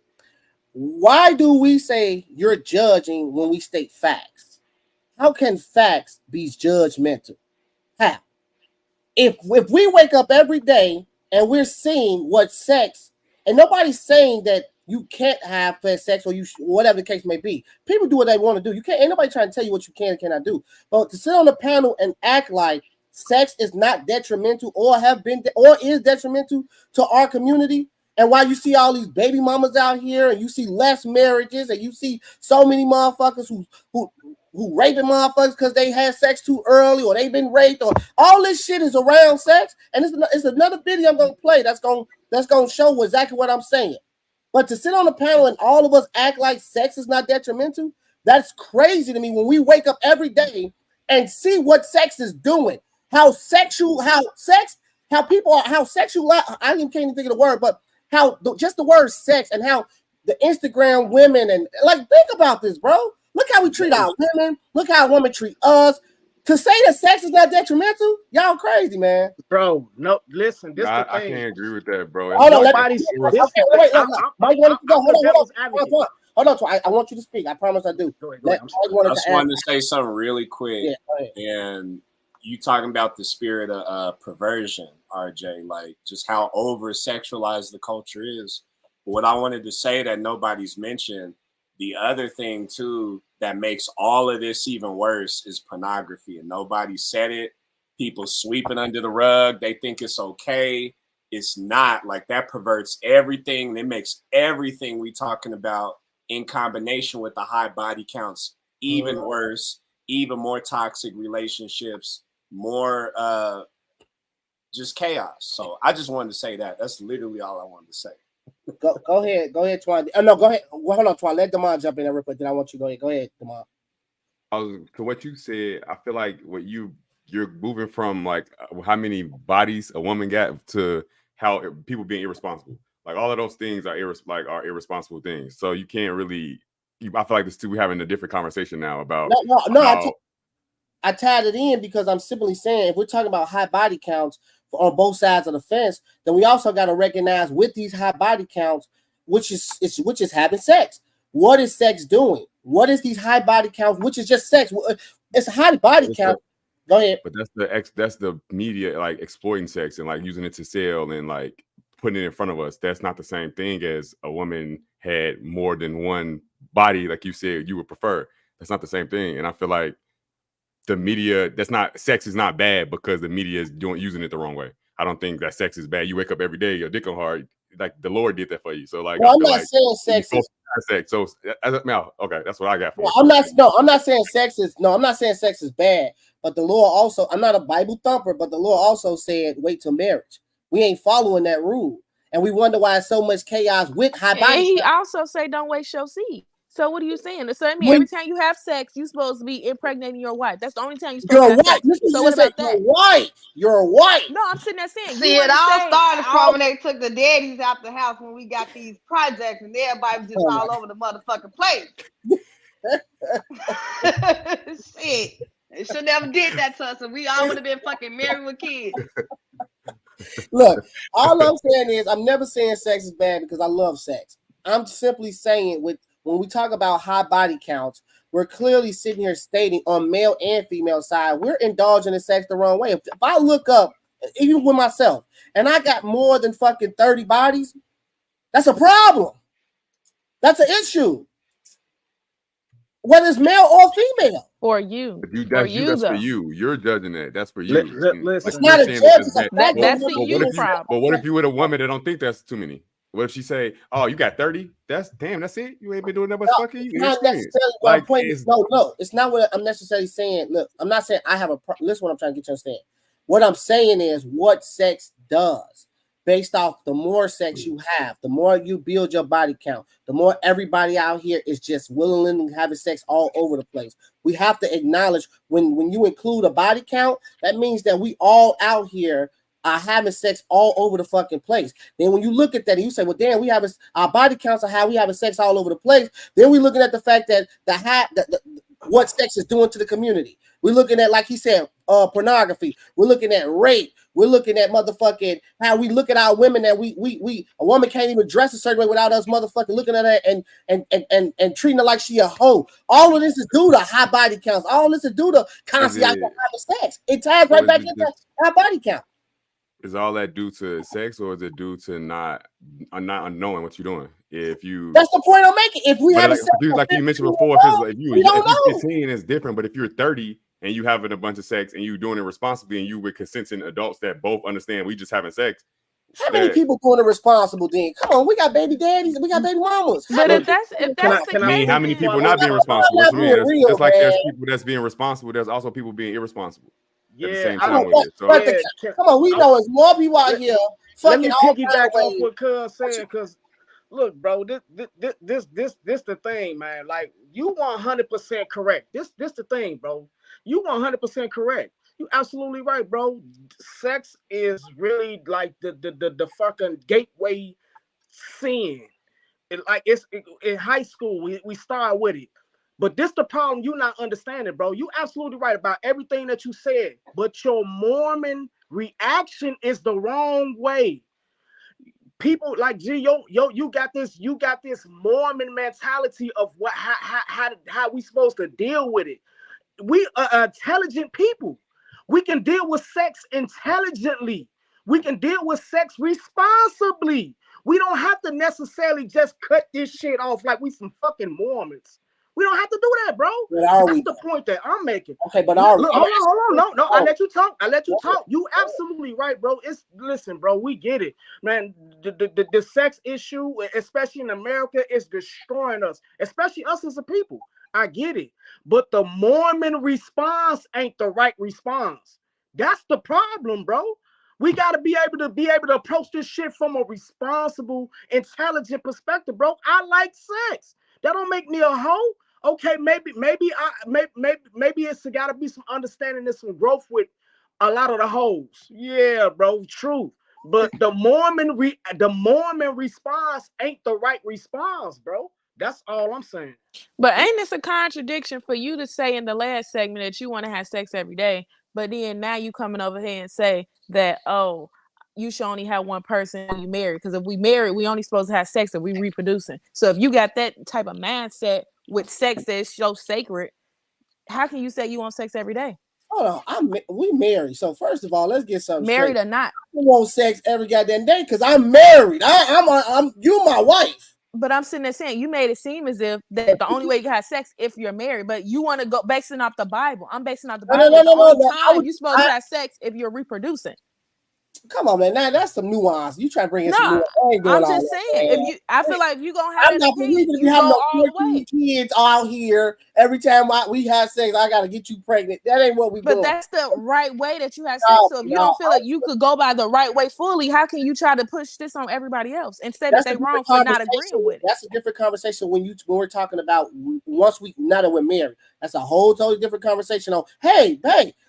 Why do we say you're judging when we state facts? How can facts be judgmental? How? If we wake up every day and we're seeing what sex, and nobody's saying that you can't have sex or whatever the case may be. People do what they want to do. Ain't nobody trying to tell you what you can and cannot do. But to sit on the panel and act like sex is not detrimental or is detrimental to our community, And while you see all these baby mamas out here, and you see less marriages, and you see so many motherfuckers who raping motherfuckers because they had sex too early, or they've been raped, or all this shit is around sex. And it's another video I'm gonna play that's gonna show exactly what I'm saying. But to sit on the panel and all of us act like sex is not detrimental, that's crazy to me. When we wake up every day and see what sex is doing, how sexual people are, how sexual. I can't even think of the word, but how just the word sex and how the Instagram women and like think about this, bro. Look how we treat our women. Look how women treat us. To say that sex is not detrimental, y'all crazy, man. Bro, no, listen. This I the thing. can't agree with that, bro. Hold on, Nobody's. Hold on. I want you to speak. I promise I do. I just wanted to say something really quick. Yeah, and you talking about the spirit of perversion, RJ, like just how over sexualized the culture is. But what I wanted to say that nobody's mentioned, the other thing too that makes all of this even worse is pornography, and nobody said it. People sweeping under the rug. They think it's okay. It's not. Like that perverts everything. It makes everything we talking about in combination with the high body counts even worse, even more toxic relationships, more just chaos. So I just wanted to say that. That's literally all I wanted to say. Go ahead, Twan. Oh, no, go ahead. Well, hold on, Twan. Let Damon jump in there real quick. Then I want you to go ahead. Go ahead, Damon. To what you said, I feel like you're moving from like how many bodies a woman got to how people being irresponsible. Like all of those things are irresponsible things. So you can't really. I feel like this too. We're having a different conversation now about. No. I tied it in because I'm simply saying if we're talking about high body counts on both sides of the fence, then we also got to recognize with these high body counts, which is having sex. What is sex doing? What is these high body counts? Which is just sex. It's a high body count. Go ahead. But that's the media like exploiting sex and like using it to sell and like putting it in front of us. That's not the same thing as a woman had more than one body, like you said you would prefer. That's not the same thing. And I feel like the media, sex is not bad because the media is using it the wrong way. I don't think that sex is bad. You wake up every day, your dick on hard, like the Lord did that for you. So like, I'm not saying sex is sex. So okay, that's what I got for you. I'm not saying sex is bad, but the Lord also, I'm not a Bible thumper, but the Lord also said, wait till marriage. We ain't following that rule. And we wonder why it's so much chaos with high body. And he also say, don't waste your seed. So what are you saying? So I mean, every time you have sex, you're supposed to be impregnating your wife. That's the only time you're supposed to have sex. So what about that? You're white. No, I'm sitting there saying. See, it all started from when they took the daddies out the house when we got these projects and everybody was just all over the motherfucking place. Shit. They should never did that to us, and we all would have been fucking married with kids. Look, all I'm saying is I'm never saying sex is bad because I love sex. I'm simply saying when we talk about high body counts, we're clearly sitting here stating on male and female side, we're indulging in sex the wrong way. If I look up, even with myself, and I got more than fucking 30 bodies, that's a problem. That's an issue. Whether it's male or female. For you. That's for you. You're judging that. That's for you. Listen, it's not a judge. That's the you problem. But what if you with a woman that don't think that's too many? What if she say, "Oh, you got 30? That's it. You ain't been doing that much fucking." Not necessarily what I'm pointing. No, it's not what I'm necessarily saying. Look, I'm not saying I have a. Listen, what I'm trying to get you to understand. What I'm saying is what sex does, based off the more sex you have, the more you build your body count, the more everybody out here is just willingly having sex all over the place. We have to acknowledge when you include a body count, that means that we all out here are having sex all over the fucking place. Then when you look at that and you say, well, damn, our body counts are high, we having sex all over the place. Then we're looking at the fact that what sex is doing to the community. We're looking at, like he said, pornography. We're looking at rape. We're looking at motherfucking how we look at our women that a woman can't even dress a certain way without us motherfucking looking at her and treating her like she a hoe. All of this is due to high body counts. All this is due to constantly having sex. It ties right back into high body count. Is all that due to sex, or is it due to not knowing what you're doing? That's the point I'm making. If we have like you mentioned before, if you're 15, it's different. But if you're 30 and you having a bunch of sex and you doing it responsibly and you with consenting adults that both understand we just having sex, How many people doing it responsible then? Come on, we got baby daddies and we got baby mamas. But if that's the I mean, case, how many then- people not being responsible? What you mean? Being real, Just like there's man. people that's being responsible, there's also people being irresponsible at the Yeah, same I time don't- with it. So Come on, we know there's more people out here Let me fucking all piggyback kinds of off ways. what Cuz said, because look, bro, this the thing, man. Like, you 100% correct. This the thing, bro. You 100% correct. You absolutely right, bro. Sex is really like the fucking gateway sin. In high school, we start with it. But this the problem you not understanding, bro. You absolutely right about everything that you said. But your Mormon reaction is the wrong way. People like G, you got this Mormon mentality of how we supposed to deal with it. We are intelligent people. We can deal with sex intelligently. We can deal with sex responsibly. We don't have to necessarily just cut this shit off like we some fucking Mormons. We don't have to do that, bro. That's the point that I'm making. Okay, but hold are on. No, I let you talk. You absolutely right, bro. Listen, bro, we get it, man. The sex issue, especially in America, is destroying us, especially us as a people. I get it, but the Mormon response ain't the right response. That's the problem, bro. We gotta be able to approach this shit from a responsible, intelligent perspective, bro. I like sex. That don't make me a hoe. Okay, maybe it's gotta be some understanding and some growth with a lot of the hoes. Yeah, bro, truth. But the Mormon response ain't the right response, bro. That's all I'm saying. But ain't this a contradiction for you to say in the last segment that you want to have sex every day, but then now you coming over here and say that, oh, you should only have one person when you married? Because if we married, we only supposed to have sex if we reproducing. So if you got that type of mindset with sex that's so sacred, how can you say you want sex every day? Hold on, we married. So first of all, let's get something married straight. or not. I want sex every goddamn day because I'm married. I'm you my wife. But I'm sitting there saying you made it seem as if that the only way you can have sex if you're married. But you want to go basing off the Bible. I'm basing off the Bible. No. You're supposed to have sex if you're reproducing. Come on, man. Now that's some nuance. You try to bring in some Nah, nuance. I'm just saying. I feel like if you gonna have that opinion, you go all the way. Kids out here every time we have sex, I gotta get you pregnant. That ain't what we do. But that's the right way that you have sex. So if you don't feel like you could go by the right way fully, how can you try to push this on everybody else and say that they're wrong for not agreeing with it? That's a different conversation when we're talking about once now that we're married. That's a whole totally different conversation on, hey,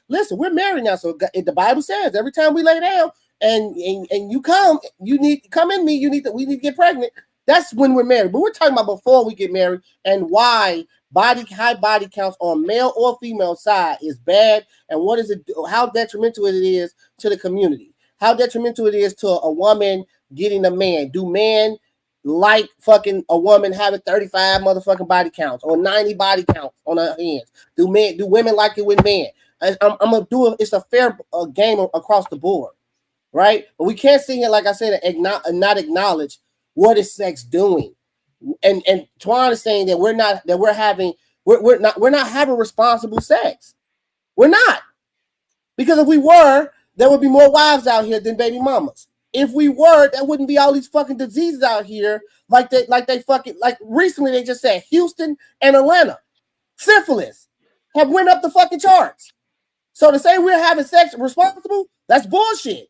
listen, we're married now. So the Bible says every time we lay down and you come, you need to come in me, we need to get pregnant. That's when we're married. But we're talking about before we get married and why high body counts on male or female side is bad, and what is it, how detrimental it is to the community, how detrimental it is to a woman getting a man. Do men like fucking a woman having 35 motherfucking body counts or 90 body counts on her hands? Do women like it with men? I'm gonna do it. It's a fair game across the board, right? But we can't sit here, like I said, and not acknowledge what is sex doing. And Twan is saying that we're not having responsible sex. We're not, because if we were, there would be more wives out here than baby mamas. If we were, there wouldn't be all these fucking diseases out here like recently they just said Houston and Atlanta, syphilis have went up the fucking charts. So to say we're having sex responsible, that's bullshit.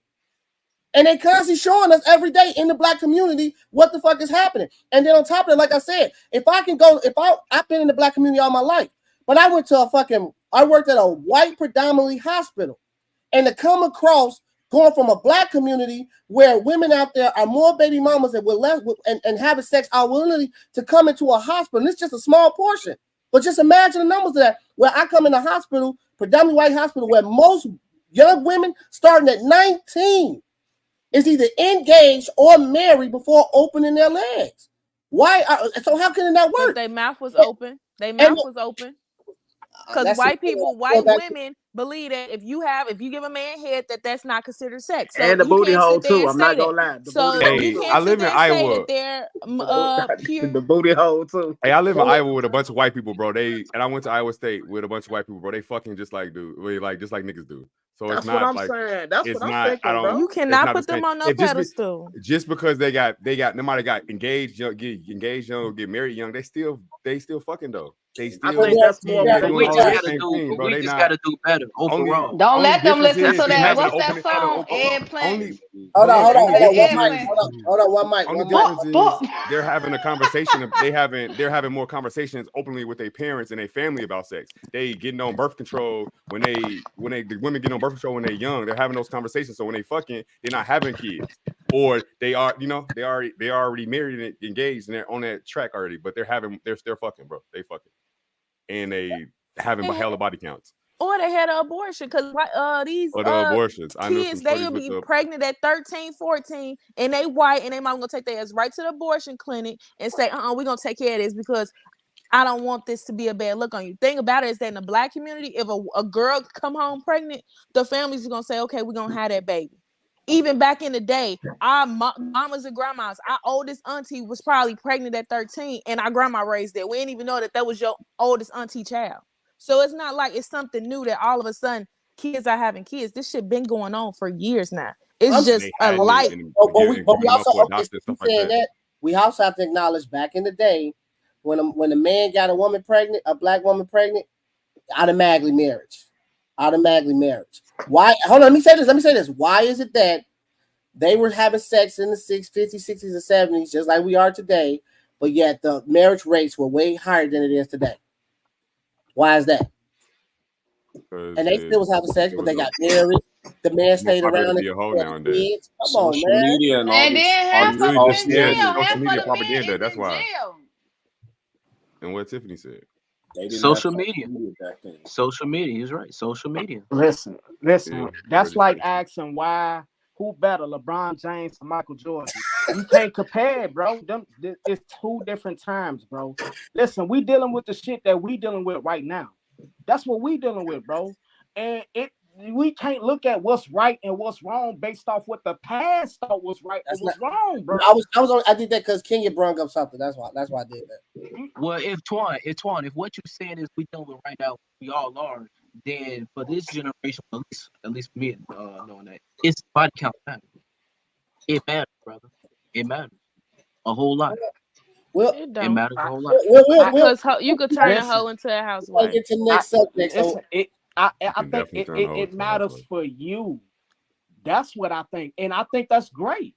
And they constantly showing us every day in the black community what the fuck is happening. And then on top of it, like I said, I've been in the black community all my life, but I worked at a white predominantly hospital, and to come across going from a black community where women out there are more baby mamas and and having sex are willing to come into a hospital. And it's just a small portion, but just imagine the numbers of that. Where I come in a hospital, predominantly white hospital, where most young women starting at 19 is either engaged or married before opening their legs. So how can it not work? Their mouth was open. Their mouth was open. Because white women believe that if you give a man head, that's not considered sex. So And the you booty can't hole sit there too. and I'm say not that. gonna lie. The So booty hole you too. can't I sit live in there and say Iowa. that they're pure. The booty hole too. Hey, I live in Iowa with a bunch of white people, bro. And I went to Iowa State with a bunch of white people, bro. They fucking just like just like niggas do. So That's it's what not I'm like saying. That's it's what I'm not. thinking, I don't. bro. You It's cannot not the put them same. on no It just pedestal. just because they got nobody got engaged young, get engaged young, or get married young, they still fucking though. They I still think that's more. they're But doing we all just that gotta same thing, bro. we They just not gotta do better overall. Don't only let them difference listen is to they that. have an What's that open song? Eggplant. only Hold on, only difference is hold on, one mic. only One mic. difference is they're having a conversation. They're having more conversations openly with their parents and their family about sex. They getting on birth control the women get on birth control when they're young. They're having those conversations. So when they fucking, they're not having kids, or they are, they already married and engaged and they're on that track already. But they're still fucking, bro. They fucking, and they having hella body counts. Or they had an abortion because these Or the abortions. I know some kids, they'll stories be with pregnant at 13, 14, and they white, and they mom gonna take their ass right to the abortion clinic and say, we're gonna take care of this because I don't want this to be a bad look on you. Thing about it is that in the black community, if a girl come home pregnant, the families are gonna say, okay, we're gonna have that baby. Even back in the day, our mamas and grandmas, our oldest auntie was probably pregnant at 13, and our grandma raised it. We didn't even know that was your oldest auntie child. So it's not like it's something new that all of a sudden kids are having kids. This shit been going on for years now. It's just a light. But we also saying that we also have to acknowledge back in the day when a man got a woman pregnant, a black woman pregnant, automatically marriage. Why? Hold on, let me say this. Why is it that they were having sex in the 50s, 60s, and 70s, just like we are today, but yet the marriage rates were way higher than it is today? Why is that? And they still was having sex, but they got married. The man stayed around. Kids. Come on, man. Media and then half of them in jail. Half Social of media them propaganda. That's in why. jail. And what Tiffany said. Social media. Social media. He's right. Social media. Listen. Yeah, That's like asking who better, LeBron James or Michael Jordan? You can't compare it, bro. It's two different times, bro. Listen, we dealing with the shit that we dealing with right now. That's what we dealing with, bro. And we can't look at what's right and what's wrong based off what the past thought was right and what's wrong, bro. I did that because Kenya brought up something. That's why I did that. Well, if what you're saying is we dealing with right now, we all are, then for this generation, at least for me, knowing that it's body count matters. It matters, brother. It matters a whole lot. Well, it matters a whole lot. Because you could turn a hoe into a housewife. Get to the next subject. I think it matters for you. That's what I think, and I think that's great.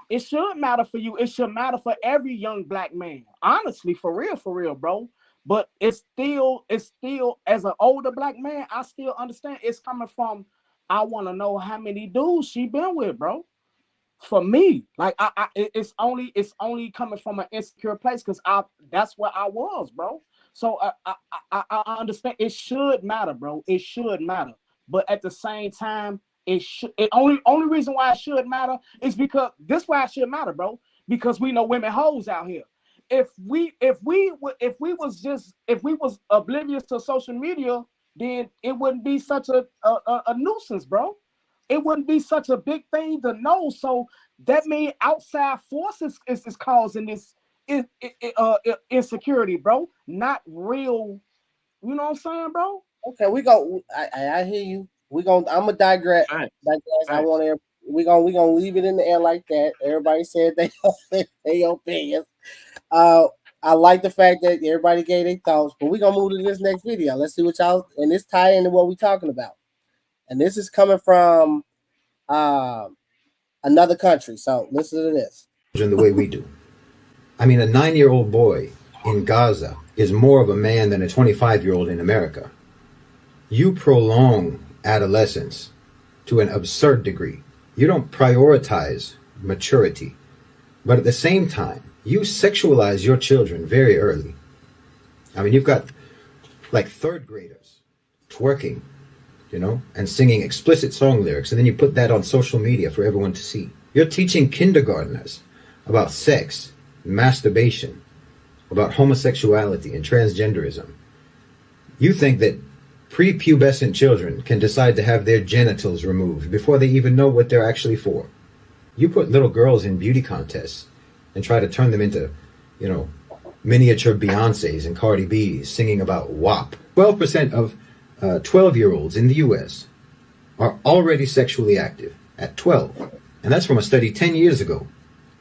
It should matter for you. It should matter for every young black man. Honestly, for real, bro. But it's still as an older black man, I still understand it's coming from. I want to know how many dudes she been with, bro. For me, like it's only coming from an insecure place because that's where I was, bro. So I understand it should matter, bro. It should matter, but at the same time, only reason why it should matter is because this why it should matter, bro. Because we know women hoes out here. If we was oblivious to social media, then it wouldn't be such a nuisance, bro. It wouldn't be such a big thing to know. So that means outside forces is causing this insecurity, bro. Not real. You know what I'm saying, bro? Okay, I hear you. I'm gonna digress. I want to. We gonna leave it in the air like that. Everybody said they opinions. I like the fact that everybody gave their thoughts, but we're gonna move to this next video. Let's see what y'all and this tie into what we're talking about. And this is coming from another country. So listen to this. The way we do. I mean, a 9-year-old boy in Gaza is more of a man than a 25-year-old in America. You prolong adolescence to an absurd degree. You don't prioritize maturity. But at the same time, you sexualize your children very early. I mean, you've got like third graders twerking, and singing explicit song lyrics, and then you put that on social media for everyone to see. You're teaching kindergartners about sex, masturbation, about homosexuality and transgenderism. You think that Prepubescent children can decide to have their genitals removed before they even know what they're actually for. You put little girls in beauty contests and try to turn them into, miniature Beyoncés and Cardi B's singing about WAP. 12% of 12-year-olds in the U.S. are already sexually active at 12. And that's from a study 10 years ago.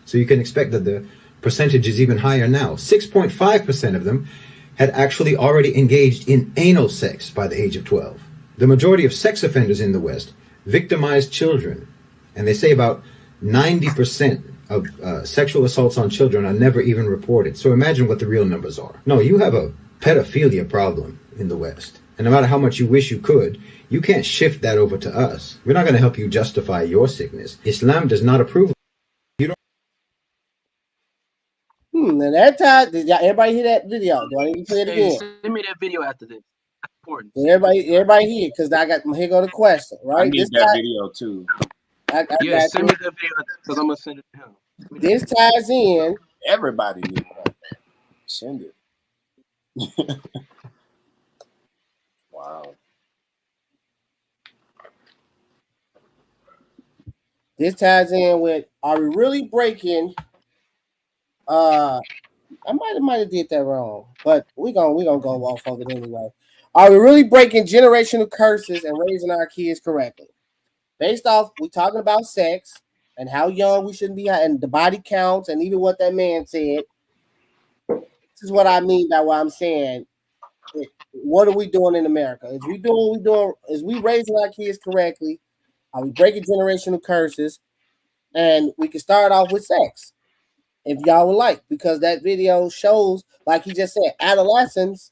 So you can expect that the percentage is even higher now. 6.5% of them had actually already engaged in anal sex by the age of 12. The majority of sex offenders in the West victimize children. And they say about 90% of sexual assaults on children are never even reported. So imagine what the real numbers are. No, you have a pedophilia problem in the West. And no matter how much you wish you could, you can't shift that over to us. We're not going to help you justify your sickness. Islam does not approve. Now that time, did everybody hear that video? Do I need to play it again? Send me that video after this. That's important. Everybody hear, because here go the question, right? I need that video too. Yeah, send me that video because I'm gonna send it to him. This ties in. Everybody needs that. Send it. Wow. This ties in with, are we really breaking? I might have did that wrong, but we gonna go off of it anyway. Are we really breaking generational curses and raising our kids correctly? Based off, we talking about sex and how young we shouldn't be, and the body counts, and even what that man said. This is what I mean by what I'm saying. What are we doing in America? Is we doing what we doing? Is we raising our kids correctly? Are we breaking generational curses? And we can start off with sex, if y'all would like, because that video shows, like he just said, adolescents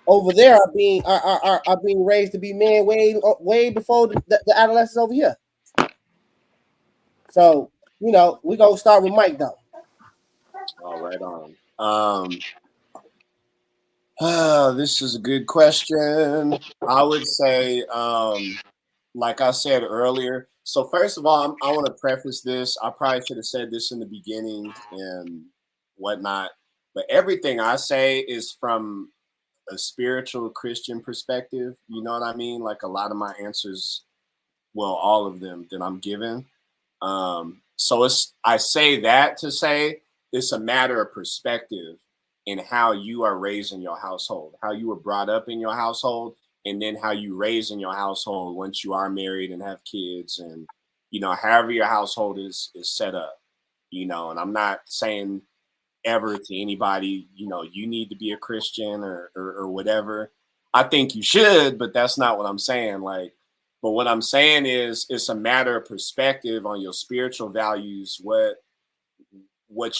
over there are being raised to be men way before the adolescents over here. So we gonna start with Mike though. All right, on. This is a good question. I would say, like I said earlier. So first of all, I want to preface this. I probably should have said this in the beginning and whatnot, but everything I say is from a spiritual Christian perspective. You know what I mean? Like a lot of my answers, well, all of them that I'm given. So I say that to say it's a matter of perspective in how you are raised in your household, how you were brought up in your household, and then how you raise in your household once you are married and have kids, and however your household is set up, and I'm not saying ever to anybody, you need to be a Christian or whatever. I think you should, but that's not what I'm saying. But what I'm saying is it's a matter of perspective on your spiritual values, what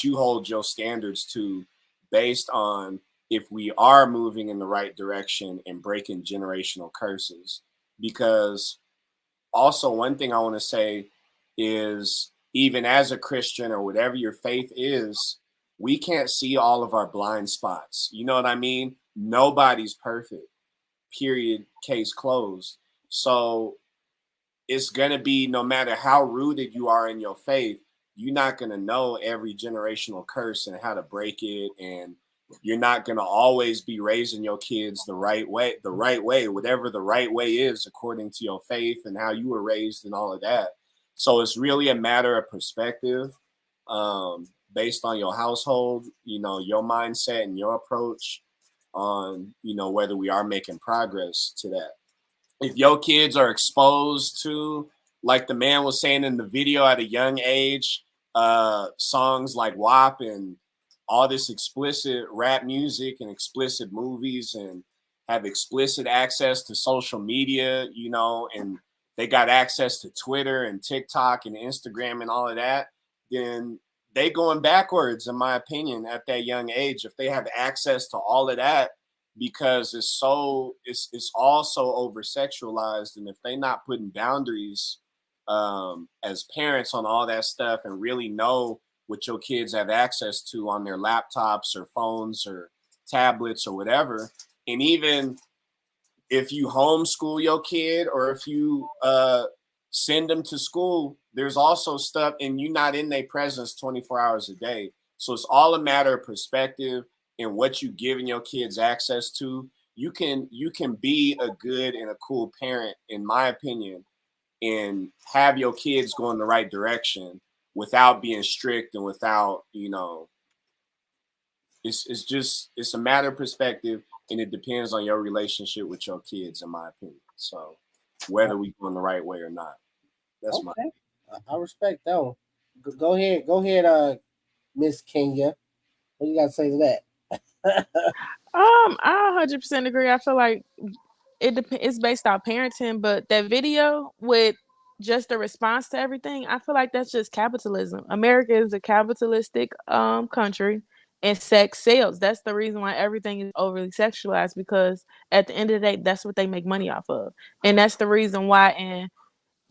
you hold your standards to, based on if we are moving in the right direction and breaking generational curses. Because also one thing I want to say is, even as a Christian or whatever your faith is, we can't see all of our blind spots. You know what I mean? Nobody's perfect. Period. Case closed. So it's going to be, no matter how rooted you are in your faith, you're not going to know every generational curse and how to break it. And you're not going to always be raising your kids the right way, whatever the right way is according to your faith and how you were raised and all of that. So it's really a matter of perspective, based on your household, your mindset and your approach on, whether we are making progress to that. If your kids are exposed to, like the man was saying in the video at a young age, songs like WAP and all this explicit rap music and explicit movies, and have explicit access to social media, and they got access to Twitter and TikTok and Instagram and all of that, then they going backwards, in my opinion, at that young age, if they have access to all of that, because it's all so over sexualized. And if they're not putting boundaries as parents on all that stuff, and really know what your kids have access to on their laptops or phones or tablets or whatever, and even if you homeschool your kid or if you send them to school, there's also stuff, and you're not in their presence 24 hours a day. So it's all a matter of perspective and what you giving your kids access to. you can be a good and a cool parent, in my opinion, and have your kids go in the right direction without being strict and without, it's a matter of perspective, and it depends on your relationship with your kids, in my opinion. So whether we go in the right way or not, that's my. I respect that one. Go ahead, Miss Kenya. What do you got to say to that? I 100% agree. I feel like it's based on parenting, but that video with just the response to everything, I feel like that's just capitalism. America is a capitalistic country, and sex sells. That's the reason why everything is overly sexualized, because at the end of the day, that's what they make money off of. And that's the reason why in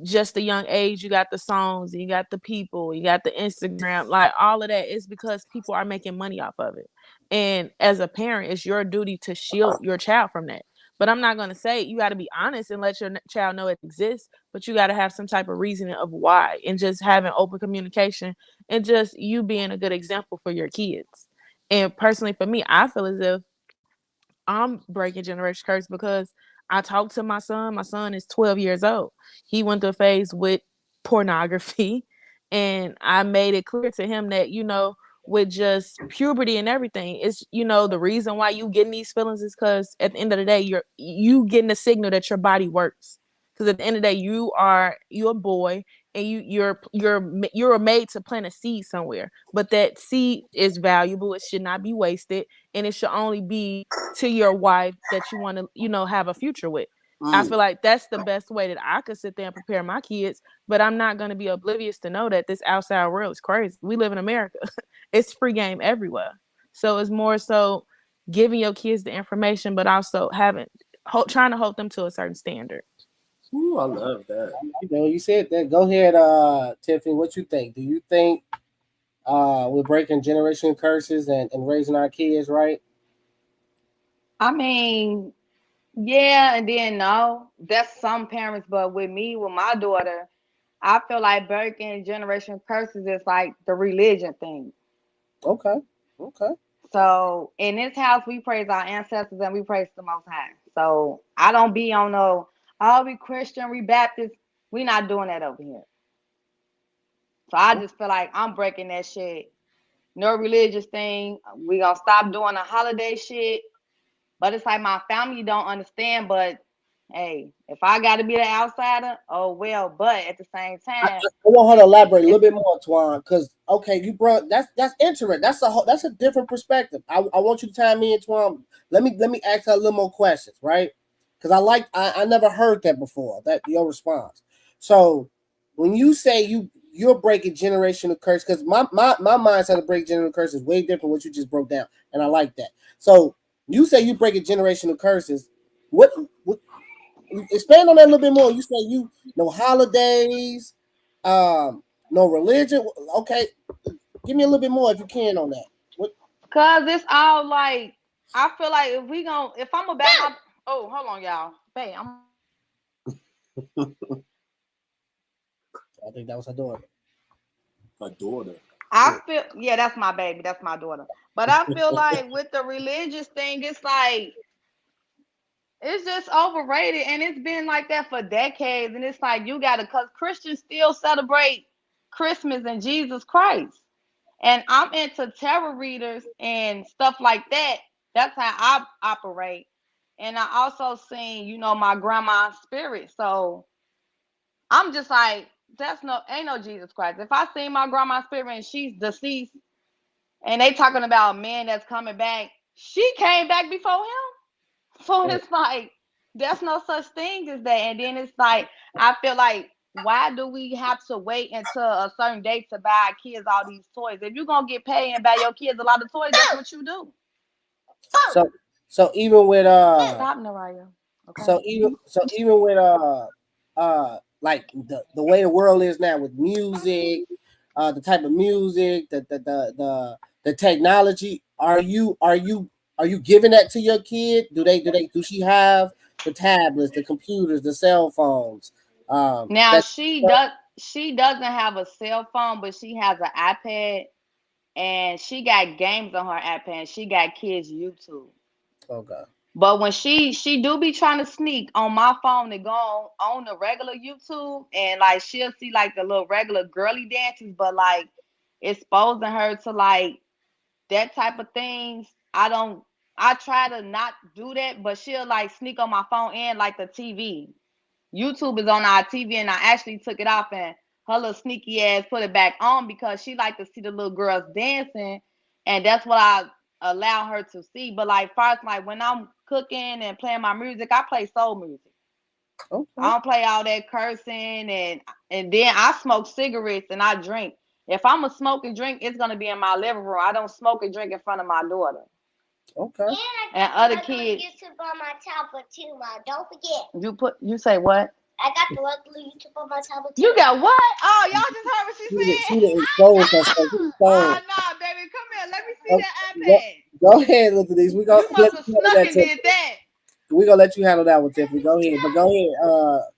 just a young age you got the songs, you got the people, you got the Instagram, like all of that is because people are making money off of it. And as a parent, it's your duty to shield your child from that. But I'm not going to say you got to be honest and let your child know it exists, but you got to have some type of reasoning of why, and just having open communication, and just you being a good example for your kids. And personally for me, I feel as if I'm breaking generation curse because I talked to my son. My son is 12 years old. He went through a phase with pornography, and I made it clear to him that, with just puberty and everything, it's, the reason why you getting these feelings is because at the end of the day, you getting a signal that your body works. Because at the end of the day, you're a boy, and you're made to plant a seed somewhere. But that seed is valuable. It should not be wasted, and it should only be to your wife that you want to, have a future with. I feel like that's the best way that I could sit there and prepare my kids. But I'm not going to be oblivious to know that this outside world is crazy. We live in America. It's free game everywhere. So it's more so giving your kids the information, but also trying to hold them to a certain standard. Ooh, I love that. You said that. Go ahead, Tiffany. What you think? Do you think we're breaking generation curses and raising our kids right? I mean, yeah, and then no. That's some parents, but with my daughter, I feel like breaking generation curses is like the religion thing. Okay. So in this house, we praise our ancestors and we praise the Most High. So I don't be on we Christian, we Baptist. We not doing that over here. So I just feel like I'm breaking that shit. No religious thing. We gonna stop doing the holiday shit. But it's like my family don't understand. But hey, if I got to be the outsider, oh well. But at the same time, I want her to elaborate a little bit more, Twan, because you brought that's interesting. That's a different perspective. I want you to time me in, Twan. Let me ask her a little more questions, right? Because I never heard that before. That your response. So when you say you're breaking generational curse, because my mindset to break generational curse is way different from what you just broke down, and I like that. So you say you breaking generational curses. What expand on that a little bit more? You say no holidays, no religion. Okay, give me a little bit more if you can on that. Cause it's all like I feel like if I'm about my hold on, y'all. Babe, I think that was her daughter. Her daughter. I feel that's my baby. That's my daughter. But I feel like with the religious thing, it's like it's just overrated, and it's been like that for decades. And it's like because Christians still celebrate Christmas and Jesus Christ. And I'm into tarot readers and stuff like that. That's how I operate. And I also seen, my grandma's spirit. So I'm just like, ain't no Jesus Christ. If I see my grandma's spirit and she's deceased, and they talking about a man that's coming back, she came back before him. So it's like, there's no such thing as that. And then it's like, I feel like, why do we have to wait until a certain date to buy our kids all these toys? If you're gonna get paid and buy your kids a lot of toys, that's what you do. So even with stop, Naraya. Okay. So even with like the way the world is now with music, the type of music, the technology, are you giving that to your kid? Do she have the tablets, the computers, the cell phones? Now she doesn't have a cell phone, but she has an iPad, and she got games on her iPad. She got kids YouTube. Okay. But when she do be trying to sneak on my phone and go on the regular YouTube, and like she'll see like the little regular girly dances, but like exposing her to like that type of things, I try to not do that, but she'll like sneak on my phone and like the TV. YouTube is on our TV, and I actually took it off, and her little sneaky ass put it back on because she like to see the little girls dancing, and that's what I allow her to see. But like first, like when I'm cooking and playing my music, I play soul music. Okay. I don't play all that cursing, and then I smoke cigarettes and I drink. If I'm a smoke and drink, it's gonna be in my living room. I don't smoke and drink in front of my daughter. Okay. And other kids. YouTube on my tablet too, Mom. Don't forget. You say what? I got the regular YouTube on my tablet too. You got what? Oh, y'all just heard what she said. She didn't expose herself. Oh no, baby, come here. Let me see that iPad. Go ahead, little Denise. We gonna You must have snuck and did that. We gonna let you handle that one, Tiffany. Go ahead, but go ahead,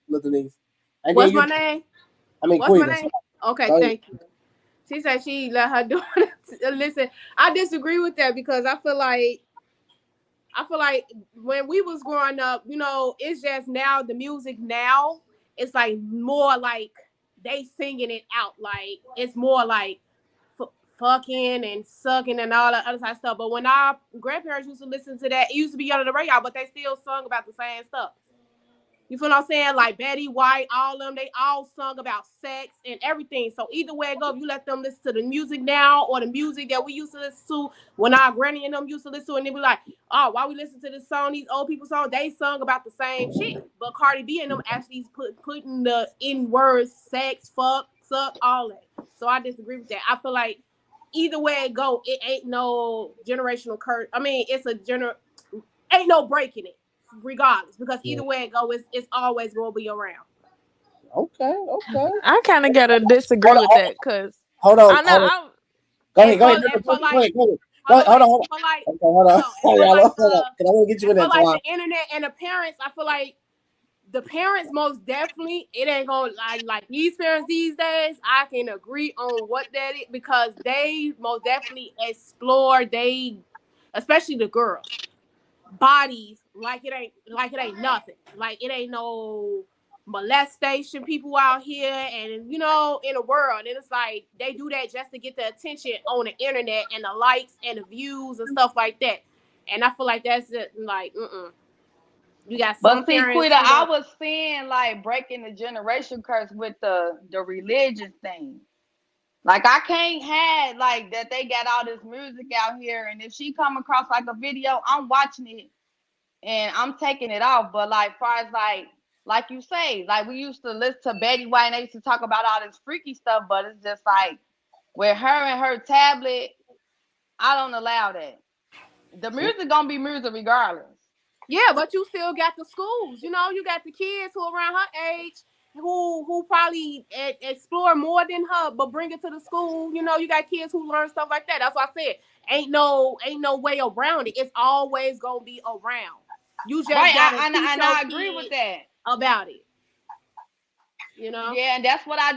little Denise. And What's my name? I mean, What's Queen. my name? Okay, thank you. She said she let her do it. Listen, I disagree with that because I feel like when we was growing up, you know, it's just now the music now, it's like more like they singing it out. Like it's more like fucking and sucking and all that other type of stuff. But when our grandparents used to listen to that, it used to be under the radio, but they still sung about the same stuff. You feel what I'm saying? Like Betty White, all of them, they all sung about sex and everything. So either way it go, if you let them listen to the music now or the music that we used to listen to when our granny and them used to listen to, and they be like, oh, why we listen to this song, these old people song, they sung about the same shit. But Cardi B and them actually putting the in words, sex, fuck, suck, all that. So I disagree with that. I feel like either way it go, it ain't no generational curse. I mean, it's ain't no breaking it. Regardless, because either way it goes, it's always gonna be around. Okay. I kind of gotta disagree with that because hold on. I know. Go ahead. Hold on. Hold on. Because I want to get you in there. Like the internet and the parents, I feel like the parents most definitely, it ain't gonna like these parents these days. I can agree on what that is because they most definitely explore especially the girls. Bodies like it ain't nothing. Like it ain't no molestation people out here and you know in the world, and it's like they do that just to get the attention on the internet and the likes and the views and stuff like that. And I feel like that's it, like you got some parents. Quita, I was seeing like breaking the generation curse with the religious thing. Like I can't have like that they got all this music out here, and if she come across like a video, I'm watching it and I'm taking it off. But like far as like you say, like we used to listen to Betty White and they used to talk about all this freaky stuff, but it's just like with her and her tablet, I don't allow that. The music gonna be music regardless. Yeah, but you still got the schools, you know, you got the kids who around her age who probably explore more than her, but bring it to the school. You know, you got kids who learn stuff like that. That's why I said ain't no way around it. It's always gonna be around. You just gotta teach I agree with that about it. You know? Yeah, and that's what I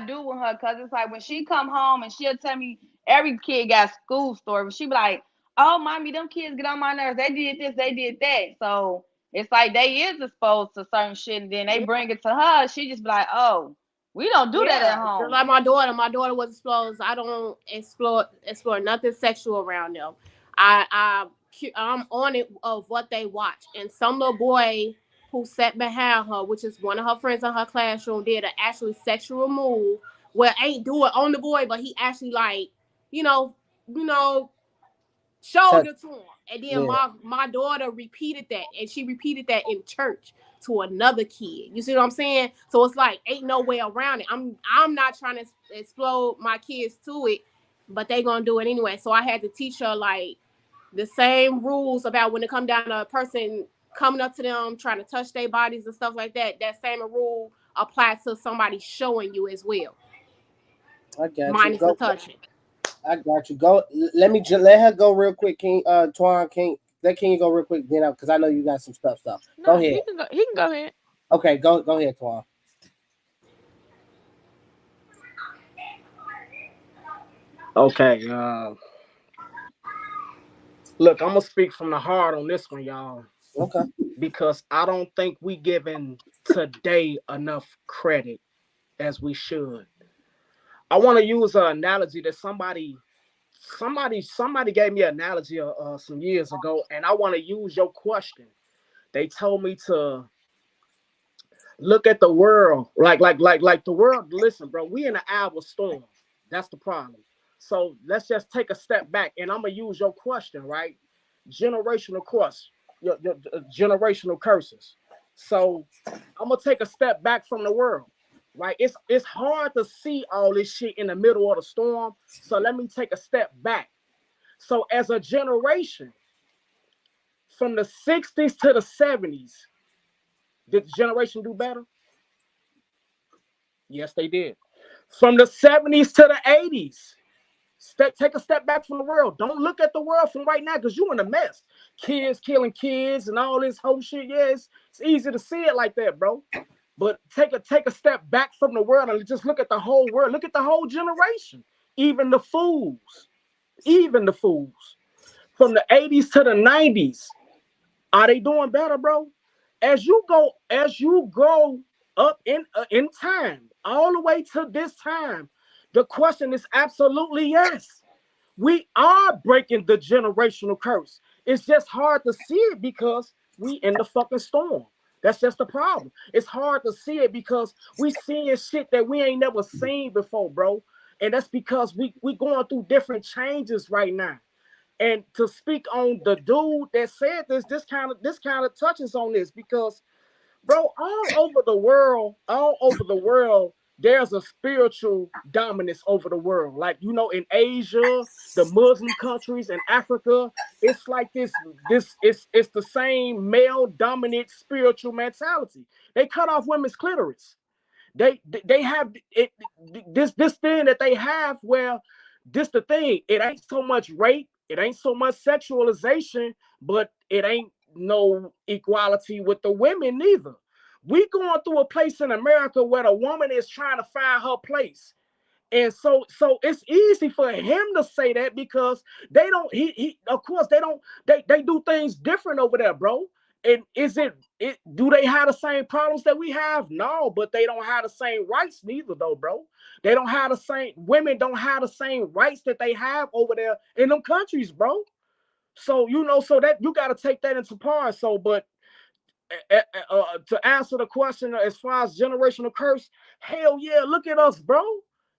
do with her, cause it's like when she come home and she'll tell me every kid got school story, but she be like, "Oh, mommy, them kids get on my nerves. They did this, they did that." So it's like they is exposed to certain shit, and then they bring it to her. She just be like, "Oh, we don't do that at home." Like my daughter was exposed. I don't explore nothing sexual around them. I'm on it of what they watch, and some little boy who sat behind her, which is one of her friends in her classroom, did an actually sexual move where ain't do it on the boy, but he actually like, you know, showed it to him. And then my daughter repeated that, and she repeated that in church to another kid. You see what I'm saying? So it's like ain't no way around it. I'm not trying to explode my kids to it, but they gonna do it anyway. So I had to teach her like the same rules about when it come down to a person coming up to them, trying to touch their bodies and stuff like that. That same rule applies to somebody showing you as well. I got you. Minus the touching. I got you. Go. Let her go real quick, King. Twan, King. Let King go real quick, then because I know you got some stuff. No, go ahead. He can go ahead. Okay, go ahead, Twan. Okay. Look, I'm gonna speak from the heart on this one, y'all. Okay. Because I don't think we giving today enough credit as we should. I want to use an analogy that somebody gave me an analogy some years ago, and I want to use your question. They told me to look at the world like the world. Listen, bro, we in an hour storm. That's the problem. So let's just take a step back, and I'm gonna use your question, right? Generational curse, your generational curses. So I'm gonna take a step back from the world, right? It's hard to see all this shit in the middle of the storm. So let me take a step back. So as a generation, from the 60s to the 70s, did the generation do better? Yes, they did. From the 70s to the 80s, take a step back from the world. Don't look at the world from right now because you're in a mess. Kids killing kids and all this whole shit. Yeah, it's easy to see it like that, bro. But take a step back from the world and just look at the whole world. Look at the whole generation. Even the fools. From the 80s to the 90s, are they doing better, bro? As you go up in time, all the way to this time, the question is absolutely yes. We are breaking the generational curse. It's just hard to see it because we in the fucking storm. That's just the problem. It's hard to see it because we seeing shit that we ain't never seen before, bro. And that's because we going through different changes right now. And to speak on the dude that said this kind of touches on this because, bro, all over the world, there's a spiritual dominance over the world. Like, you know, in Asia, the Muslim countries, in Africa, it's like it's the same male dominant spiritual mentality. They cut off women's clitoris. They have this thing that they have where this the thing. It ain't so much rape. It ain't so much sexualization, but it ain't no equality with the women neither. We going through a place in America where the woman is trying to find her place. And so it's easy for him to say that because they don't, of course, they do things different over there, bro. And do they have the same problems that we have? No, but they don't have the same rights neither though, bro. Women don't have the same rights that they have over there in them countries, bro. So, you know, so that you got to take that into part. So, but to answer the question as far as generational curse, hell yeah, look at us, bro.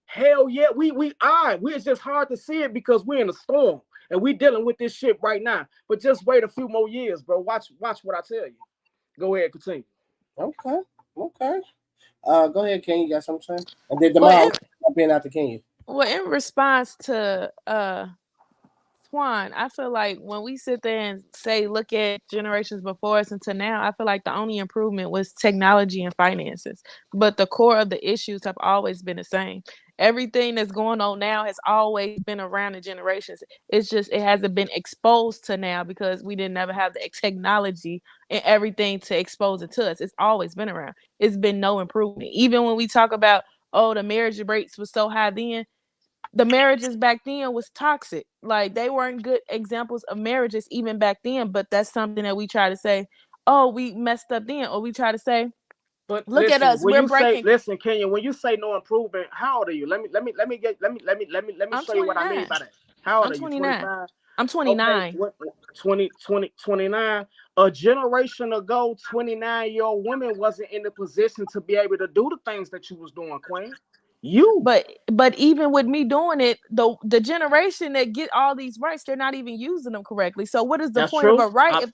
Hell yeah, it's just hard to see it because we're in a storm and we dealing with this shit right now. But just wait a few more years, bro. Watch what I tell you. Go ahead, continue. Okay. Go ahead, Ken. You got something to say? And then tomorrow, being out to Kenya. Well, in response to Twan, I feel like when we sit there and say, look at generations before us until now, I feel like the only improvement was technology and finances. But the core of the issues have always been the same. Everything that's going on now has always been around the generations. It's just it hasn't been exposed to now because we didn't ever have the technology and everything to expose it to us. It's always been around. It's been no improvement. Even when we talk about, the marriage rates was so high then, the marriages back then was toxic. Like, they weren't good examples of marriages even back then, but that's something that we try to say, we messed up then, or we try to say, but look at us, we're breaking. Listen, Kenya, when you say no improvement, how old are you? Let me show you what I mean by that. How old are you? 29. I'm 29. Okay, 29. A generation ago, 29-year-old women wasn't in the position to be able to do the things that you was doing, Queen. But even with me doing it, the generation that get all these rights, they're not even using them correctly. So what is the point of a right if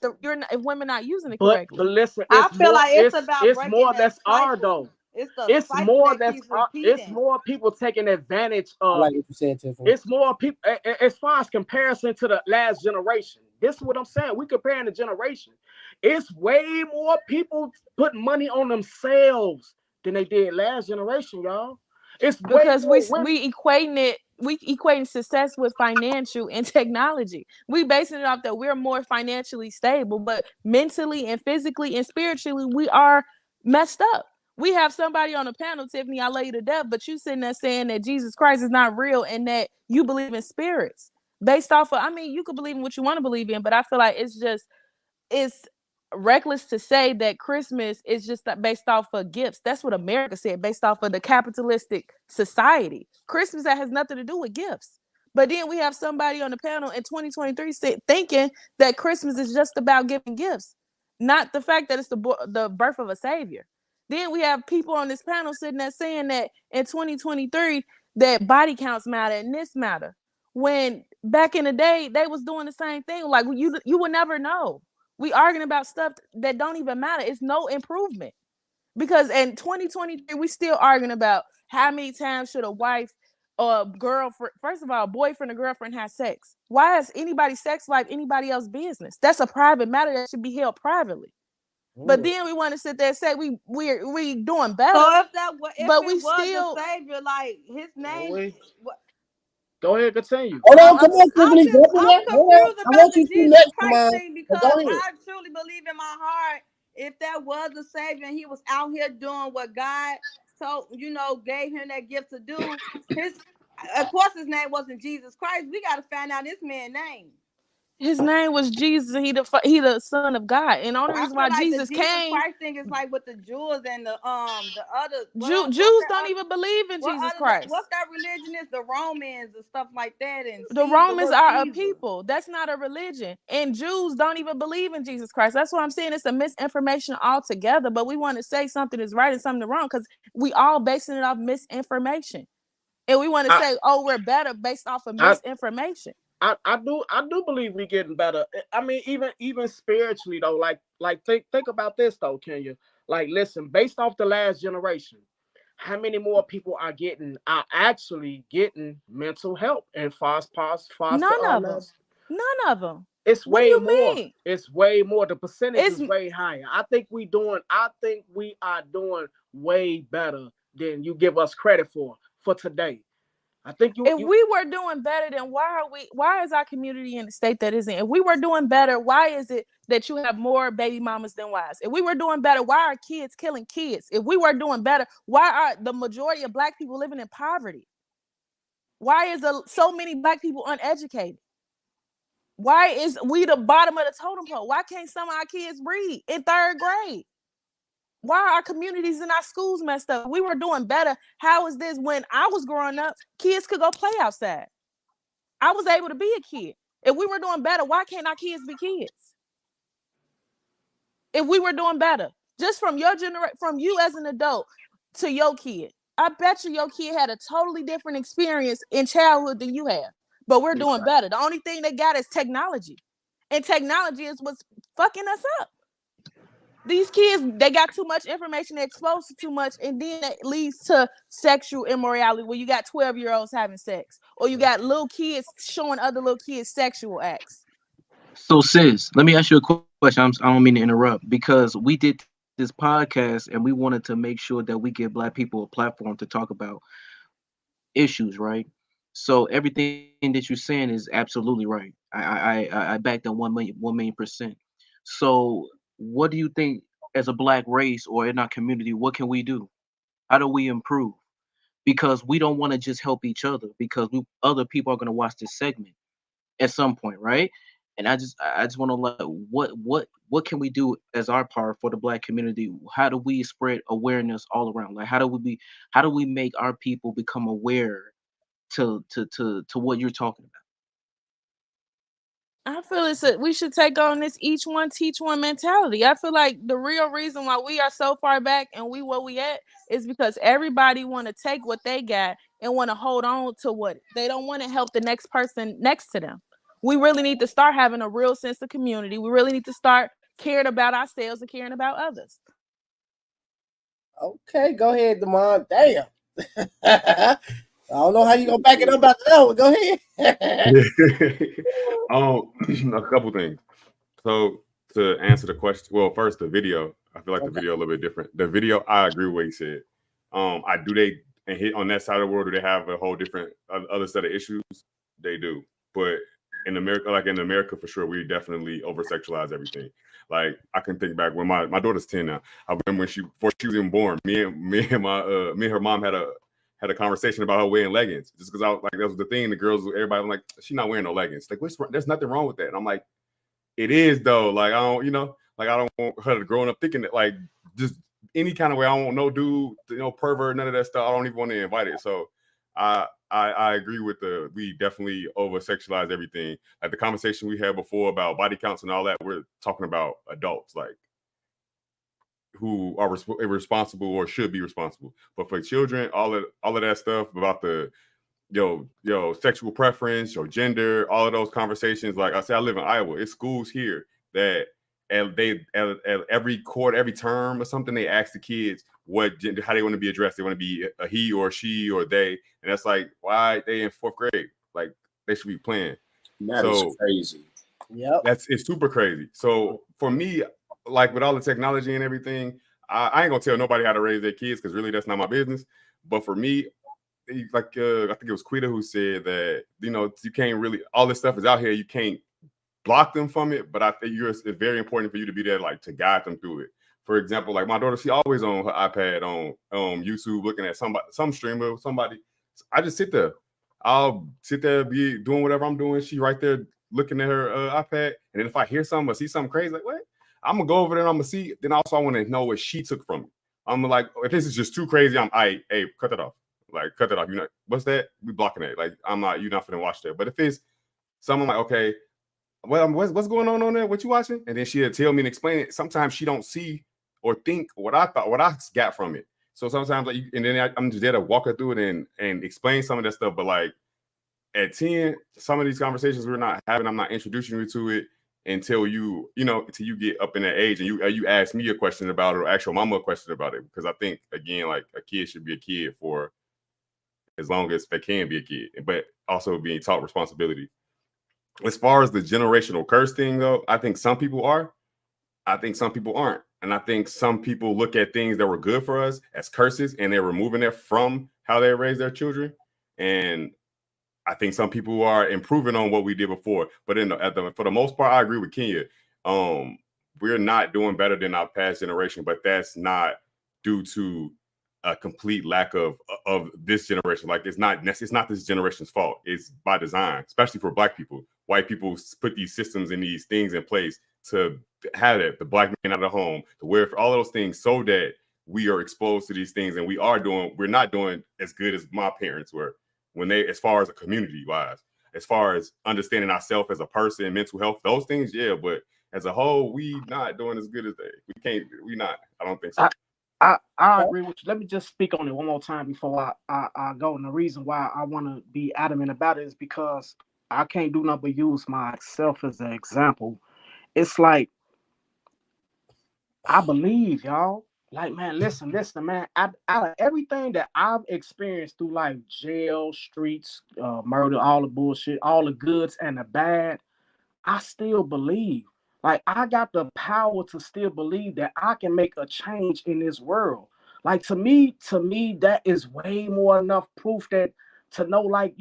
women not using it correctly? But listen, I feel like it's about more that's our though. It's more people taking advantage of. I like what you said, Tiffany. It's more people as far as comparison to the last generation. This is what I'm saying. We comparing the generation. It's way more people putting money on themselves than they did last generation, y'all. It's because we equating success with financial and technology. We basing it off that we're more financially stable, but mentally and physically and spiritually we are messed up. We have somebody on the panel, Tiffany, I love you to death, but you sitting there saying that Jesus Christ is not real and that you believe in spirits. based off of, I mean, you could believe in what you want to believe in, but I feel like it's reckless to say that Christmas is just based off of gifts. That's what America said, based off of the capitalistic society. Christmas that has nothing to do with gifts. But then we have somebody on the panel in 2023 thinking that Christmas is just about giving gifts, not the fact that it's the birth of a savior. Then we have people on this panel sitting there saying that in 2023 that body counts matter and this matter. When back in the day, they was doing the same thing. Like you would never know. We arguing about stuff that don't even matter. It's no improvement. Because in 2023, we still arguing about how many times should a wife or girlfriend, first of all, a boyfriend or girlfriend have sex. Why is anybody's sex life anybody else's business? That's a private matter that should be held privately. Ooh. But then we want to sit there and say we doing better. So if we still the savior, like his name. Go ahead, continue. Hold on, come on, I'm confused about the Jesus Christ thing because I truly believe in my heart if that was a savior and he was out here doing what God told, gave him that gift to do. Of course, his name wasn't Jesus Christ. We got to find out this man's name. His name was Jesus. He the Son of God, and the only reason why Jesus came. The Christ thing is like with the Jews and the other Jews don't even believe in Jesus Christ. What's that religion? Is the Romans and stuff like that, and the Romans are a people. That's not a religion, and Jews don't even believe in Jesus Christ. That's what I'm saying. It's a misinformation altogether. But we want to say something is right and something wrong because we all basing it off misinformation, and we want to say, oh, we're better based off of misinformation. I do believe we're getting better. I mean, even spiritually though, like think about this though, Kenya. Like, listen, based off the last generation, how many more people are actually getting mental help and foster None of them. None of them. It's way more. Mean? It's way more. The percentage is way higher. I think we are doing way better than you give us credit for today. I think if we were doing better, then why is our community in the state that is in? If we were doing better, why is it that you have more baby mamas than wives? If we were doing better, why are kids killing kids? If we were doing better, why are the majority of Black people living in poverty? Why is so many Black people uneducated? Why is we the bottom of the totem pole? Why can't some of our kids read in 3rd grade? Why are our communities and our schools messed up? We were doing better. How is this? When I was growing up, kids could go play outside. I was able to be a kid. If we were doing better, why can't our kids be kids? If we were doing better, just from your generation, from you as an adult to your kid, I bet you your kid had a totally different experience in childhood than you have. But we're doing better. The only thing they got is technology. And technology is what's fucking us up. These kids, they got too much information, they're exposed to too much, and then it leads to sexual immorality where you got 12-year-olds having sex, or you got little kids showing other little kids sexual acts. So, sis, let me ask you a question. I don't mean to interrupt, because we did this podcast and we wanted to make sure that we give Black people a platform to talk about issues, right? So everything that you're saying is absolutely right. I back that 1 million%. So what do you think as a Black race or in our community, what can we do? How do we improve? Because we don't want to just help each other, because other people are going to watch this segment at some point, right? And I just want to what can we do as our part for the Black community? How do we spread awareness all around? Like how do we make our people become aware to what you're talking about? I feel we should take on this each one teach one mentality. I feel like the real reason why we are so far back and where we at is because everybody want to take what they got and want to hold on to what they don't want to help the next person next to them. We really need to start having a real sense of community. We really need to start caring about ourselves and caring about others. Okay, go ahead, Damon. Damn. I don't know how you gonna back it up after that one. Go ahead. A couple things. So to answer the question, well, first the video. I feel like the video a little bit different. The video, I agree with what he said. And hit on that side of the world, do they have a whole different other set of issues? They do, but in America, for sure, we definitely over sexualize everything. Like I can think back when my daughter's 10 now. I remember before she was even born, me and her mom had had a conversation about her wearing leggings just because I was like, that was the thing. The girls, everybody was like, she's not wearing no leggings. Like, there's nothing wrong with that. And I'm like, it is though. Like, I don't, like I don't want her growing up thinking that like just any kind of way. I don't want no dude, pervert, none of that stuff. I don't even want to invite it. So I agree with we definitely over sexualize everything. Like the conversation we had before about body counts and all that, we're talking about adults, like who are irresponsible or should be responsible. But for children, all of that stuff about the sexual preference, your gender, all of those conversations. Like I said, I live in Iowa. It's schools here that at every quarter, every term or something, they ask the kids what gender, how they want to be addressed. They want to be a he or she or they, and that's like why they in 4th grade. Like they should be playing. That is crazy. Yep, it's super crazy. So for me, like with all the technology and everything, I ain't gonna tell nobody how to raise their kids because really that's not my business. But for me, like I think it was Quita who said that you can't really, all this stuff is out here, you can't block them from it, but I think it's very important for you to be there, like to guide them through it. For example, like my daughter, she always on her iPad on YouTube looking at some streamer, somebody. I just sit there. I'll sit there, be doing whatever I'm doing. She right there looking at her iPad, and then if I hear something or see something crazy, like what? I'm gonna go over there and I'm gonna see. Then also I want to know what she took from it. I'm like, if this is just too crazy, hey, cut that off. Like, cut that off. What's that? We blocking it. Like, you're not finna watch that. But if it's someone like, okay, well, what's going on there? What you watching? And then she'll tell me and explain it. Sometimes she don't see or think what I got from it. So sometimes, like, and then I'm just there to walk her through it and explain some of that stuff. But like at 10, some of these conversations we're not having, I'm not introducing you to it until you get up in that age and you ask me a question about it or ask your mama a question about it. Because I think, again, like a kid should be a kid for as long as they can be a kid, but also being taught responsibility. As far as the generational curse thing, though, I think some people are. I think some people aren't. And I think some people look at things that were good for us as curses and they're removing it from how they raise their children. And I think some people are improving on what we did before. But for the most part, I agree with Kenya. We're not doing better than our past generation, but that's not due to a complete lack of this generation. Like it's not this generation's fault. It's by design, especially for Black people. White people put these systems and these things in place to have it, the Black man out of the home, to wear for all those things, so that we are exposed to these things, and we're not doing as good as my parents were when they, as far as a community wise, as far as understanding ourselves as a person, mental health, those things, yeah. But as a whole, we not doing as good as they. We not. I don't think so. I agree with you. Let me just speak on it one more time before I go. And the reason why I want to be adamant about it is because I can't do nothing but use myself as an example. It's like, I believe, y'all. Like, man, listen, man. Out of everything that I've experienced through like jail, streets, murder, all the bullshit, all the goods and the bad, I still believe. Like, I got the power to still believe that I can make a change in this world. Like, to me, that is way more enough proof that to know, like,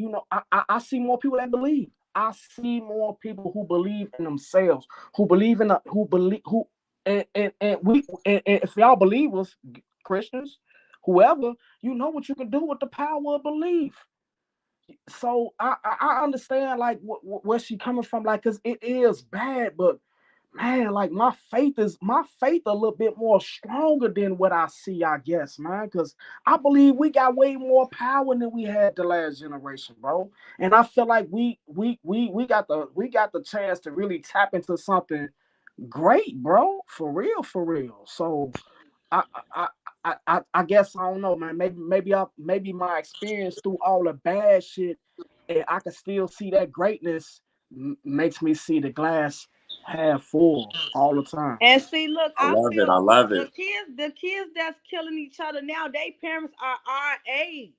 I see more people that believe. I see more people who believe in themselves, who believe in and if y'all believers, Christians, whoever, you know what you can do with the power of belief. So I understand like where she coming from, like, because it is bad, but man, like my faith a little bit more stronger than what I see, I guess, man, because I believe we got way more power than we had the last generation, bro. And I feel like we got the chance to really tap into something great, bro, for real. So I guess I don't know, man. Maybe my experience through all the bad shit, and I can still see that greatness makes me see the glass half full all the time. And see, look, I love it. The kids that's killing each other now, their parents are our age.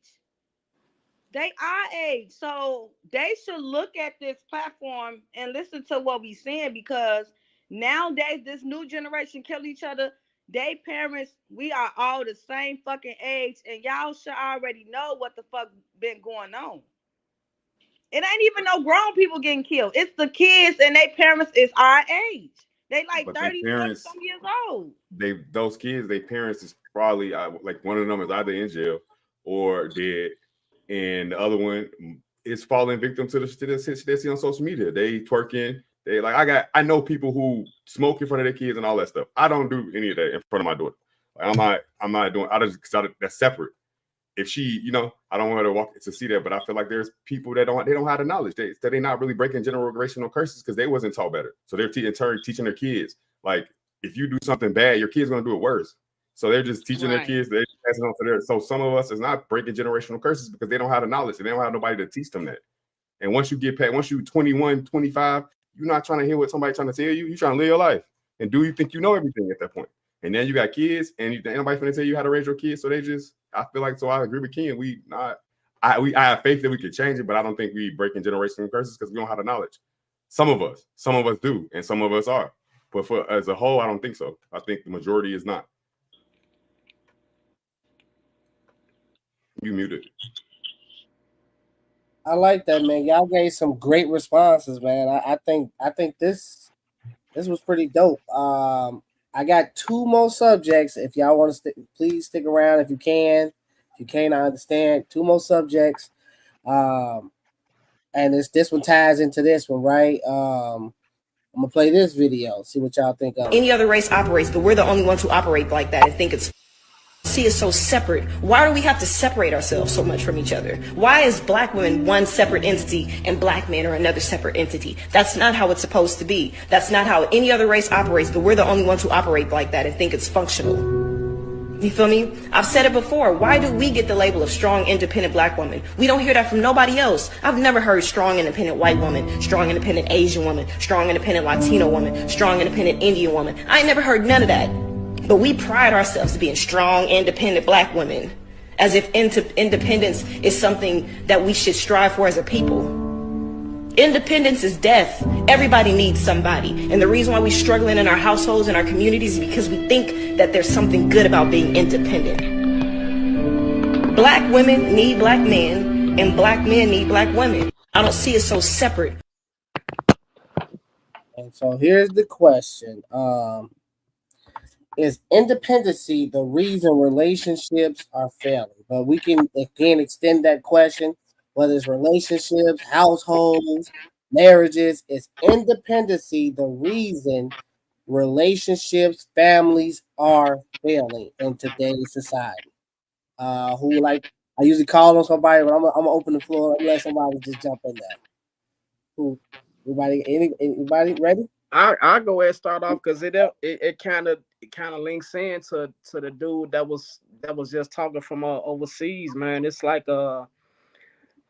They our age, so they should look at this platform and listen to what we saying, because nowadays this new generation kill each other. They parents, we are all the same fucking age, and y'all should already know what the fuck been going on. It ain't even no grown people getting killed. It's the kids and their parents is our age. They like 30 some years old. Those kids, their parents is probably like one of them is either in jail or dead, and the other one is falling victim to the shit they see on social media. They twerking. They like I know people who smoke in front of their kids and all that stuff. I don't do any of that in front of my daughter. Like, I'm not doing. That's separate. If she, I don't want her to walk to see that, but I feel like there's people that don't have the knowledge. They're not really breaking generational curses because they wasn't taught better. So they're in turn teaching their kids. Like, if you do something bad, your kid's gonna do it worse. So they're just teaching their kids. They're passing on to theirs. So some of us is not breaking generational curses because they don't have the knowledge and they don't have nobody to teach them that. And once you get past, once you 21, 25, you're not trying to hear what somebody's trying to tell you. You're trying to live your life. And do you think you know everything at that point? And then you got kids, and ain't nobody finna tell you how to raise your kids. So they just, I feel like, so I agree with Ken. I have faith that we can change it, but I don't think we breaking generational curses because we don't have the knowledge. Some of us do, and some of us are. But for as a whole, I don't think so. I think the majority is not. You muted. I like that, man. Y'all gave some great responses, man. I think this was pretty dope. I got 2 more subjects. If y'all want to please stick around if you can. If you can't, I understand. 2 more subjects. And this one ties into this one, right? I'm gonna play this video, see what y'all think of it. Any other race operates, but we're the only ones who operate like that and think it's see us so separate. Why do we have to separate ourselves so much from each other? Why is black women one separate entity and black men are another separate entity? That's not how it's supposed to be. That's not how any other race operates, but we're the only ones who operate like that and think it's functional. You feel me? I've said it before. Why do we get the label of strong, independent black woman? We don't hear that from nobody else. I've never heard strong, independent white woman, strong, independent Asian woman, strong, independent Latino woman, strong, independent Indian woman. I ain't never heard none of that. But we pride ourselves to being strong, independent black women, as if independence is something that we should strive for as a people. Independence is death. Everybody needs somebody. And the reason why we're struggling in our households and our communities is because we think that there's something good about being independent. Black women need black men, and black men need black women. I don't see it so separate. And so here's the question. Is independency the reason relationships are failing? But we can again extend that question, whether it's relationships, households, marriages. Is independency the reason relationships, families are failing in today's society? I usually call on somebody, but I'm gonna open the floor and let somebody just jump in there. Anybody ready? I'll go ahead and start off because it kind of links in to the dude that was just talking from overseas, man. It's like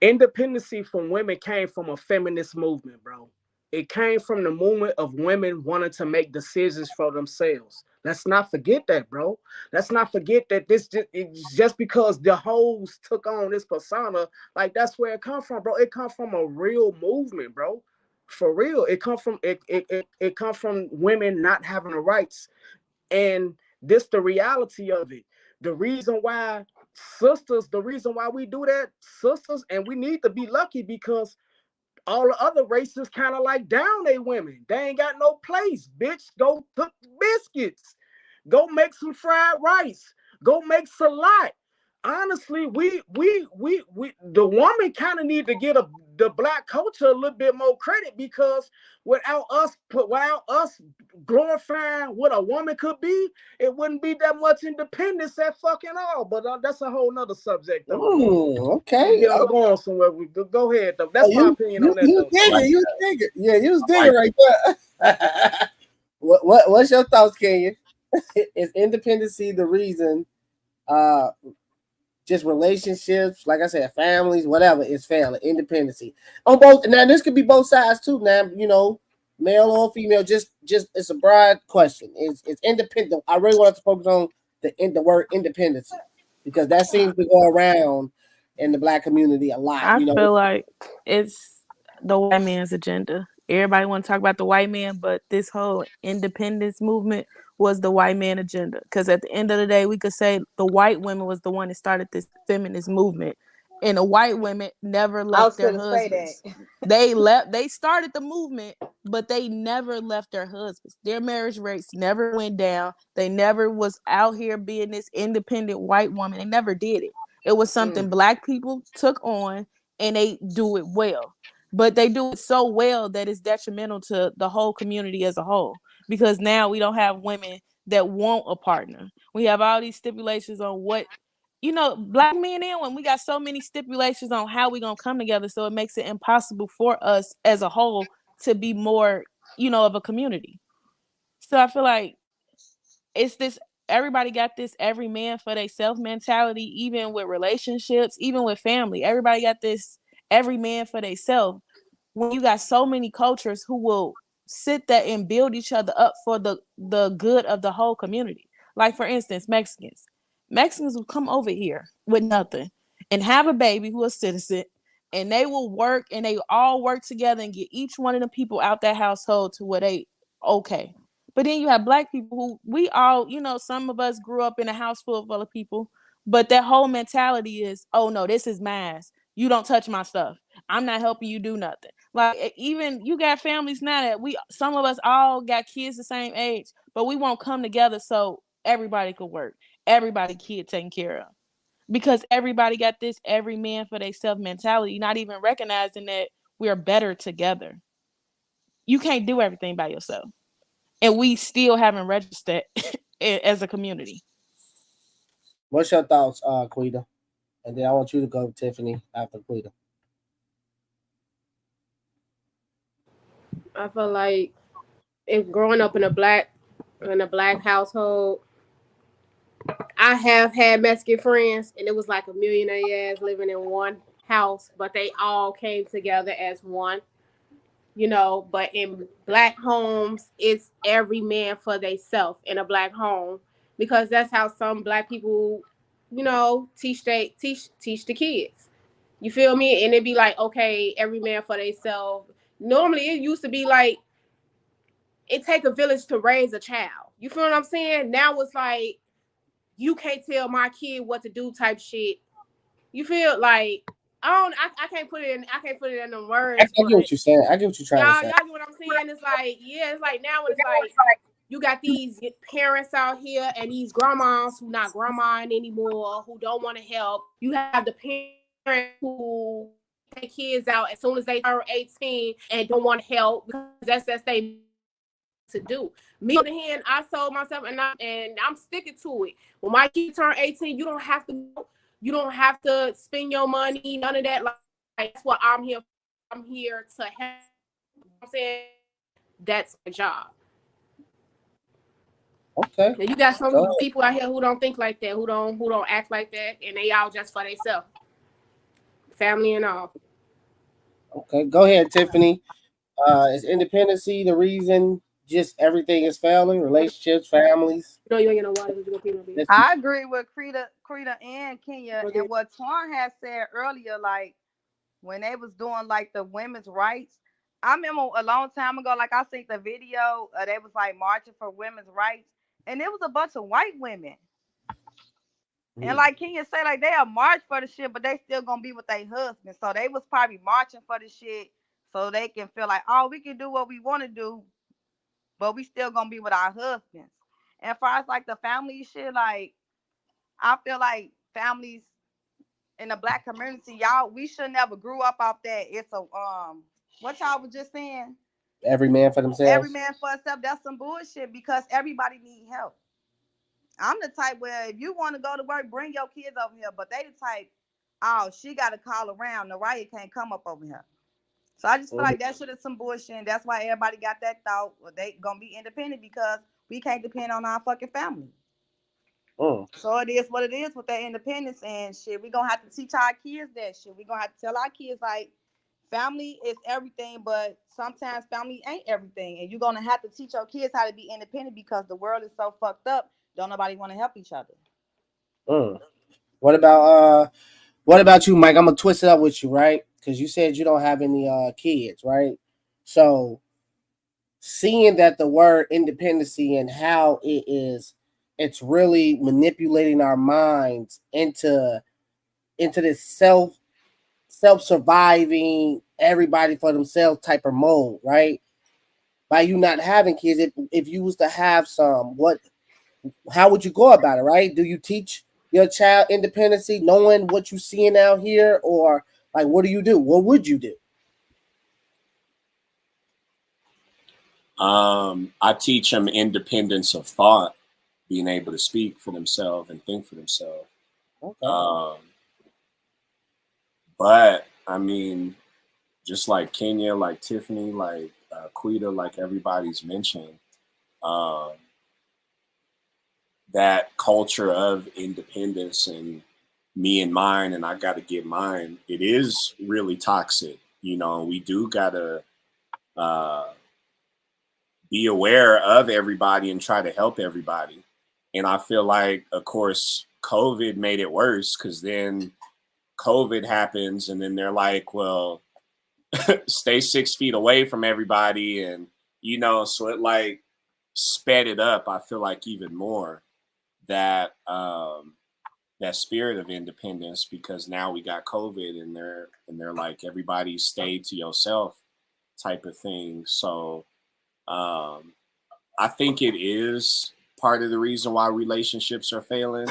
independency from women came from a feminist movement, bro. It came from the movement of women wanting to make decisions for themselves. Let's not forget that, bro. Let's not forget that it's just because the hoes took on this persona, like that's where it come from, bro. It come from a real movement, bro. For real, it come from women not having the rights, and this the reality of it. The reason why we do that, sisters, and we need to be lucky because all the other races kind of like down they women. They ain't got no place, bitch. Go cook biscuits. Go make some fried rice. Go make salat. Honestly, we the woman kind of need to get the black culture a little bit more credit because without us glorifying what a woman could be, it wouldn't be that much independence at fucking all. But that's a whole nother subject. Though. Okay. I'm going somewhere. Go ahead, though. That's my opinion on that. You dig it. Yeah, you was digging right there. What's your thoughts, Kenya? Is independency the reason? Just relationships, like I said, families, whatever, is failing. Independency on both. Now this could be both sides too. Now male or female. Just it's a broad question. It's independent. I really want to focus on the word independency because that seems to go around in the black community a lot. I feel like it's the white man's agenda. Everybody want to talk about the white man, but this whole independence movement was the white man agenda. Because at the end of the day, we could say the white women was the one that started this feminist movement. And the white women never left their husbands. They started the movement, but they never left their husbands. Their marriage rates never went down. They never was out here being this independent white woman. They never did it. It was something Black people took on, and they do it well. But they do it so well that it's detrimental to the whole community as a whole, because now we don't have women that want a partner. We have all these stipulations on what, Black men and women, we got so many stipulations on how we gonna come together, so it makes it impossible for us as a whole to be more, of a community. So I feel like it's this, everybody got this every man for themselves mentality, even with relationships, even with family. Everybody got this every man for themselves. When you got so many cultures who will sit there and build each other up for the good of the whole community. Like, for instance, Mexicans will come over here with nothing and have a baby who is a citizen, and they will work, and they all work together and get each one of the people out that household to where they okay. But then you have Black people who we all, some of us grew up in a house full of people, but that whole mentality is, oh no, this is mine. You don't touch my stuff. I'm not helping you do nothing. Like, even you got families now that some of us all got kids the same age, but we won't come together so everybody could work, everybody kid taken care of, because everybody got this every man for themselves mentality, not even recognizing that we are better together. You can't do everything by yourself, and we still haven't registered as a community. What's your thoughts, Quita? And then I want you to go, Tiffany, after Quita. I feel like if growing up in a black household, I have had Mexican friends, and it was like a millionaire ass living in one house, but they all came together as one. But in Black homes, it's every man for themselves in a Black home, because that's how some Black people, teach the kids. You feel me? And it'd be like, okay, every man for themselves. Normally, it used to be like, it take a village to raise a child. You feel what I'm saying? Now it's like, you can't tell my kid what to do type shit. You feel like, I can't put it in the words. I get what you're saying. I get what you're trying to say. Y'all get what I'm saying? It's like, it's like now it's like you got these parents out here and these grandmas who not grandmaing anymore, who don't want to help. You have the parents who take kids out as soon as they turn 18 and don't want to help because that's they to do. Me on the hand, I sold myself and I'm sticking to it. When my kid turn 18, you don't have to spend your money, none of that. Like, that's what I'm here. I'm here to help. I'm saying that's my job. Okay. Now you got some people out here who don't think like that, who don't act like that, and they all just for themselves, family and all. Okay, go ahead, Tiffany. Is independency the reason just everything is failing? Relationships, families? No, you ain't gonna water. I agree with Krita and Kenya, and what Twan had said earlier, like when they was doing like the women's rights. I remember a long time ago, like I seen the video, they was like marching for women's rights, and it was a bunch of white women. And like Kenya said, like they are march for the shit, but they still gonna be with their husbands. So they was probably marching for the shit so they can feel like, oh, we can do what we want to do, but we still gonna be with our husbands. And for us, like the family shit, like I feel like families in the Black community, y'all, we should never grew up off that. It's a what y'all was just saying. Every man for themselves. Every man for himself. That's some bullshit because everybody need help. I'm the type where if you want to go to work, bring your kids over here. But they the type, oh, she got to call around. Mariah can't come up over here. So I just feel like that shit is some bullshit. And that's why everybody got that thought. Well, they going to be independent because we can't depend on our fucking family. So it is what it is with that independence and shit. We're going to have to teach our kids that shit. We're going to have to tell our kids, like, family is everything, but sometimes family ain't everything. And you're going to have to teach your kids how to be independent because the world is so fucked up. Don't nobody want to help each other. What about you, Mike? I'm going to twist it up with you, right? Because you said you don't have any kids, right? So seeing that the word independency and how it's really manipulating our minds into this self-surviving, everybody for themselves type of mode, right? By you not having kids, if you was to have some, how would you go about it, right? Do you teach your child independency, knowing what you're seeing out here, or like what do you do? What would you do? I teach them independence of thought, being able to speak for themselves and think for themselves. Okay. But I mean, just like Kenya, like Tiffany, like Quita, like everybody's mentioned, that culture of independence and me and mine, and I got to get mine, it is really toxic. You know, we do got to be aware of everybody and try to help everybody. And I feel like, of course, COVID made it worse, because then COVID happens and then they're like, well, stay 6 feet away from everybody. And, you know, so it like sped it up. I feel like even more that, that spirit of independence, because now we got COVID and they're like, everybody stay to yourself type of thing. So, I think it is part of the reason why relationships are failing,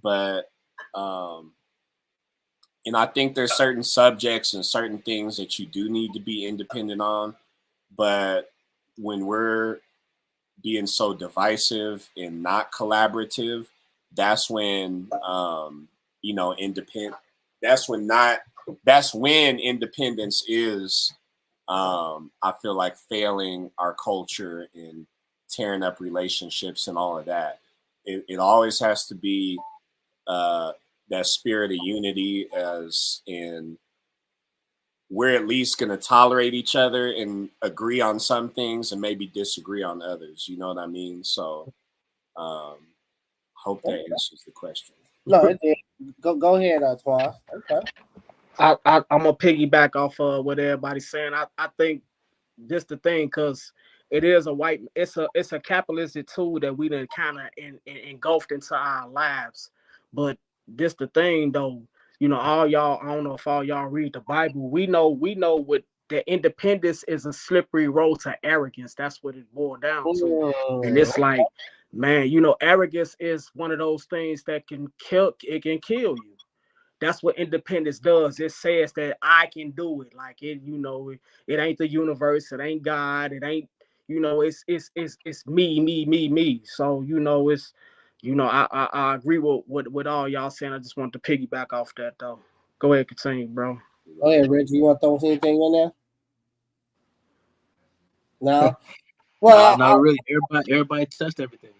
but, and I think there's certain subjects and certain things that you do need to be independent on, but when we're being so divisive and not collaborative, that's when, you know, that's when independence is, I feel like, failing our culture and tearing up relationships and all of that. It always has to be that spirit of unity, as in we're at least going to tolerate each other and agree on some things and maybe disagree on others. You know what I mean? So hope that answers the question. No, it did. Go ahead, Antoine. Okay. I'm gonna piggyback off of what everybody's saying. I think this the thing, because it is it's a capitalistic tool that we done kind of engulfed into our lives. But this the thing though, you know, all y'all, I don't know if all y'all read the Bible. We know what the independence is, a slippery road to arrogance. That's what it boils down to. And it's like, man, you know, arrogance is one of those things that can kill you. That's what independence does. It says that I can do it. Like it, you know, it ain't the universe, it ain't God, it ain't, you know, it's me. So, you know, it's, you know, I agree with all y'all saying. I just want to piggyback off that though. Go ahead, continue, bro. Go ahead, Reggie. You want to throw anything in there? No. Well, not really. Everybody touched everything.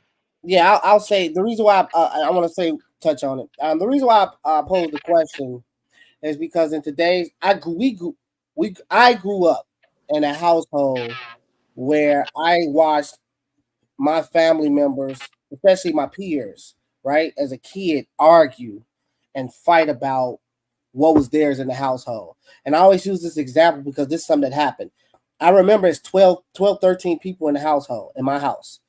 Yeah, I'll say the reason why I want to touch on it. The reason why I posed the question is because in today's I grew up in a household where I watched my family members, especially my peers, right, as a kid, argue and fight about what was theirs in the household. And I always use this example because this is something that happened. I remember it's 12, 13 people in the household, in my house.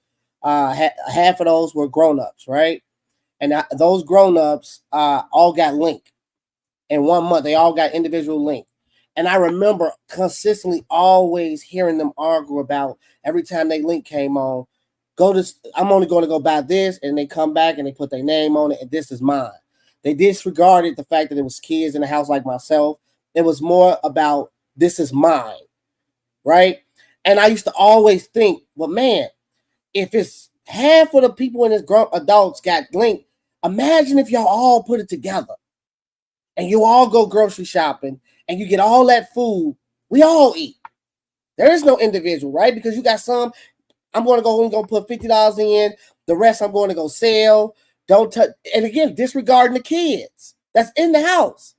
Half of those were grown-ups, right? And those grown-ups all got Link in 1 month. They all got individual Link. And I remember consistently always hearing them argue about every time they Link came on, I'm only going to go buy this, and they come back and they put their name on it, and this is mine. They disregarded the fact that it was kids in the house like myself. It was more about this is mine, right? And I used to always think, well, man, if it's half of the people in this grown adults got Link, imagine if y'all all put it together and you all go grocery shopping and you get all that food. We all eat. There is no individual, right? Because you got some, I'm going to go home and go put $50 in. The rest I'm going to go sell. Don't touch. And again, disregarding the kids that's in the house.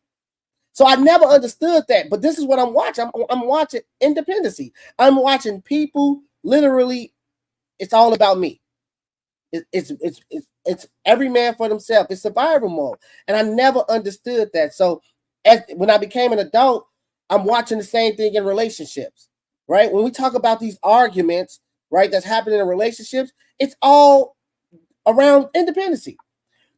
So I never understood that. But this is what I'm watching. I'm watching independency. I'm watching people literally. It's all about me. It's every man for themselves. It's survival mode. And I never understood that. So when I became an adult, I'm watching the same thing in relationships, right? When we talk about these arguments, right, that's happening in relationships, it's all around independency.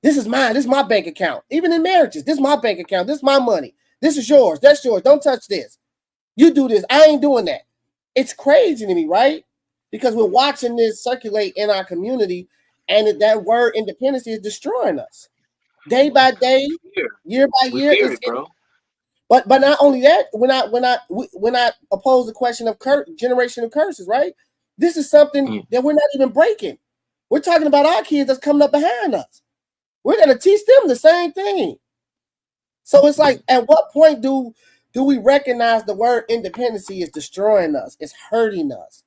This is mine. This is my bank account. Even in marriages, this is my bank account. This is my money. This is yours. That's yours. Don't touch this. You do this. I ain't doing that. It's crazy to me, right? Because we're watching this circulate in our community, and that word independency is destroying us. day by day, year by We year. fear it, bro. But not only that, when I oppose the question of generational curses, right? This is something that we're not even breaking. We're talking about our kids that's coming up behind us. We're gonna teach them the same thing. So it's like, at what point do we recognize the word independency is destroying us? It's hurting us,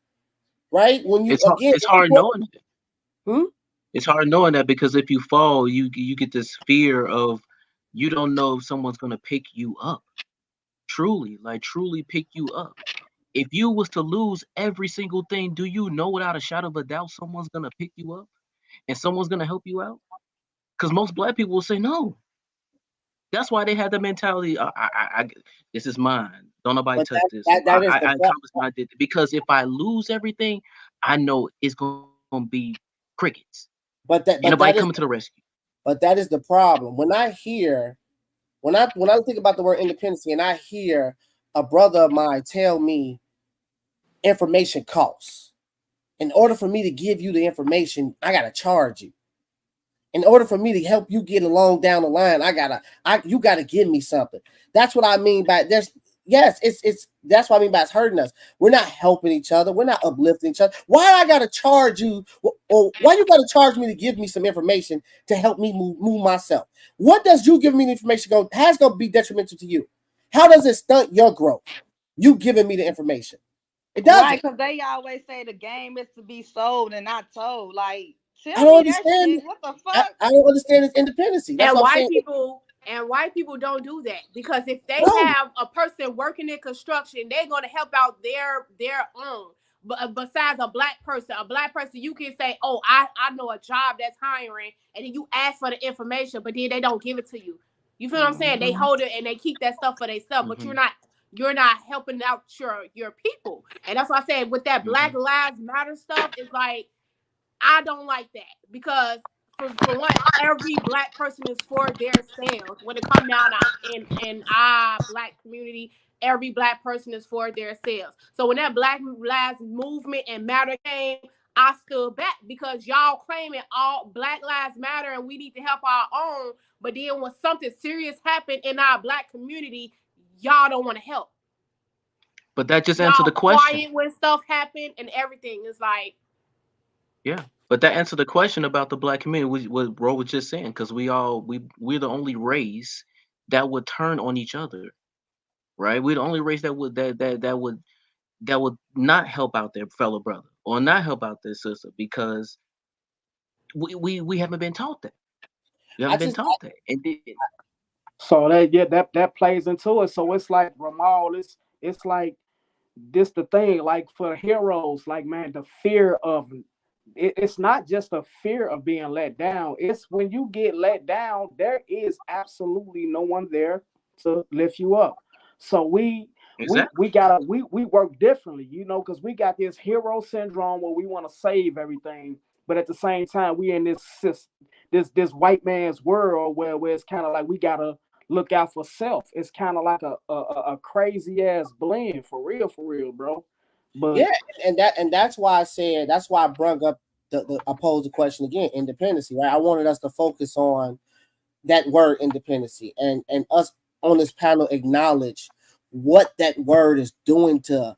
right? When you It's hard knowing it. It's hard knowing that, because if you fall, you get this fear of, you don't know if someone's gonna pick you up. Truly pick you up. If you was to lose every single thing, do you know without a shadow of a doubt someone's gonna pick you up and someone's gonna help you out? Because most black people will say no. That's why they have the mentality, this is mine. Don't nobody touch this. I promise I did. Because if I lose everything, I know it's gonna be crickets. But ain't nobody coming to the rescue. But that is the problem. When I think about the word independency, and I hear a brother of mine tell me information costs. In order for me to give you the information, I gotta charge you. In order for me to help you get along down the line, you gotta give me something. That's what I mean by this. Yes, that's what I mean by it's hurting us. We're not helping each other. We're not uplifting each other. Why I gotta charge you, or why you gotta charge me to give me some information to help me move myself? What does you giving me the information how's it gonna be detrimental to you? How does it stunt your growth? You giving me the information. It doesn't. Right, because they always say the game is to be sold and not told. Like, I don't understand. What the fuck? I don't understand its independency. That's And what I'm saying. white people don't do that, because if they have a person working in construction, they're going to help out their own. But besides a black person, you can say, oh, I know a job that's hiring, and then you ask for the information, but then they don't give it to you. You feel what I'm saying? They hold it and they keep that stuff for themselves, but you're not helping out your people. And that's why I said with that Black Lives Matter stuff, it's like, I don't like that, because for one, every black person is for their selves. When it comes down in our black community, every black person is for their selves. So when that Black Lives Movement and Matter came, I stood back, because y'all claiming all Black Lives Matter and we need to help our own. But then when something serious happened in our black community, y'all don't want to help. But that just answered the question. Quiet when stuff happened and everything. It's like, yeah, but that answered the question about the black community. What Ro was just saying, because we're the only race that would turn on each other, right? We're the only race that would not help out their fellow brother or not help out their sister, because we haven't been taught that. We haven't been taught that. And so that plays into it. So it's like, Ramal, it's like this the thing. Like for heroes, like, man, the fear of it's not just a fear of being let down. It's when you get let down, there is absolutely no one there to lift you up. So we work differently, because we got this hero syndrome where we want to save everything, but at the same time we in this white man's world where it's kind of like we gotta look out for self. It's kind of like a crazy ass blend, for real, bro. But yeah, and that's why I brought up I posed the question again, independency, right? I wanted us to focus on that word independency, and us on this panel acknowledge what that word is doing to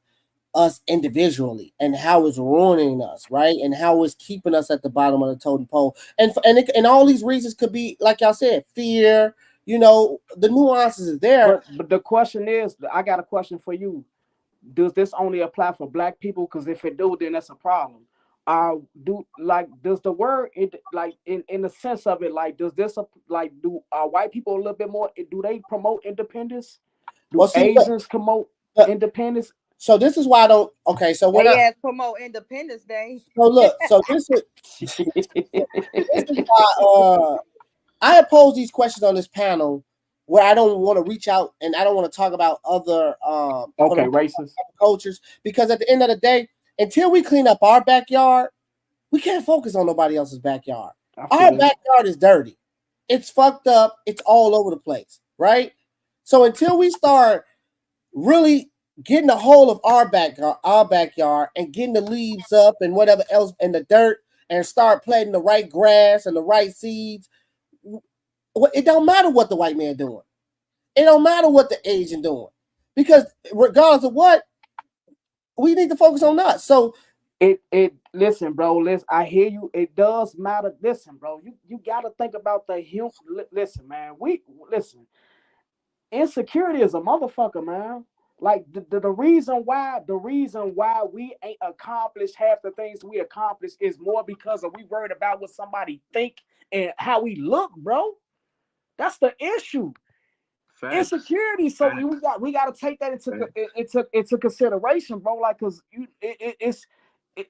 us individually and how it's ruining us, right? And how it's keeping us at the bottom of the totem pole. And all these reasons could be, like y'all said, fear. The nuances are there. But the question is, I got a question for you. Does this only apply for black people? Because if it do, then that's a problem. Does the word in the sense of it, like, does this do white people a little bit more? Do they promote independence? Do Asians promote independence? So this is why I don't. Okay, so when they promote Independence Day. So look, so this is why I oppose these questions on this panel, where I don't want to reach out and I don't want to talk about other racist cultures, because at the end of the day, until we clean up our backyard, we can't focus on nobody else's backyard. Our backyard is dirty. It's fucked up. It's all over the place, right? So until we start really getting a hold of our backyard and getting the leaves up and whatever else in the dirt, and start planting the right grass and the right seeds, it don't matter what the white man doing. It don't matter what the Asian doing, because regardless of what, we need to focus on us. So it listen, bro. Listen, I hear you. It does matter. Listen, bro. You got to think about the human. Listen, man. Listen. Insecurity is a motherfucker, man. Like the reason why we ain't accomplished half the things we accomplished is more because we worried about what somebody think and how we look, bro. That's the issue. Facts. Insecurity. So Facts. we got to take that into consideration, bro. Like, cause it's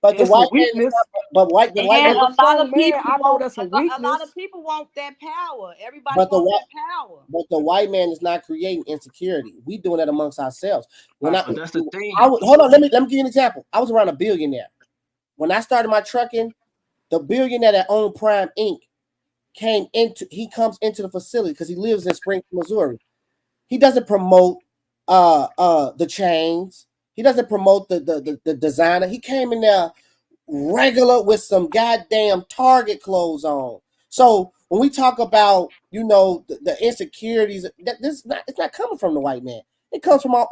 but the white weakness. The white a lot of people. I know that's a weakness. A lot of people want that power. Everybody wants that power. But the white man is not creating insecurity. We doing that amongst ourselves. That's the thing. Hold on. Let me give you an example. I was around a billionaire when I started my trucking. The billionaire that owned Prime Inc. comes into the facility because he lives in Springfield, Missouri. He doesn't promote the chains. He doesn't promote the designer. He came in there regular with some goddamn Target clothes on. So when we talk about, the insecurities, it's not coming from the white man. It comes from our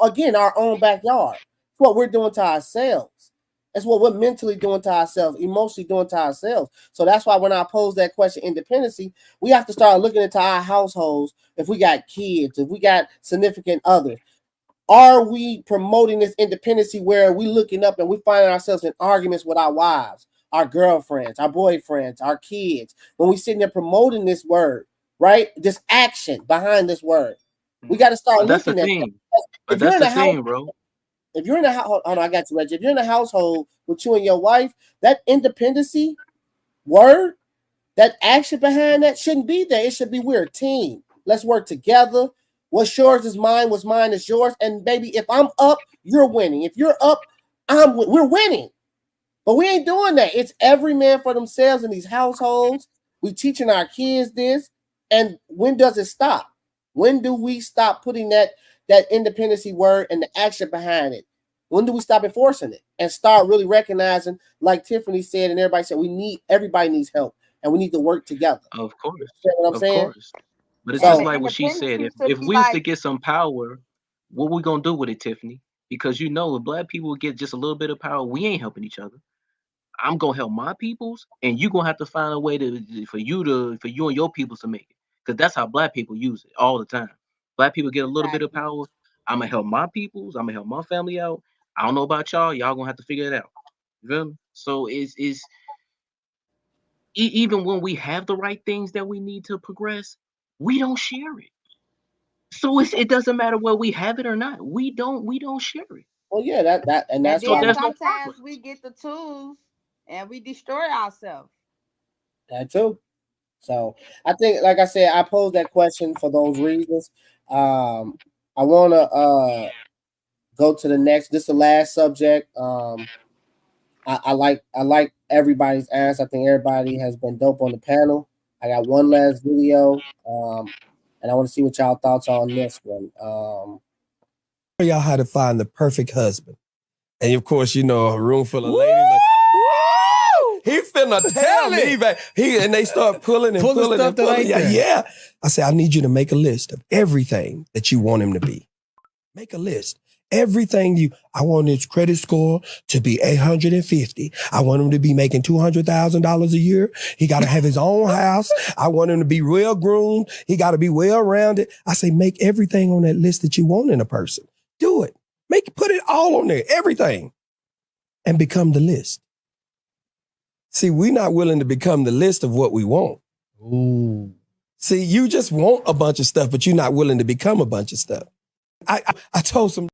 own backyard. It's what we're doing to ourselves. It's what we're mentally doing to ourselves, emotionally doing to ourselves. So that's why when I pose that question, independency, we have to start looking into our households. If we got kids, if we got significant others, are we promoting this independency where we looking up and we finding ourselves in arguments with our wives, our girlfriends, our boyfriends, our kids, when we sitting there promoting this word, right? This action behind this word. We got to start looking at that. But that's the thing, bro. If you're in a household, I got you, Reggie. If you're in a household with you and your wife, that independency word, that action behind that shouldn't be there. It should be we're a team. Let's work together. What's yours is mine. What's mine is yours. And baby, if I'm up, you're winning. If you're up, we're winning. But we ain't doing that. It's every man for themselves in these households. We teaching our kids this. And when does it stop? When do we stop putting that independency word and the action behind it? When do we stop enforcing it and start really recognizing, like Tiffany said, and everybody said, everybody needs help and we need to work together. Of course. You know what I'm saying? Course. But it's just like what she said. If we was to get some power, what we gonna do with it, Tiffany? Because if black people get just a little bit of power, we ain't helping each other. I'm gonna help my peoples, and you gonna have to find a way for you and your peoples to make it. Because that's how black people use it all the time. Black people get a little bit of power. I'm gonna help my peoples. I'm gonna help my family out. I don't know about y'all. Y'all gonna have to figure it out. You feel me? So it's even when we have the right things that we need to progress, we don't share it. So it doesn't matter whether we have it or not. We don't share it. Well, yeah, that's sometimes we get the tools and we destroy ourselves. That too. So I think, like I said, I posed that question for those reasons. I want to go to the next. This is the last subject. I like everybody's answer. I think everybody has been dope on the panel. I got one last video, and I want to see what y'all thoughts are on this one. Y'all how to find the perfect husband, and of course, a room full of ladies. Like, he finna tell me, and they start pulling and pulling and pulling. Yeah. I say, I need you to make a list of everything that you want him to be. Make a list. Everything I want his credit score to be 850. I want him to be making $200,000 a year. He got to have his own house. I want him to be well groomed. He got to be well rounded. I say, make everything on that list that you want in a person. Do it. Put it all on there, everything, and become the list. See, we're not willing to become the list of what we want. Ooh. See, you just want a bunch of stuff, but you're not willing to become a bunch of stuff. I told some.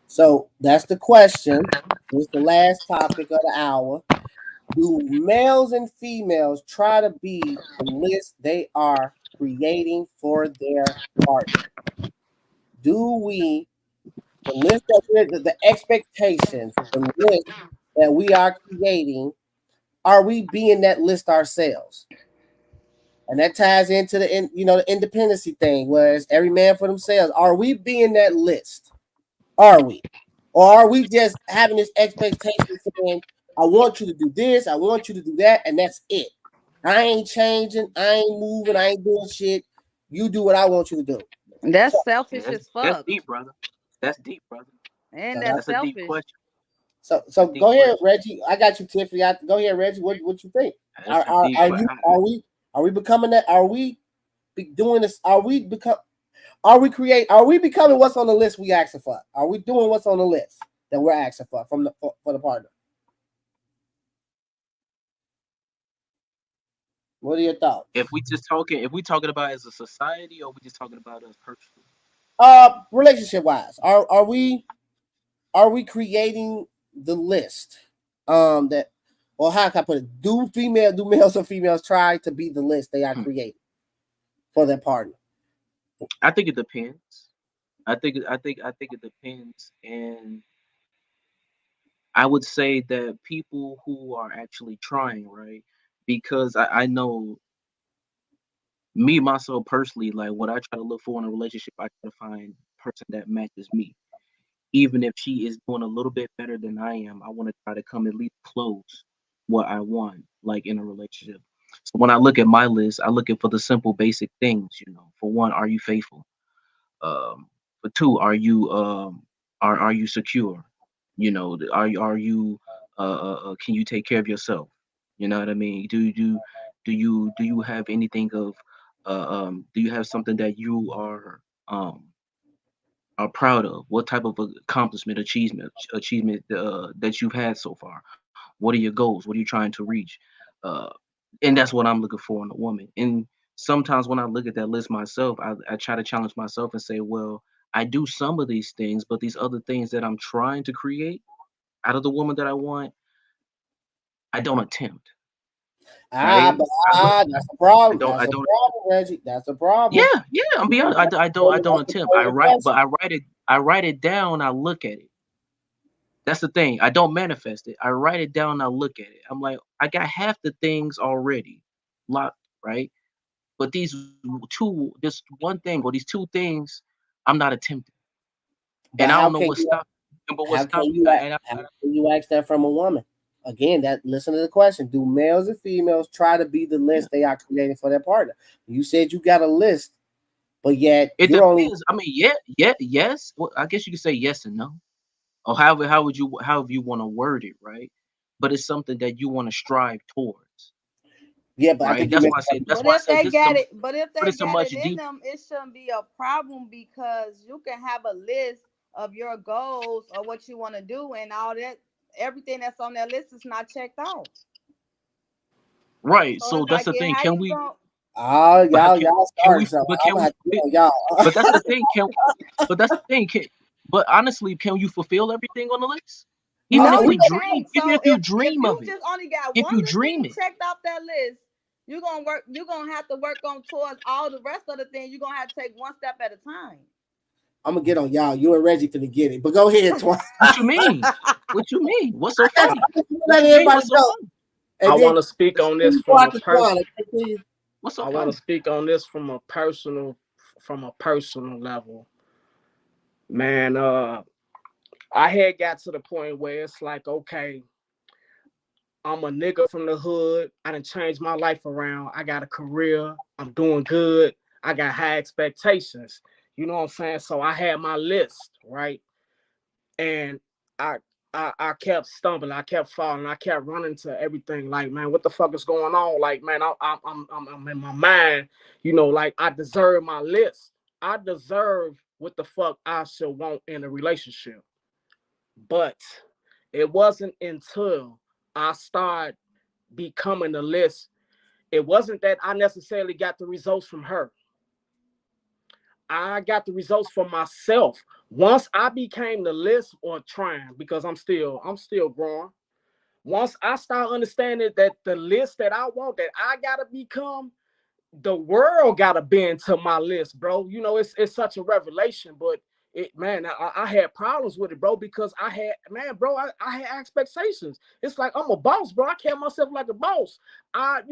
So that's the question. It's the last topic of the hour. Do males and females try to be the list they are creating for their partner? Do we, the list of the expectations, the list that we are creating, are we being that list ourselves? And that ties into the independency thing, where it's every man for themselves. Are we being that list? Are we? Or are we just having this expectation saying, I want you to do this, I want you to do that, and that's it? I ain't changing, I ain't moving, I ain't doing shit. You do what I want you to do. That's selfish as fuck. That's deep, brother. That's deep, brother. And So that's a deep selfish. question. So go ahead, Reggie. I got you, Tiffany. Go ahead, Reggie. What you think? Are we becoming that? Are we doing this? Are we becoming what's on the list we asking for? Are we doing what's on the list that we're asking for for the partner? What are your thoughts? If we talking about as a society, or we just talking about us personally? Relationship wise, are we creating the list? That, or how can I put it? Do males or females try to be the list they are creating for their partner? I think it depends. I think it depends, and I would say that people who are actually trying, right? Because I know me myself personally, like what I try to look for in a relationship, I try to find a person that matches me. Even if she is doing a little bit better than I am, I want to try to come at least close what I want, like in a relationship. So when I look at my list, I look at for the simple, basic things. For one, are you faithful? For two, are you secure? Are you can you take care of yourself? You know what I mean? Do you have anything of do you have something that you are proud of? What type of accomplishment, achievement that you've had so far? What are your goals? What are you trying to reach? And that's what I'm looking for in a woman. And sometimes when I look at that list myself, I try to challenge myself and say, well, I do some of these things, but these other things that I'm trying to create out of the woman that I want, I don't attempt. Right? That's a problem. That's a problem, Reggie. That's a problem. Yeah. I'm being honest. I don't attempt. I write it down. I look at it. That's the thing. I don't manifest it. I write it down. I look at it. I'm like, I got half the things already locked, right? But this one thing or these two things, I'm not attempting. And I don't know what's stopping. But what's stopping? How can you ask that from a woman? Again, listen to the question. Do males and females try to be the list they are creating for their partner? You said you got a list, but yet it depends. I mean, yes. Well, I guess you could say yes and no. Or however you want to word it, right? But it's something that you want to strive towards. Yeah, but right? That's why I said. That's But why I if said they this got is it, but if they it's a got much it in deep. them, it shouldn't be a problem because you can have a list of your goals or what you want to do, and all that, everything that's on that list is not checked out. Right. So So it's that's like, the thing. how Can you we? gonna- y'all started something. But can we? y'all. But that's the thing. But that's the thing. But honestly, can you fulfill everything on the list? Even No, if we you dream, can't. even So if you dream if of you it, just only got if one you little dream thing it, checked off that list, you're gonna have to work on towards all the rest of the things. You're gonna have to take one step at a time. I'm gonna get on y'all. You and Reggie finna get it, but go ahead, Twan. What you mean? What you mean? What's so funny? Let everybody know. I want to speak on this from a personal. What's so I funny? want to speak on this from a personal level. Man, I had got to the point where it's like, okay, I'm a nigga from the hood. I done changed my life around. I got a career. I'm doing good. I got high expectations. You know what I'm saying? So I had my list, right? And I kept stumbling. I kept falling. I kept running to everything. Like, man, what the fuck is going on? Like, man, I'm in my mind. You know, like I deserve my list. I deserve what the fuck I should want in a relationship. But it wasn't until I started becoming the list. It wasn't that I necessarily got the results from her. I got the results for myself. Once I became the list or trying, because I'm still growing. Once I start understanding that the list that I want, that I gotta become, the world gotta bend to my list, bro. You know, it's such a revelation, but I had problems with it, bro, because I had expectations. It's like I'm a boss, bro. I carry myself like a boss. I,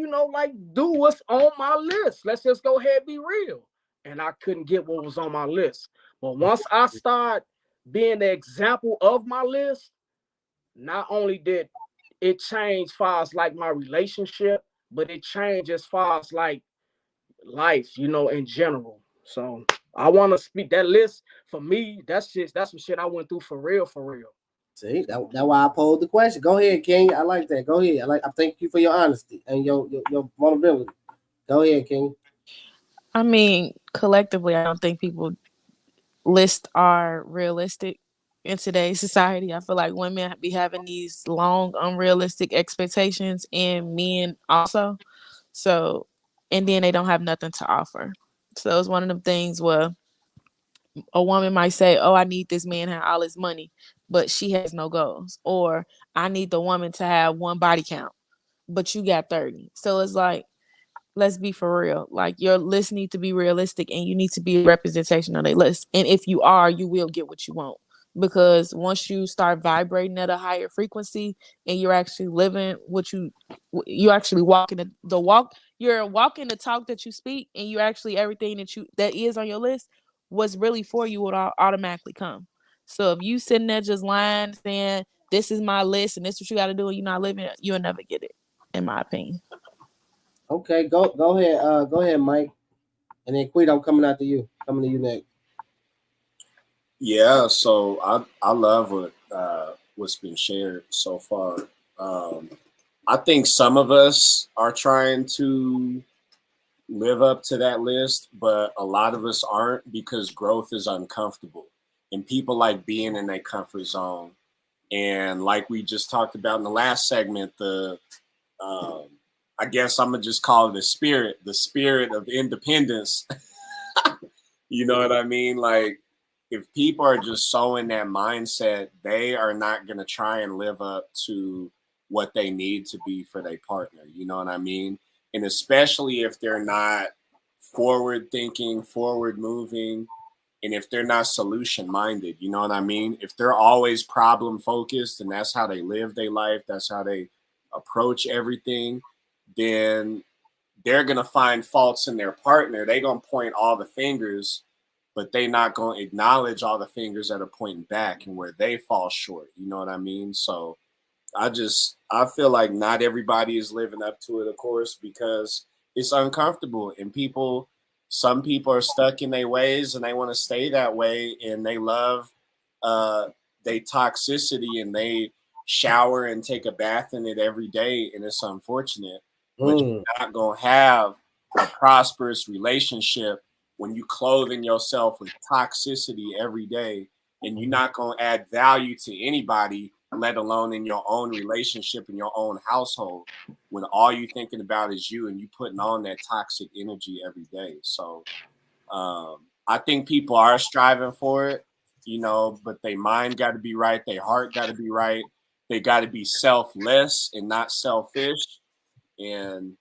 do what's on my list. Let's just go ahead and be real. And I couldn't get what was on my list. But once I start being the example of my list, not only did it change far as like my relationship, but it changed as far as like life, you know, in general. So I want to speak that list for me. That's some shit I went through for real, for real. See, that's why I posed the question. Go ahead, King. I like that. Go ahead. I thank you for your honesty and your vulnerability. Go ahead, King. I mean, collectively, I don't think people lists are realistic in today's society. I feel like women be having these long, unrealistic expectations, and men also. So, and then they don't have nothing to offer. So it's one of them things where a woman might say, "Oh, I need this man to have all his money," but she has no goals. Or I need the woman to have one body count, but you got 30. So it's like, let's be for real. Like, your list need to be realistic, and you need to be a representation of their list. And if you are, you will get what you want. Because once you start vibrating at a higher frequency and you're actually living what you actually walking the walk, you're walking the talk that you speak, and you actually everything that is on your list, what's really for you will automatically come. So if you sitting there just lying, saying this is my list and this is what you got to do, and you're not living it, you'll never get it, in my opinion. Okay, go ahead, Mike, and then Quito, I'm coming to you next. Yeah, so I love what's been shared so far. I think some of us are trying to live up to that list, but a lot of us aren't, because growth is uncomfortable and people like being in their comfort zone. And like we just talked about in the last segment, I guess I'm gonna just call it the spirit of independence. You know what I mean? Like, if people are just so in that mindset, they are not gonna try and live up to what they need to be for their partner. You know what I mean? And especially if they're not forward thinking, forward moving, and if they're not solution minded, you know what I mean? If they're always problem focused and that's how they live their life, that's how they approach everything, then they're going to find faults in their partner. They're going to point all the fingers, but they're not going to acknowledge all the fingers that are pointing back and where they fall short. You know what I mean? So I feel like not everybody is living up to it, of course, because it's uncomfortable, and some people are stuck in their ways and they want to stay that way, and they love their toxicity, and they shower and take a bath in it every day, and it's unfortunate. But you're not going to have a prosperous relationship when you clothing yourself with toxicity every day, and you're not going to add value to anybody, let alone in your own relationship, in your own household, when all you're thinking about is you, and you putting on that toxic energy every day. So I think people are striving for it, you know, but their mind got to be right. Their heart got to be right. They got to be selfless and not selfish. And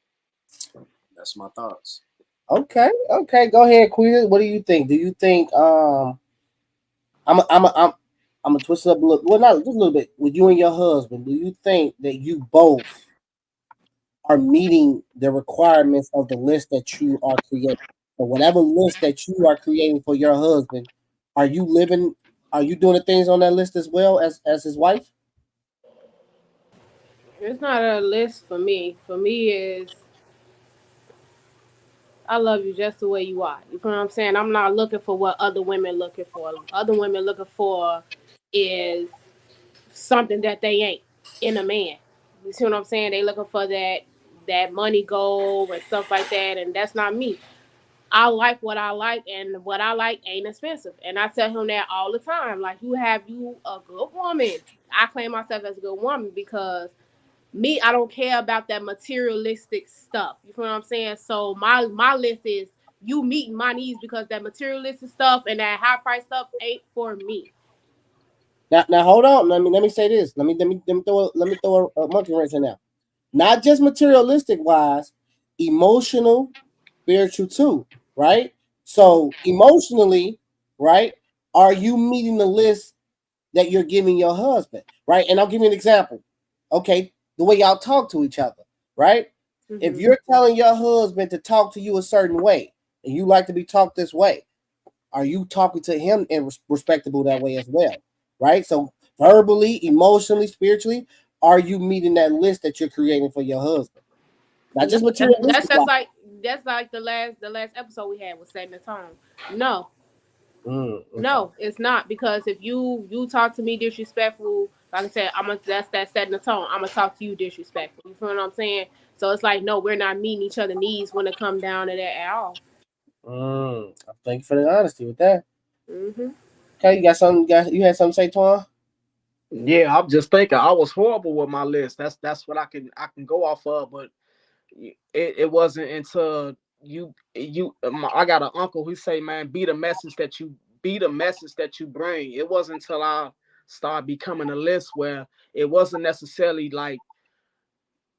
that's my thoughts. Okay. Go ahead, Quita. What do you think? Do you think I'm gonna twist it up a little? Well, not just a little bit. With you and your husband, do you think that you both are meeting the requirements of the list that you are creating? So whatever list that you are creating for your husband, are you doing the things on that list as well as his wife? It's not a list for me. For me is I love you just the way you are. You know what I'm saying? I'm not looking for what other women looking for. Other women looking for is something that they ain't in a man. You see what I'm saying? They looking for that money goal and stuff like that, and that's not me. I like what I like, and what I like ain't expensive. And I tell him that all the time. Like, you a good woman. I claim myself as a good woman because me, I don't care about that materialistic stuff. You know what I'm saying? So my list is you meeting my needs, because that materialistic stuff and that high price stuff ain't for me. Now hold on. Let me say this. Let me throw a monkey wrench in there. Not just materialistic wise, emotional, spiritual too, right? So emotionally, right? Are you meeting the list that you're giving your husband, right? And I'll give you an example. Okay, the way y'all talk to each other, right? Mm-hmm. If you're telling your husband to talk to you a certain way, and you like to be talked this way, are you talking to him and respectable that way as well, right? So verbally, emotionally, spiritually, are you meeting that list that you're creating for your husband? Not just material. That's like the last episode we had was setting the tone. No. Okay. No, it's not, because if you talk to me disrespectful, like I said, that's setting the tone. I'm gonna talk to you disrespectful. You feel what I'm saying? So it's like, no, we're not meeting each other's needs when it comes down to that at all. Thank you for the honesty with that. Mm-hmm. Okay, you got something? You had something to say, Twan? Yeah, I'm just thinking I was horrible with my list. That's what I can go off of, but it wasn't until I got an uncle who say, man, be the message that you bring. It wasn't until I started becoming a list where it wasn't necessarily like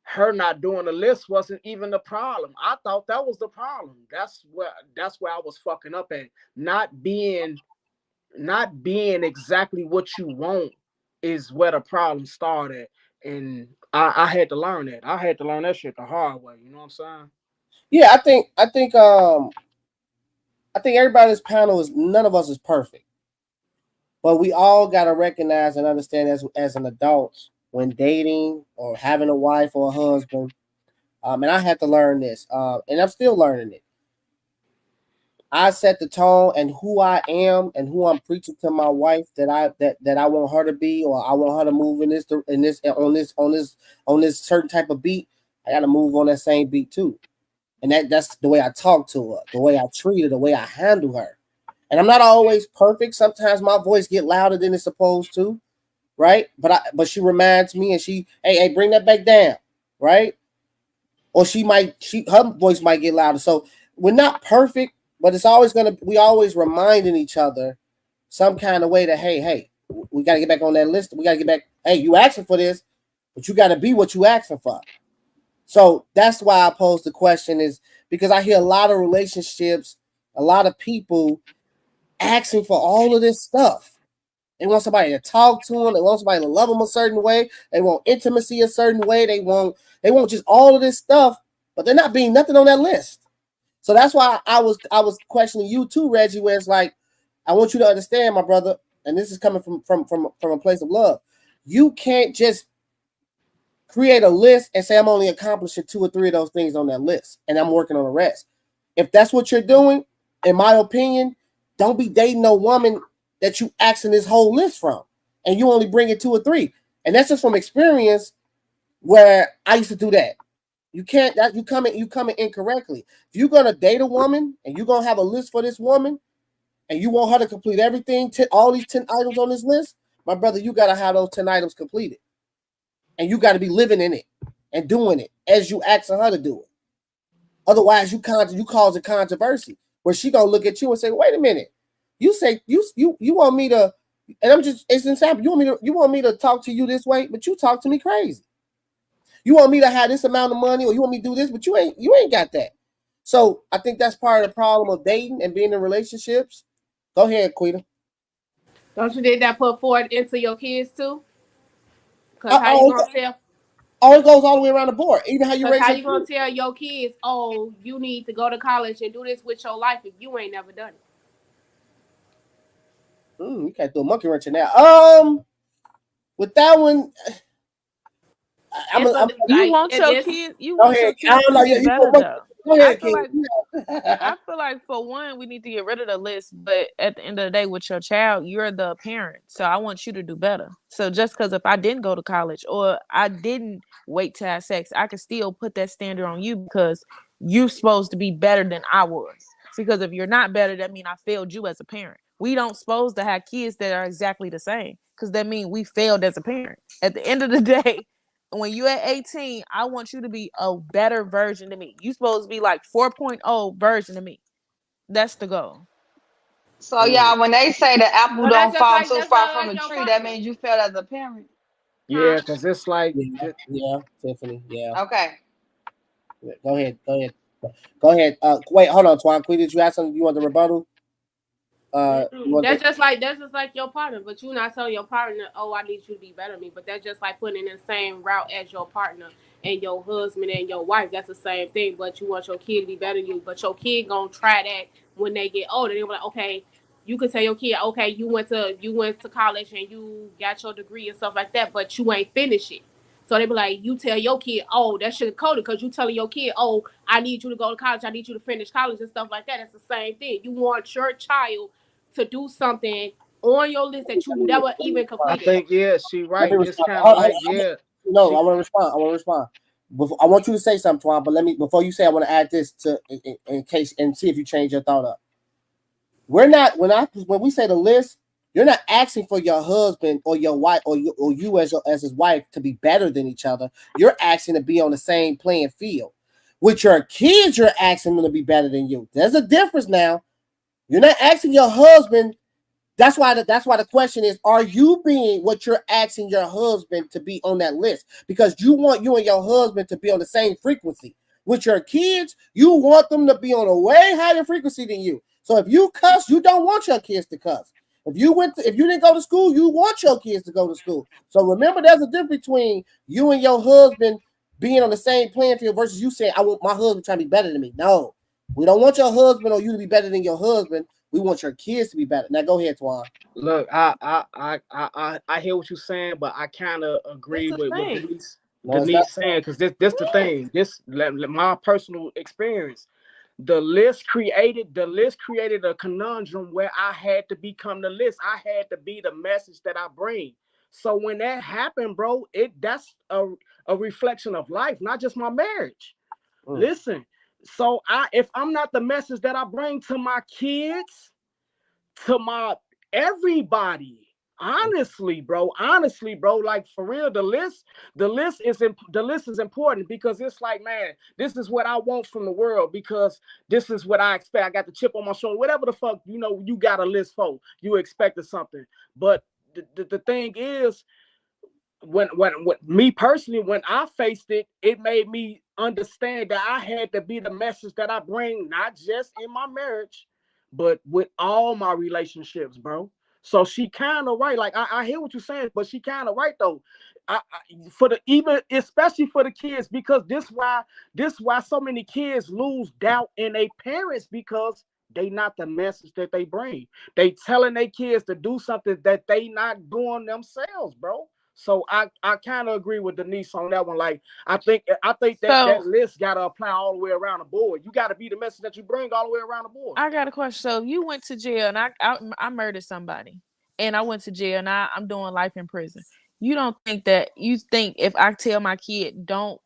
her not doing the list wasn't even the problem. I thought that was the problem. That's where I was fucking up at. Not being exactly what you want is where the problem started. And I had to learn that. I had to learn that shit the hard way. You know what I'm saying? Yeah, I think everybody's panel is, none of us is perfect, but we all got to recognize and understand as an adult when dating or having a wife or a husband. And I had to learn this, and I'm still learning it. I set the tone and who I am and who I'm preaching to my wife that I want her to be, or I want her to move on this certain type of beat. I got to move on that same beat too. And that's the way I talk to her, the way I treat her, the way I handle her. And I'm not always perfect. Sometimes my voice get louder than it's supposed to, right? But she reminds me, and hey, bring that back down, right? Or her voice might get louder. So we're not perfect, but it's always we always reminding each other some kind of way that, hey, we got to get back on that list. We got to get back. Hey, you asking for this, but you got to be what you asking for. So that's why I posed the question, is because I hear a lot of relationships, a lot of people asking for all of this stuff. They want somebody to talk to them. They want somebody to love them a certain way. They want intimacy a certain way. They want just all of this stuff, but they're not being nothing on that list. So that's why I was questioning you too, Reggie, where it's like, I want you to understand, my brother, and this is coming from a place of love. You can't just create a list and say I'm only accomplishing 2 or 3 of those things on that list and I'm working on the rest. If that's what you're doing, in my opinion, don't be dating no woman that you asking this whole list from and you only bring it 2 or 3. And that's just from experience where I used to do that. You can't, you coming incorrectly. If you're gonna date a woman and you're gonna have a list for this woman and you want her to complete everything, all these 10 items on this list, my brother, you gotta have those 10 items completed. And you got to be living in it and doing it as you asking her to do it. Otherwise, you cause a controversy where she gonna look at you and say, "Wait a minute, you say you want me to," and it's insane. You want me to talk to you this way, but you talk to me crazy. You want me to have this amount of money, or you want me to do this, but you ain't got that. So I think that's part of the problem of dating and being in relationships. Go ahead, Quita. Don't you think that put forward into your kids too? Because how you gonna tell? Oh, it goes all the way around the board. Even how you raise. How you gonna tell your kids, oh, you need to go to college and do this with your life if you ain't never done it? You can't do a monkey wrench in there. With that one, you want your kids. You want your kids to be better though. I feel like for one, we need to get rid of the list, but at the end of the day, with your child, you're the parent. So I want you to do better. So just because if I didn't go to college or I didn't wait to have sex, I can still put that standard on you because you're supposed to be better than I was. Because if you're not better, that means I failed you as a parent. We don't supposed to have kids that are exactly the same because that means we failed as a parent. At the end of the day, when you're at 18, I want you to be a better version of me. You're supposed to be like 4.0 version of me. That's the goal. So y'all, when they say the apple don't fall too far from the tree, that means you failed as a parent. Yeah, because it's like yeah, Tiffany. Yeah. Okay. Go ahead. Wait, hold on, Twan. Did you have something you want to rebuttal? That's just like your partner, but you're not telling your partner, oh, I need you to be better than me. But that's just like putting in the same route as your partner and your husband and your wife. That's the same thing. But you want your kid to be better than you. But your kid gonna try that when they get older. They're like, okay, you can tell your kid, okay, you went to college and you got your degree and stuff like that, but you ain't finished it. So they be like, you tell your kid, oh, that's sugar-coated because you telling your kid, oh, I need you to go to college, I need you to finish college and stuff like that. It's the same thing. You want your child to do something on your list that you never even I completed. think she right. Let me It's respond. kind of like No, I want to respond. I want to respond. Before, I want you to say something, Twan, but before you say, I want to add this to in case and see if you change your thought up. We're not when we say the list, you're not asking for your husband or your wife or you as his wife to be better than each other. You're asking to be on the same playing field. With your kids, you're asking them to be better than you. There's a difference now. You're not asking your husband. That's why the question is, are you being what you're asking your husband to be on that list? Because you want you and your husband to be on the same frequency. With your kids, you want them to be on a way higher frequency than you. So if you cuss, you don't want your kids to cuss. If you didn't go to school, you want your kids to go to school. So remember, there's a difference between you and your husband being on the same playing field versus you saying, I want my husband trying to be better than me. No, we don't want your husband or you to be better than your husband. We want your kids to be better. Now go ahead, Twan. Look, I hear what you're saying, but I kind of agree with Denise saying, because this the thing. This my personal experience. The list created a conundrum where I had to become the list. I had to be the message that I bring. So when that happened, bro, that's a reflection of life, not just my marriage. Listen, so if I'm not the message that I bring to my kids, to my everybody, honestly, bro, like for real, the list is important because it's like, man, this is what I want from the world because this is what I expect. I got the chip on my shoulder, whatever the fuck, you got a list for, you expected something. But the thing is, when me personally, when I faced it, it made me understand that I had to be the message that I bring, not just in my marriage, but with all my relationships, bro. So she kind of right. Like I hear what you're saying, but she kind of right though. Especially for the kids, because this why so many kids lose doubt in their parents, because they not the message that they bring. They telling their kids to do something that they not doing themselves, bro. So I kind of agree with Denise on that one. Like I think that list got to apply all the way around the board. You got to be the message that you bring all the way around the board. I got a question. So if you went to jail and I murdered somebody, and I went to jail and I'm doing life in prison. You think if I tell my kid don't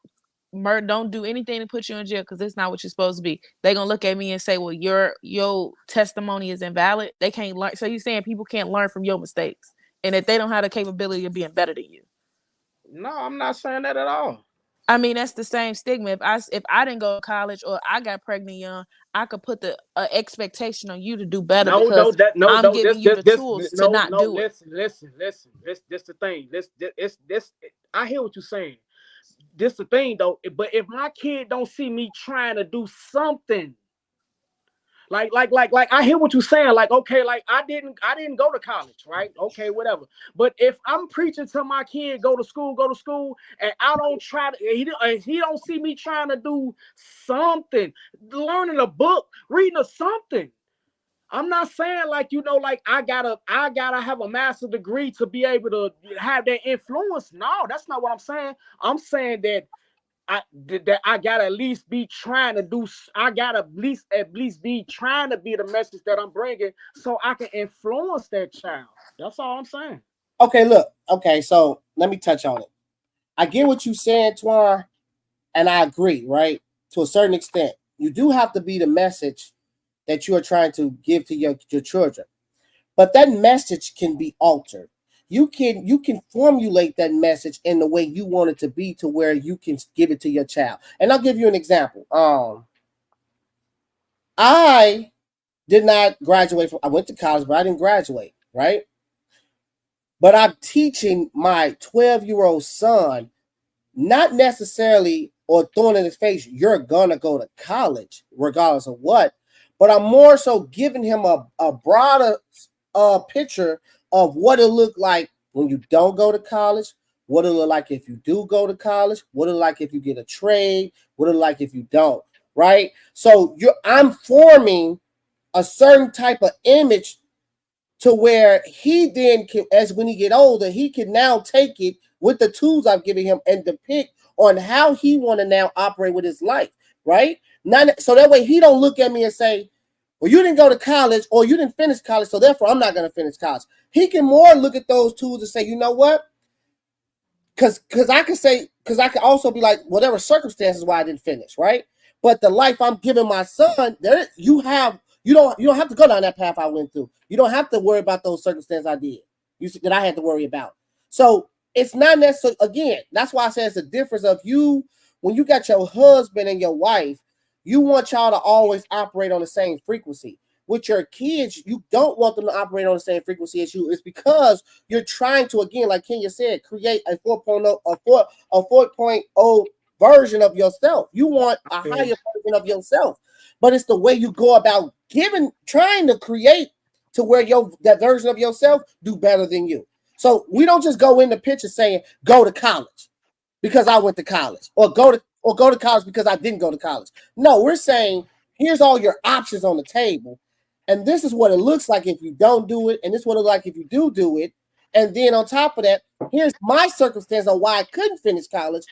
do anything to put you in jail because it's not what you're supposed to be, they're gonna look at me and say, well, your testimony is invalid. They can't learn. So you're saying people can't learn from your mistakes, and that they don't have the capability of being better than you? No, I'm not saying that at all. I mean, that's the same stigma. If I didn't go to college or I got pregnant young, I could put the expectation on you to do better I'm giving you the tools to not do it. Listen. This the thing. This. I hear what you're saying. This the thing though. But if my kid don't see me trying to do something, like I hear what you're saying. Like, okay, like I didn't go to college, right? Okay, whatever. But if I'm preaching to my kid, go to school, and I don't try to, he don't see me trying to do something, learning a book, reading something. I'm not saying like, like I gotta have a master's degree to be able to have that influence. No, that's not what I'm saying. I'm saying that I gotta at least be trying to do. I gotta at least be trying to be the message that I'm bringing, so I can influence that child. That's all I'm saying. Okay, look. Okay, so let me touch on it. I get what you're saying, Twan, and I agree. Right, to a certain extent, you do have to be the message that you are trying to give to your children, but that message can be altered. You can formulate that message in the way you want it to be to where you can give it to your child. And I'll give you an example. I did not graduate I went to college, but I didn't graduate, right? But I'm teaching my 12-year-old son, not necessarily or throwing in his face, you're gonna go to college regardless of what, but I'm more so giving him a broader picture of what it look like when you don't go to college, what it look like if you do go to college, what it look like if you get a trade, what it look like if you don't, right? So I'm forming a certain type of image to where he then can, as when he get older, he can now take it with the tools I've given him and depict on how he want to now operate with his life, right? So that way he don't look at me and say, well, you didn't go to college or you didn't finish college, so therefore I'm not going to finish college. He can more look at those tools and say, you know what? Because I can also be like, whatever circumstances why I didn't finish, right? But the life I'm giving my son, you don't have to go down that path I went through. You don't have to worry about those circumstances I did. That I had to worry about. So it's not necessarily, again, that's why I say it's a difference of you, when you got your husband and your wife, you want y'all to always operate on the same frequency. With your kids, you don't want them to operate on the same frequency as you. It's because you're trying to, again, like Kenya said, create a 4.0 version of yourself. You want a higher version of yourself. But it's the way you go about trying to create to where that version of yourself do better than you. So we don't just go in the picture saying, go to college because I went to college, or go to college because I didn't go to college. No, we're saying, here's all your options on the table. And this is what it looks like if you don't do it. And this is what it looks like if you do it. And then on top of that, here's my circumstance on why I couldn't finish college.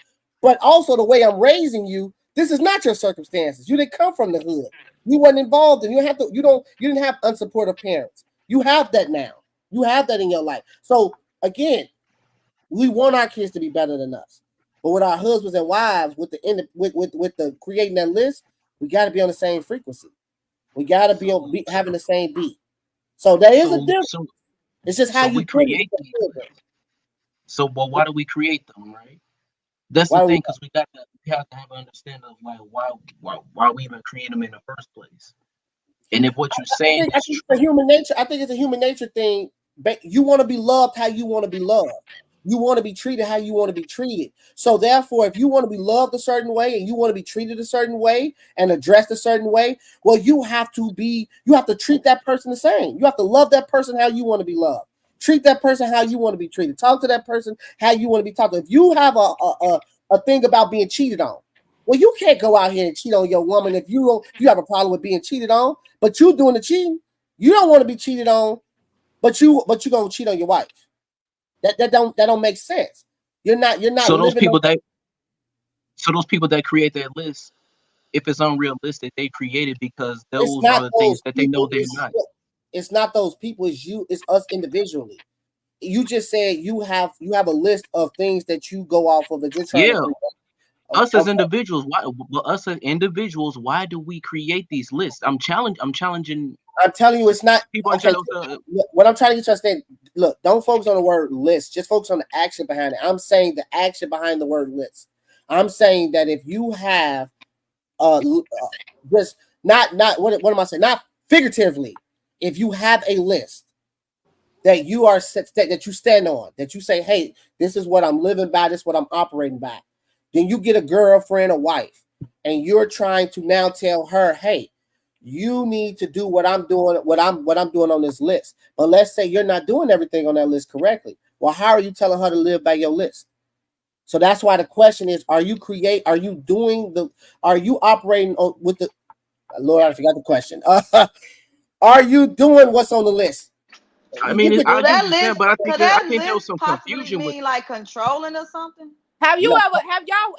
But also the way I'm raising you, this is not your circumstances. You didn't come from the hood. You weren't involved, and you didn't have unsupportive parents. You have that now. You have that in your life. So again, we want our kids to be better than us. But with our husbands and wives, with the creating that list, we got to be on the same frequency. We got to be having the same beat. So there is a difference. It's just how you create them. So, but why do we create them, right? That's the thing, because we have to have an understanding of like why we even create them in the first place. And if what you're saying I think it's a human nature. I think it's a human nature thing. You want to be loved how you want to be loved. You want to be treated how you want to be treated. So therefore, if you want to be loved a certain way and you want to be treated a certain way and addressed a certain way, well, you have to treat that person the same. You have to love that person how you want to be loved. Treat that person how you want to be treated. Talk to that person how you want to be talked to. If you have a thing about being cheated on, well, you can't go out here and cheat on your woman if you have a problem with being cheated on, but you doing the cheating. You don't want to be cheated on, but you gonna cheat on your wife. That don't make sense. You're not. So those people that create that list, if it's unrealistic, they create it because those are the things that they know they're not. It's not those people. It's you. It's us individually. You just said you have a list of things that you go off of. That you're trying to us as individuals. Why do we create these lists? I'm challenging. I'm telling you, it's not. What I'm trying to get you to understand. Look, don't focus on the word list. Just focus on the action behind it. I'm saying the action behind the word list. I'm saying that if you have just not what am I saying? Not figuratively. If you have a list that you stand on, that you say, hey, this is what I'm living by, this is what I'm operating by. Then you get a girlfriend or wife, and you're trying to now tell her, hey, you need to do what I'm doing, what I'm doing on this list. But let's say you're not doing everything on that list correctly. Well, how are you telling her to live by your list? So that's why the question is, are you operating with the Lord, I forgot the question. Are you doing what's on the list? I mean, I understand, but I think there was some confusion with like controlling or something. Have y'all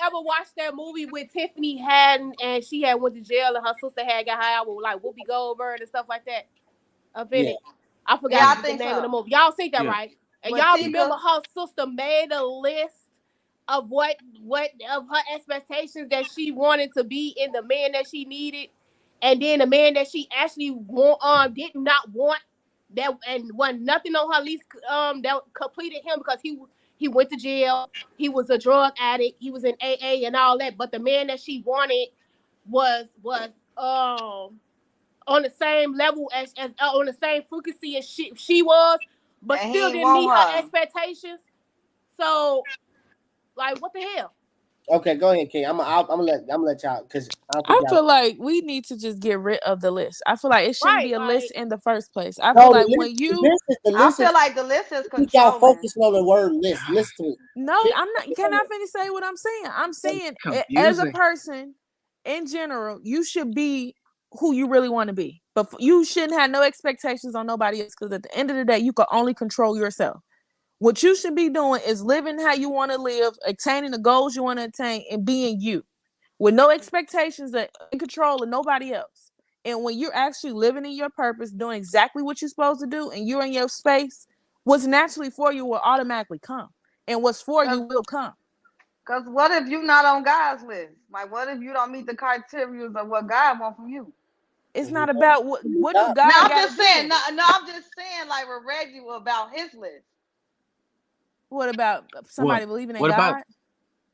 ever watched that movie with Tiffany Haddish and she had went to jail and her sister had got her out with like Whoopi Goldberg and stuff like that? Up in it. I forgot the name of the movie. Y'all see that, right? And y'all remember her sister made a list of what of her expectations that she wanted to be in the man that she needed, and then the man that she actually did not want that, and wasn't nothing on her list that completed him because he went to jail, he was a drug addict, he was in AA and all that, but the man that she wanted was on the same level as on the same frequency as she was, but and still didn't meet her expectations. So, like, what the hell? Okay, go ahead, King. I'm gonna let y'all, because I feel like we need to just get rid of the list. I feel like it shouldn't be a list in the first place. I feel like when you, I feel like the list is controlling. Y'all focusing on the word list. List to it. No, I'm not. Can I finish say what I'm saying? I'm saying as a person in general, you should be who you really want to be, but you shouldn't have no expectations on nobody else. Because at the end of the day, you can only control yourself. What you should be doing is living how you want to live, attaining the goals you want to attain, and being you with no expectations that in control of nobody else. And when you're actually living in your purpose, doing exactly what you're supposed to do, and you're in your space, what's naturally for you will automatically come. And what's for you will come. Because what if you're not on God's list? Like, what if you don't meet the criteria of what God wants from you? It's not about what do God. No, I'm just saying. No, I'm just saying. Like with Reggie about his list. What about somebody believing in What God? about?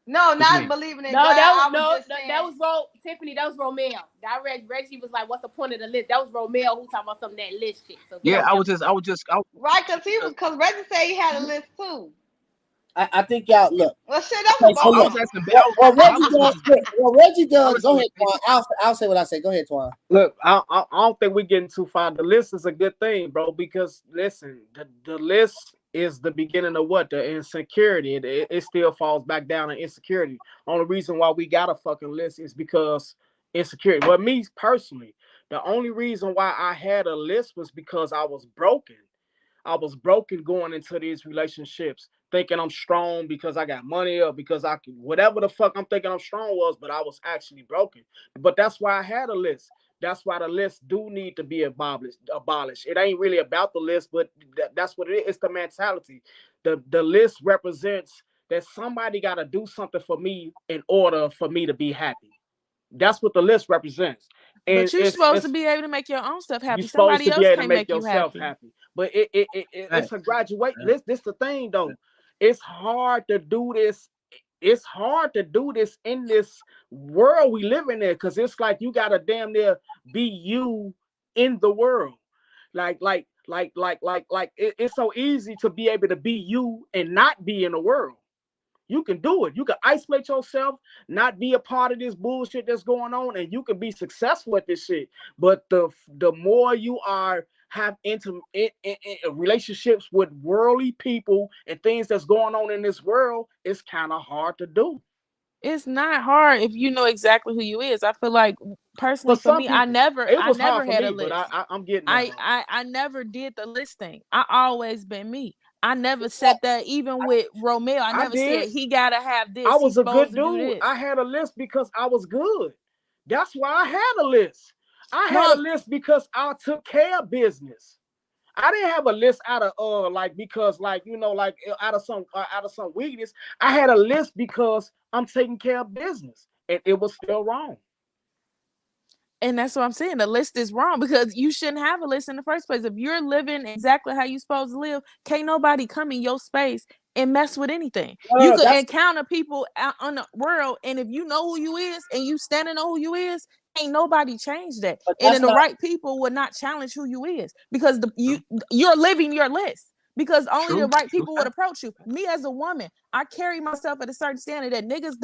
No, not believing in No, God. that was Tiffany. That was Romeo. That Reggie was like, "What's the point of the list?" That was Romeo who talking about some of that list shit. So Yeah, I was just right, because Reggie said he had a list too. I think y'all look. Well, shit, that's Okay, so what look, what Reggie does. Go ahead, Twan. I'll say what I say. Go ahead, Twan. Look, I don't think we're getting too far. The list is a good thing, bro, because listen, the list is the beginning of what? The insecurity. It still falls back down to insecurity. Only reason why we got a fucking list is because insecurity. Well, me personally, the only reason why I had a list was because I was broken. I was broken going into these relationships, thinking I'm strong because I got money or because I can, whatever the fuck I'm thinking I'm strong was, but I was actually broken. But that's why I had a list. That's why the list do need to be abolished. It ain't really about the list, but that's what it is. It's the mentality. The list represents that somebody got to do something for me in order for me to be happy. That's what the list represents. And but you're supposed to be able to make your own stuff happy. You're supposed Somebody to else be able to can't make make you yourself happy. But it's a graduate. This the thing though. It's hard to do this. It's hard to do this in this world we live in there, because it's like you gotta damn near be you in the world. It's so easy to be able to be you and not be in the world. You can do it. You can isolate yourself, not be a part of this bullshit that's going on, and you can be successful at this shit. But the more you have intimate relationships with worldly people and things that's going on in this world, it's kind of hard to do. It's not hard if you know exactly who you is. I feel like personally for me, I never had a list. But I'm getting I never did the list thing. I always been me. I never said that even with Romeo. I never said he gotta have this. I was a good dude. dude. I had a list because I was good. That's why I had a list. I had a list because I took care of business. I didn't have a list out of because out of some weakness. I had a list because I'm taking care of business, and it was still wrong. And that's what I'm saying. The list is wrong because you shouldn't have a list in the first place. If you're living exactly how you're supposed to live, can't nobody come in your space and mess with anything. You could encounter people out on the world, and if you know who you is and you standing on who you is, ain't nobody change that. And then the right people will not challenge who you is because you're living your list. Because only the right people would approach you. Me as a woman, I carry myself at a certain standard that niggas,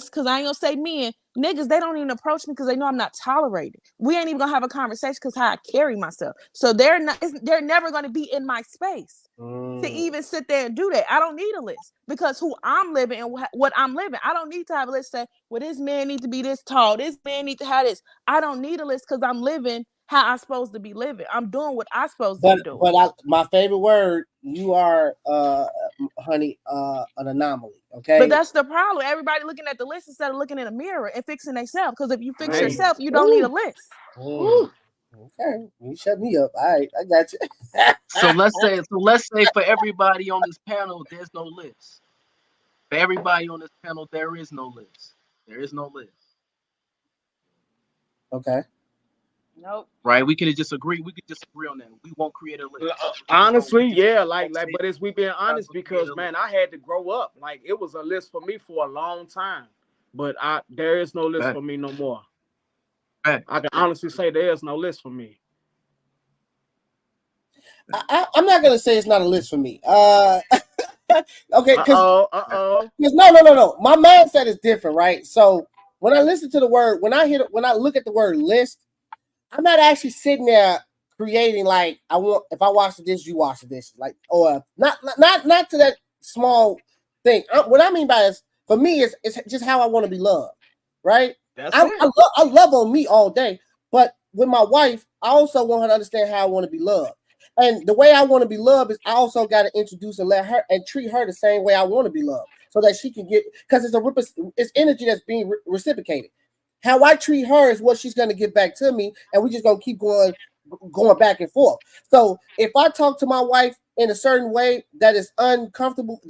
because I ain't gonna say men, niggas, they don't even approach me because they know I'm not tolerated. We ain't even gonna have a conversation because how I carry myself. So they're never gonna be in my space to even sit there and do that. I don't need a list because who I'm living and what I'm living. I don't need to have a list say, well, this man needs to be this tall, this man needs to have this. I don't need a list because I'm living how I'm supposed to be living. I'm doing what I'm supposed to be doing. But my favorite word, you are, honey, an anomaly. Okay. But that's the problem. Everybody looking at the list instead of looking in a mirror and fixing themselves. Because if you fix yourself, you don't need a list. Okay, you shut me up. All right, I got you. So let's say for everybody on this panel, there's no list. For everybody on this panel, there is no list. There is no list. Okay. Nope. Right? We could just agree. We could disagree on that. We won't create a list. Honestly, yeah, but it's we being honest because man, I had to grow up. Like it was a list for me for a long time, but there is no list for me no more. I can honestly say there is no list for me. I'm not gonna say it's not a list for me. Okay, because no. My mindset is different, right? So when I listen to the word, when I look at the word list, I'm not actually sitting there creating like if I wash the dishes, you wash the dishes, like or not to that small thing. What I mean by is for me it's just how I want to be loved, right? I love on me all day, but with my wife, I also want her to understand how I want to be loved. And the way I want to be loved is I also got to introduce and let her and treat her the same way I want to be loved, so that she can get, because it's energy that's being reciprocated. How I treat her is what she's going to get back to me, and we just going to keep going back and forth. So if I talk to my wife in a certain way that is uncomfortable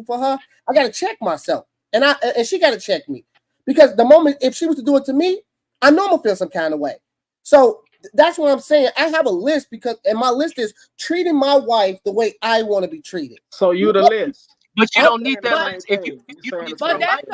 for her, I got to check myself, and she got to check me, because the moment if she was to do it to me, I know I'm gonna feel some kind of way. So that's what I'm saying. I have a list, and my list is treating my wife the way I want to be treated. So you the list. But you don't need that list. If you don't need to But write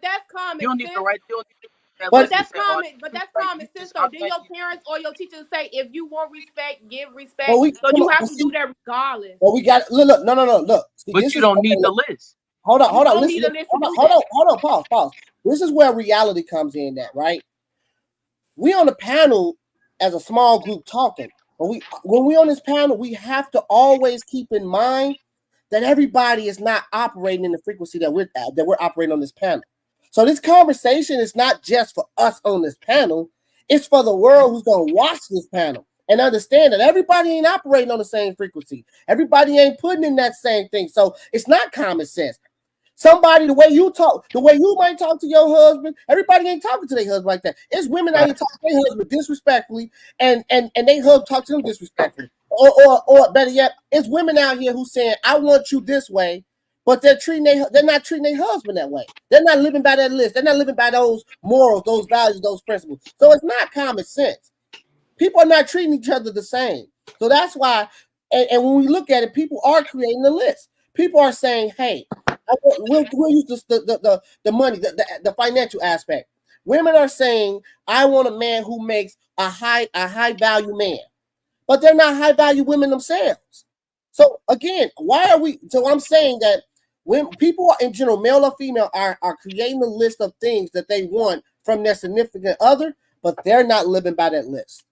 that's common. you don't need sense. to write. You don't need that But list that's and say, oh, common. But that's common sense, though. Then your parents or your teachers say, if you want respect, give respect. Well, so you have to do that regardless. Well, we got look. No. Look. See, but you don't need the list. Hold on. Listen. Hold on. Pause. This is where reality comes in. That right. We on the panel as a small group talking, but when we on this panel, we have to always keep in mind that everybody is not operating in the frequency that we're operating on this panel. So this conversation is not just for us on this panel; it's for the world who's going to watch this panel and understand that everybody ain't operating on the same frequency. Everybody ain't putting in that same thing. So it's not common sense. Somebody, the way you might talk to your husband, everybody ain't talking to their husband like that. It's women out here talking to their husband disrespectfully, and they husband talk to them disrespectfully. Or better yet, it's women out here who saying, I want you this way, but they're not treating their husband that way. They're not living by that list. They're not living by those morals, those values, those principles. So it's not common sense. People are not treating each other the same. So that's why, and when we look at it, people are creating a list. People are saying, hey, we'll use the money, the financial aspect. Women are saying, I want a man who makes a high value man, but they're not high value women themselves. So again, so I'm saying that when people in general, male or female, are creating a list of things that they want from their significant other, but they're not living by that list.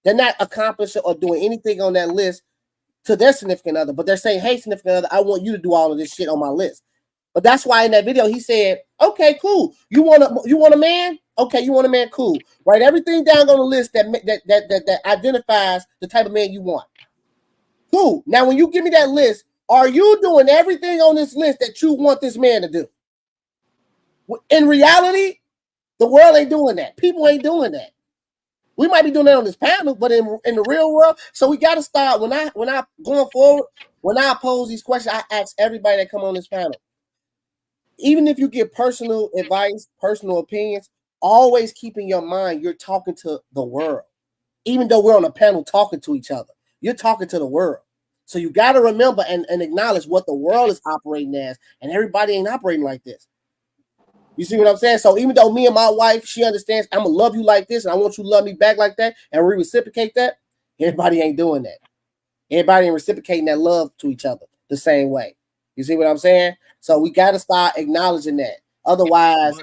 They're not accomplishing or doing anything on that list to their significant other, but they're saying, hey, significant other, I want you to do all of this shit on my list. But that's why in that video he said, okay, cool. You want a man? Okay, you want a man? Cool. Write everything down on the list that identifies the type of man you want. Cool. Now, when you give me that list, are you doing everything on this list that you want this man to do? In reality, the world ain't doing that. People ain't doing that. We might be doing that on this panel, but in the real world, so we got to start when I going forward, when I pose these questions, I ask everybody that come on this panel. Even if you give personal advice, personal opinions, always keep in your mind you're talking to the world. Even though we're on a panel talking to each other, you're talking to the world. So you got to remember and acknowledge what the world is operating as, and everybody ain't operating like this. You see what I'm saying? So even though me and my wife, she understands I'm gonna love you like this, and I want you to love me back like that, and we reciprocate that, everybody ain't doing that. Everybody ain't reciprocating that love to each other the same way. You see what I'm saying? So we got to start acknowledging that. Otherwise,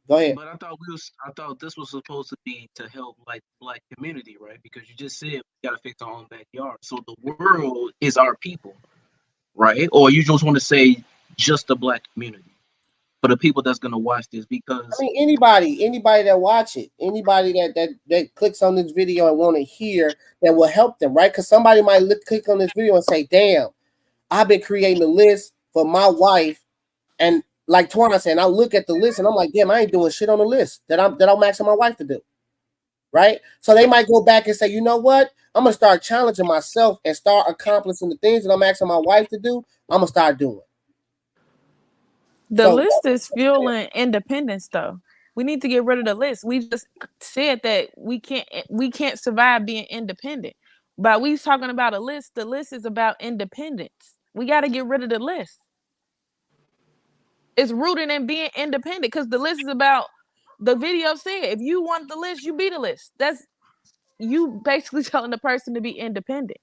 go ahead. But I thought this was supposed to be to help like Black community, right? Because you just said we gotta fix our own backyard. So the world is our people, right? Or you just want to say just the Black community for the people that's gonna watch this? Because I mean, anybody that watch it, anybody that clicks on this video and want to hear that will help them, right? Because somebody might click on this video and say, damn, I've been creating a list for my wife, and like Twan said, I look at the list and I'm like, damn, I ain't doing shit on the list that I'm asking my wife to do, right? So they might go back and say, you know what? I'm gonna start challenging myself and start accomplishing the things that I'm asking my wife to do. I'm gonna start doing. The list is fueling independence, though. We need to get rid of the list. We just said that we can't survive being independent. But we talking about a list. The list is about independence. We got to get rid of the list. It's rooted in being independent, because the list is about, the video said, if you want the list, you be the list. That's you basically telling the person to be independent.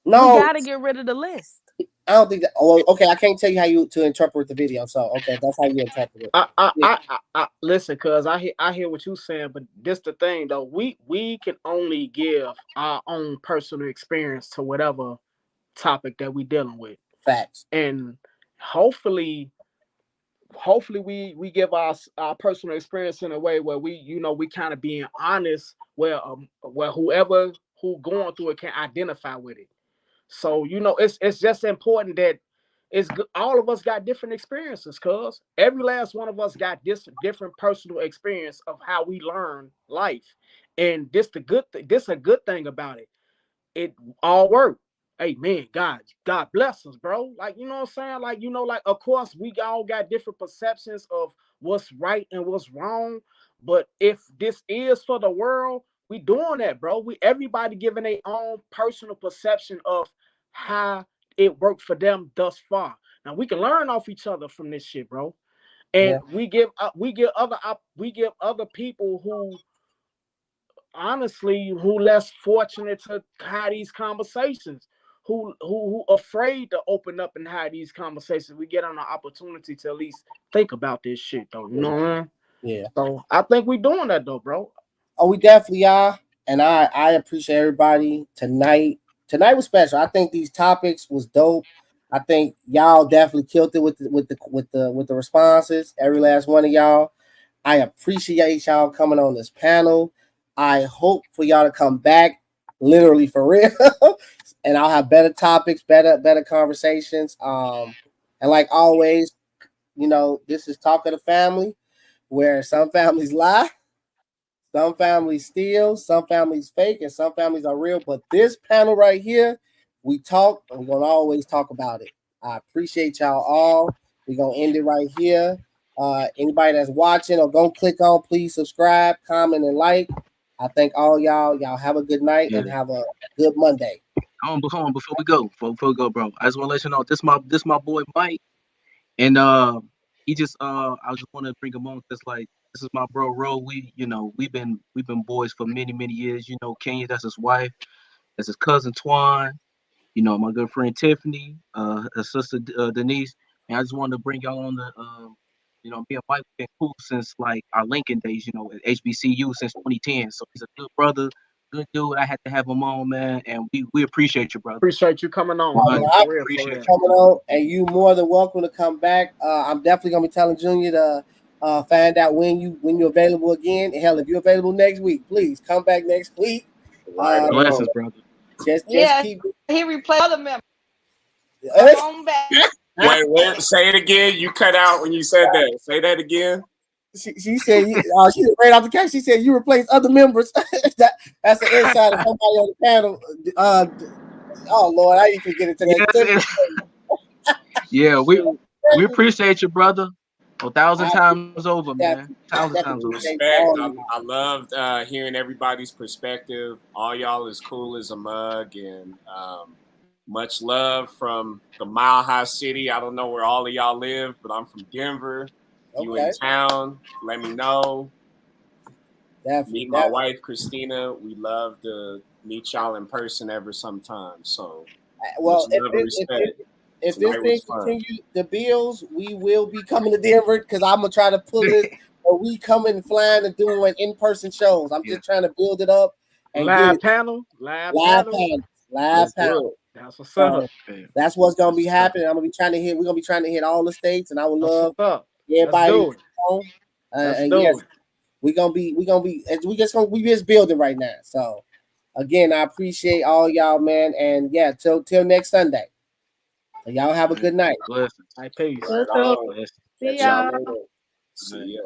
No, we got to get rid of the list. I don't think that. Oh, okay. I can't tell you how to interpret the video. So, okay, that's how you interpret it. I listen, cause I hear what you're saying, but this the thing though. We can only give our own personal experience to whatever topic that we dealing with. Facts. And hopefully we give our personal experience in a way where we kind of being honest, where whoever who going through it can identify with it. So, you know, it's just important that all of us got different experiences, cuz every last one of us got this different personal experience of how we learn life. And this a good thing about it. It all worked. Hey man, God bless us, bro. Like, you know what I'm saying? Like, you know, like, of course, we all got different perceptions of what's right and what's wrong. But if this is for the world, we doing that, bro. Everybody giving their own personal perception of how it worked for them thus far. Now we can learn off each other from this shit, bro. And we give other people who honestly less fortunate to have these conversations, who afraid to open up and have these conversations. We get an opportunity to at least think about this shit, though. You know what I mean? Yeah. So I think we're doing that, though, bro. Oh, we definitely are, and I appreciate everybody tonight. Tonight was special. I think these topics was dope. I think y'all definitely killed it with the responses. Every last one of y'all. I appreciate y'all coming on this panel. I hope for y'all to come back, literally for real, and I'll have better topics, better conversations. And like always, you know, this is Talk of the Family, where some families lie, some families steal, some families fake, and some families are real. But this panel right here, we talk, and we're gonna always talk about it. I appreciate y'all all. We're gonna end it right here. Anybody that's watching or gonna click on, please subscribe, comment, and like. I thank all y'all. Y'all have a good night and have a good Monday. Hold on, before we go, bro. I just want to let you know this my boy Mike, and he just I just want to bring him on because like this is my bro Ro. We've been boys for many years. You know, Kenya, that's his wife, that's his cousin Twan. You know, my good friend Tiffany, her sister Denise, and I just wanted to bring y'all on the you know, me and Mike been cool since like our Lincoln days, you know, at HBCU since 2010. So he's a good brother, good dude. I had to have him on, man, and we appreciate you, brother. Appreciate you coming on. I appreciate you coming on, and you more than welcome to come back. I'm definitely gonna be telling Junior to find out when you're available again. And hell, if you're available next week, please come back next week. Blessings, brother. Just keep. He replaced other members. Come on back. Wait, say it again. You cut out when you said that. Say that again. She said she ran off the couch. She said you replaced other members. That's the inside of somebody on the panel. Oh Lord, I didn't get into that. Yeah, we appreciate you, brother. 1,000 times over, man. 1,000 times over. Respect. I loved hearing everybody's perspective. All y'all is cool as a mug, and much love from the Mile High City. I don't know where all of y'all live, but I'm from Denver. If you in town, let me know. Meet my wife, Christina. We love to meet y'all in person every sometime. So, well, if this thing continues the Bills, we will be coming to Denver because I'm gonna try to pull it. Or we coming flying and doing in-person shows. I'm just trying to build it up and live panel. That's what's up. That's what's gonna be happening. We're gonna be trying to hit all the states, and I would love everybody. And yes, we just building right now. So again, I appreciate all y'all, man, and yeah, till next Sunday. So y'all have a good night. Peace. See y'all. See ya.